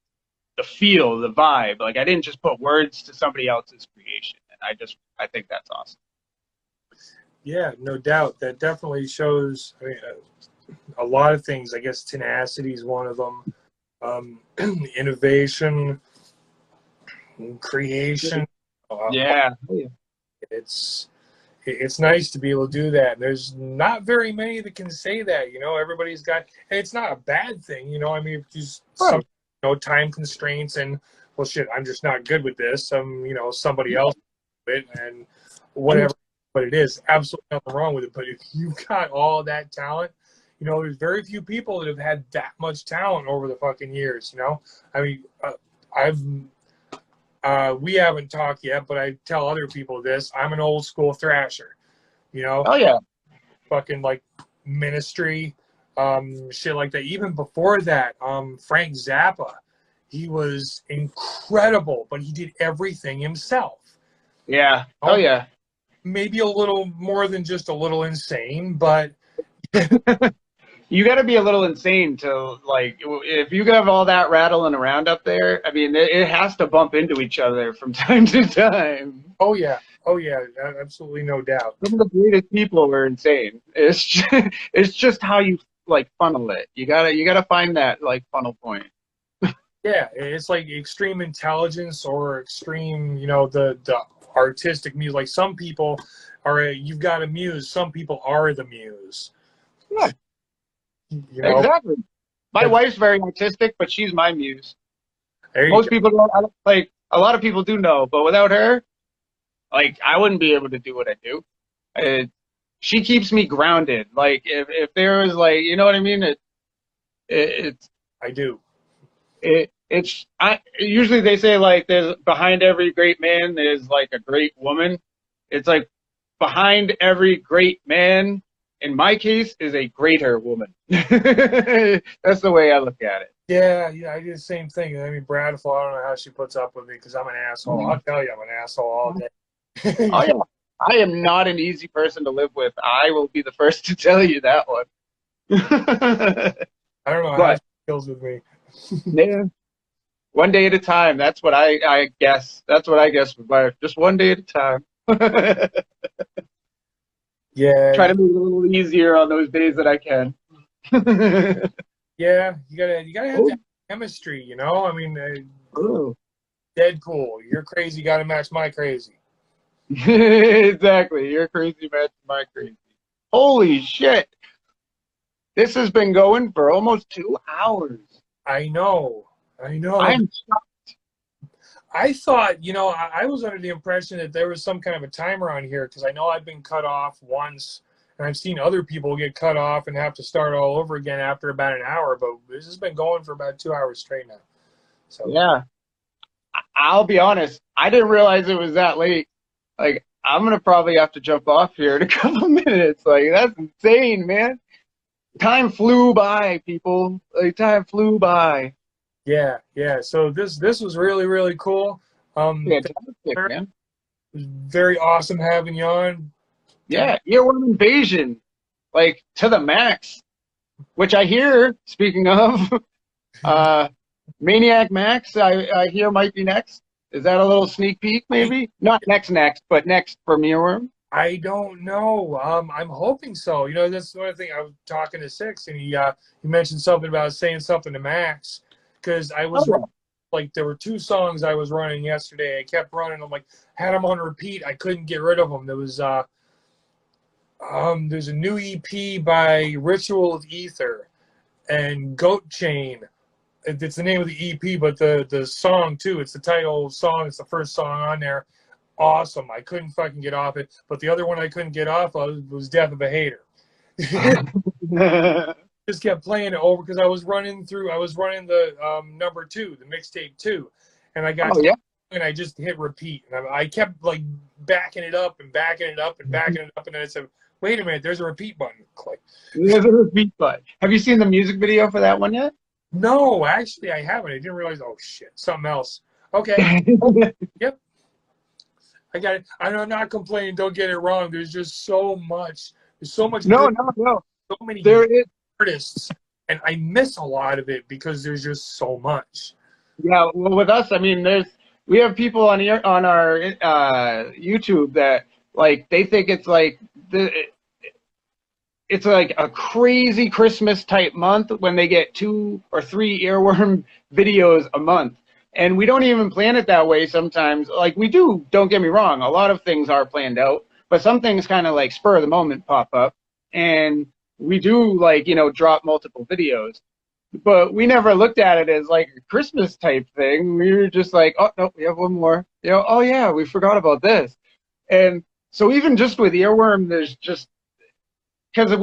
feel, the vibe, I didn't just put words to somebody else's creation. And I think that's awesome. Yeah, no doubt. That definitely shows, a lot of things. I guess tenacity is one of them. Innovation, creation. Yeah. It's nice to be able to do that. There's not very many that can say that, everybody's got, and it's not a bad thing, just some, time constraints and, well, shit, I'm just not good with this. Somebody else with it and whatever, but it is absolutely nothing wrong with it. But if you've got all that talent, there's very few people that have had that much talent over the fucking years, we haven't talked yet, but I tell other people this. I'm an old school thrasher, Oh, yeah. Fucking Ministry, shit like that. Even before that, Frank Zappa, he was incredible, but he did everything himself. Yeah. Oh, yeah. Maybe a little more than just a little insane, but you got to be a little insane to if you have all that rattling around up there. I mean, it has to bump into each other from time to time. Oh yeah, absolutely, no doubt. Some of the greatest people are insane. It's just how you funnel it. You gotta find that funnel point. Yeah, it's extreme intelligence or extreme, the artistic muse. Some people are you've got a muse. Some people are the muse. Yeah. Exactly. My wife's very artistic, but she's my muse. Most people don't, a lot of people do know, but without her, I wouldn't be able to do what I do. She keeps me grounded. If there was you know what I mean? I do. Usually they say there's behind every great man there's a great woman. It's behind every great man in my case, is a greater woman. That's the way I look at it. Yeah, I do the same thing. I mean, Bradful, I don't know how she puts up with me because I'm an asshole. I'll tell you, I'm an asshole all day. Oh yeah, I am not an easy person to live with. I will be the first to tell you that one. I don't know how she deals with me. Yeah, one day at a time. That's what I guess. That's what I guess with life. Just one day at a time. Yeah. Try to make it a little easier on those days that I can. Yeah, you gotta have that chemistry, you know. I mean, Deadpool, you're crazy, gotta match my crazy. Exactly, you're crazy, match my crazy. Holy shit! This has been going for almost 2 hours. I know. I'm shocked. I thought, you know, I was under the impression that there was some kind of a timer on here because I know I've been cut off once. And I've seen other people get cut off and have to start all over again after about an hour, but this has been going for about 2 hours straight now. So yeah, I'll be honest. I didn't realize it was that late. Like, I'm gonna probably have to jump off here in a couple minutes. Like, that's insane, man. Time flew by, people. Like, time flew by. Yeah. So this was really, really cool. Fantastic, man. It was very awesome having you on. Yeah, earworm invasion, like to the max. Which I hear, speaking of, Maniac Max, I hear might be next. Is that a little sneak peek, maybe? Not next, but next for earworm. I don't know. I'm hoping so. You know, that's one thing. I was talking to Six, and he mentioned something about saying something to Max because I was like, there were 2 songs I was running yesterday. I kept running. I'm like, had them on repeat. I couldn't get rid of them. There was there's a new EP by Ritual of Ether and Goat Chain. It's the name of the EP, but the song too. It's the title song. It's the first song on there. Awesome. I couldn't fucking get off it. But the other one I couldn't get off of was Death of a Hater. Just kept playing it over because I was running the number 2, the mixtape 2, and I got and I just hit repeat, and I kept like backing it up and backing it up and backing it up, and then I said, wait a minute, there's a repeat button. Click. There's a repeat button. Have you seen the music video for that one yet? No, actually I haven't. I didn't realize. Oh shit, something else. Okay. Yep. I got it. I'm not complaining. Don't get it wrong. There's just so much. There's so much. No. So many artists, and I miss a lot of it because there's just so much. Yeah. Well, with us, I mean, we have people on our YouTube that like they think it's like it's like a crazy Christmas type month when they get 2 or 3 earworm videos a month. And we don't even plan it that way sometimes. Like we do, don't get me wrong, a lot of things are planned out, but some things kind of like spur of the moment pop up. And we do like, you know, drop multiple videos. But we never looked at it as like a Christmas type thing. We were just like, oh, no, we have one more. You know, oh yeah, we forgot about this. And so even just with earworm, there's just, because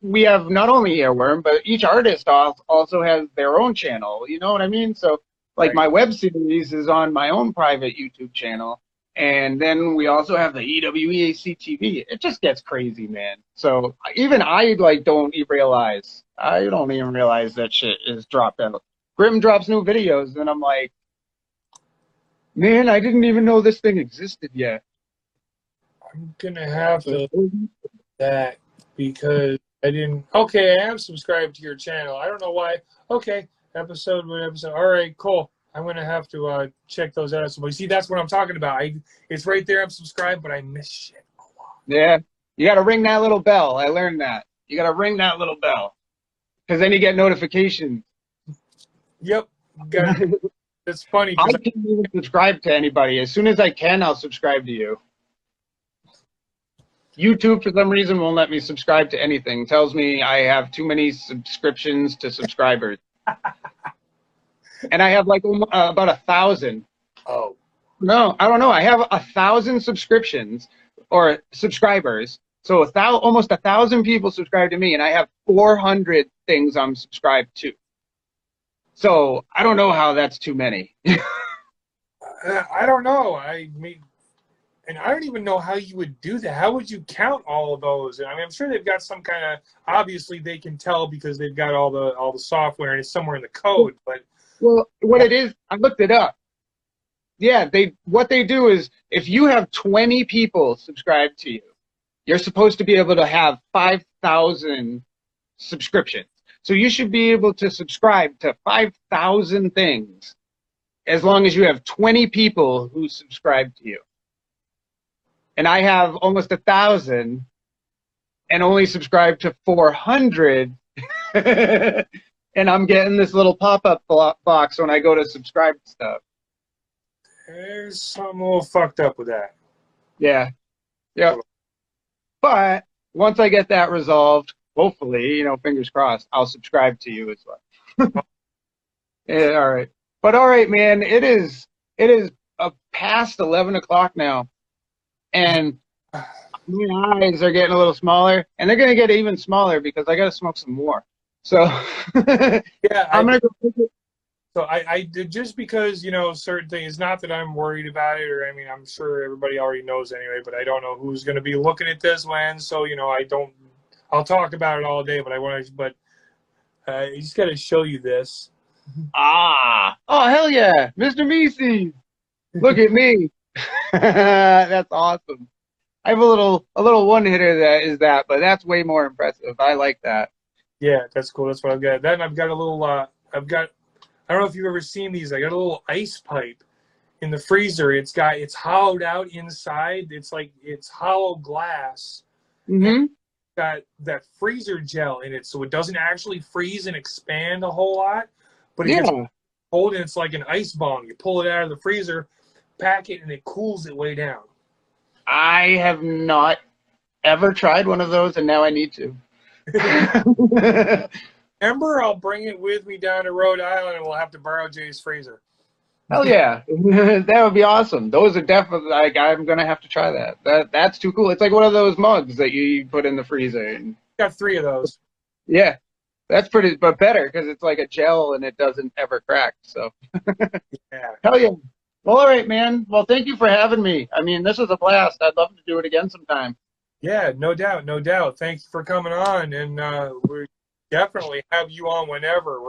we have not only earworm, but each artist also has their own channel. You know what I mean? So like my web series is on my own private YouTube channel. And then we also have the EWEAC TV. It just gets crazy, man. So even I like don't even realize that shit is dropped out. Grim drops new videos, and I'm like, man, I didn't even know this thing existed yet. I'm gonna have to do that because I didn't. Okay, I am subscribed to your channel. I don't know why. Okay, episode. All right, cool. I'm gonna have to check those out. So, you see, that's what I'm talking about. It's right there. I'm subscribed, but I miss shit a lot. Yeah, you gotta ring that little bell. I learned that. You gotta ring that little bell, because then you get notifications. Yep. It's funny. I can't even subscribe to anybody. As soon as I can, I'll subscribe to you. YouTube, for some reason, won't let me subscribe to anything. Tells me I have too many subscriptions to subscribers. And I have like about 1,000. Oh. No, I don't know. I have 1,000 subscriptions or subscribers. So almost 1,000 people subscribe to me, and I have 400 things I'm subscribed to. So I don't know how that's too many. I don't know. I mean, And I don't even know how you would do that. How would you count all of those? And I mean, I'm sure they've got some kind of, obviously they can tell because they've got all the software and it's somewhere in the code. But well, what it is, I looked it up. Yeah, what they do is if you have 20 people subscribed to you, you're supposed to be able to have 5,000 subscriptions. So you should be able to subscribe to 5,000 things as long as you have 20 people who subscribe to you. And I have almost 1,000 and only subscribed to 400. And I'm getting this little pop-up box when I go to subscribe to stuff. there's something a little fucked up with that. Yeah. Yeah. But once I get that resolved, hopefully, fingers crossed, I'll subscribe to you as well. Yeah, all right. But all right, man, it is past 11 o'clock now. And my eyes are getting a little smaller, and they're going to get even smaller because I got to smoke some more. So Yeah, I'm going to go take it. So I did, just because, certain things, not that I'm worried about it, or I mean, I'm sure everybody already knows anyway, but I don't know who's going to be looking at this when, so, I'll talk about it all day, but I just got to show you this. Oh, hell yeah. Mr. Meese. Look at me. That's awesome. I have a little one hitter but that's way more impressive. I like that. Yeah, that's cool. That's what I've got. Then I've got a little, I don't know if you've ever seen these. I got a little ice pipe in the freezer. It's hollowed out inside. It's hollow glass. Mm-hmm. Got that freezer gel in it, so it doesn't actually freeze and expand a whole lot, but it gets cold, and it's like an ice bomb. You pull it out of the freezer, pack it, and it cools it way down. I have not ever tried one of those, and now I need to. Remember, I'll bring it with me down to Rhode Island, and we'll have to borrow Jay's freezer. Hell yeah. That would be awesome. Those are definitely, I'm going to have to try that. That's too cool. It's like one of those mugs that you put in the freezer. And, Got 3 of those. yeah. That's pretty, but better because it's like a gel and it doesn't ever crack. So, Yeah. hell yeah. Well, all right, man. Well, thank you for having me. I mean, this was a blast. I'd love to do it again sometime. Yeah, no doubt, no doubt. Thank you for coming on, and we definitely have you on whenever.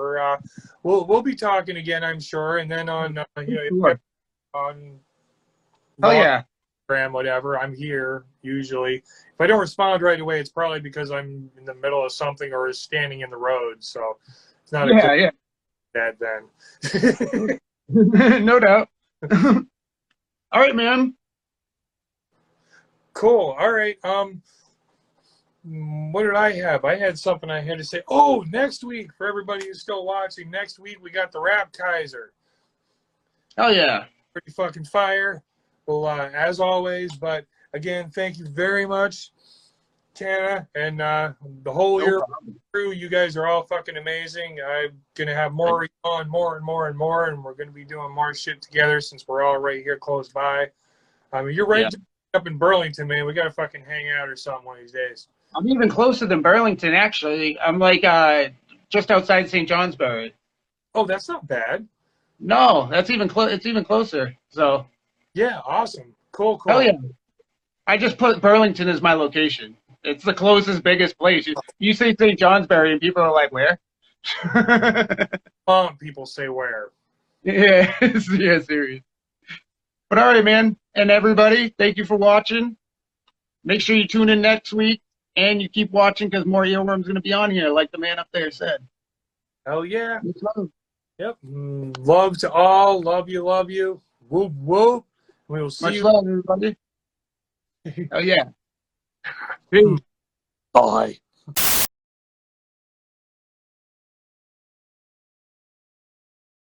We'll be talking again, I'm sure, and then on on Oh yeah, Instagram, whatever. I'm here usually. If I don't respond right away, it's probably because I'm in the middle of something or standing in the road. So it's not bad then. No doubt. All right, man. Cool. All right. What did I have? I had something I had to say. Oh, next week, for everybody who's still watching, next week we got the Rap Kaiser. Oh yeah. Pretty fucking fire. Well, as always, but again, thank you very much, Canna, and the whole year crew. You guys are all fucking amazing. I'm gonna have more on, more and more and more, and we're gonna be doing more shit together since we're all right here close by. I mean, you're right up in Burlington, man. We gotta fucking hang out or something one of these days. I'm even closer than Burlington, actually. I'm like just outside St. Johnsbury. Oh, that's not bad. No, that's even it's even closer. So. Yeah, awesome. Cool. Oh yeah. I just put Burlington as my location. It's the closest, biggest place. You say St. Johnsbury, and people are like, "Where?" People say where. Yeah, yeah, serious. But all right, man, and everybody, thank you for watching. Make sure you tune in next week, and you keep watching because more Earworm's going to be on here, like the man up there said. Hell yeah. Yep. Love to all. Love you. Love you. Whoop whoop. We will see Much you. love, everybody. Oh yeah. Peace. Bye.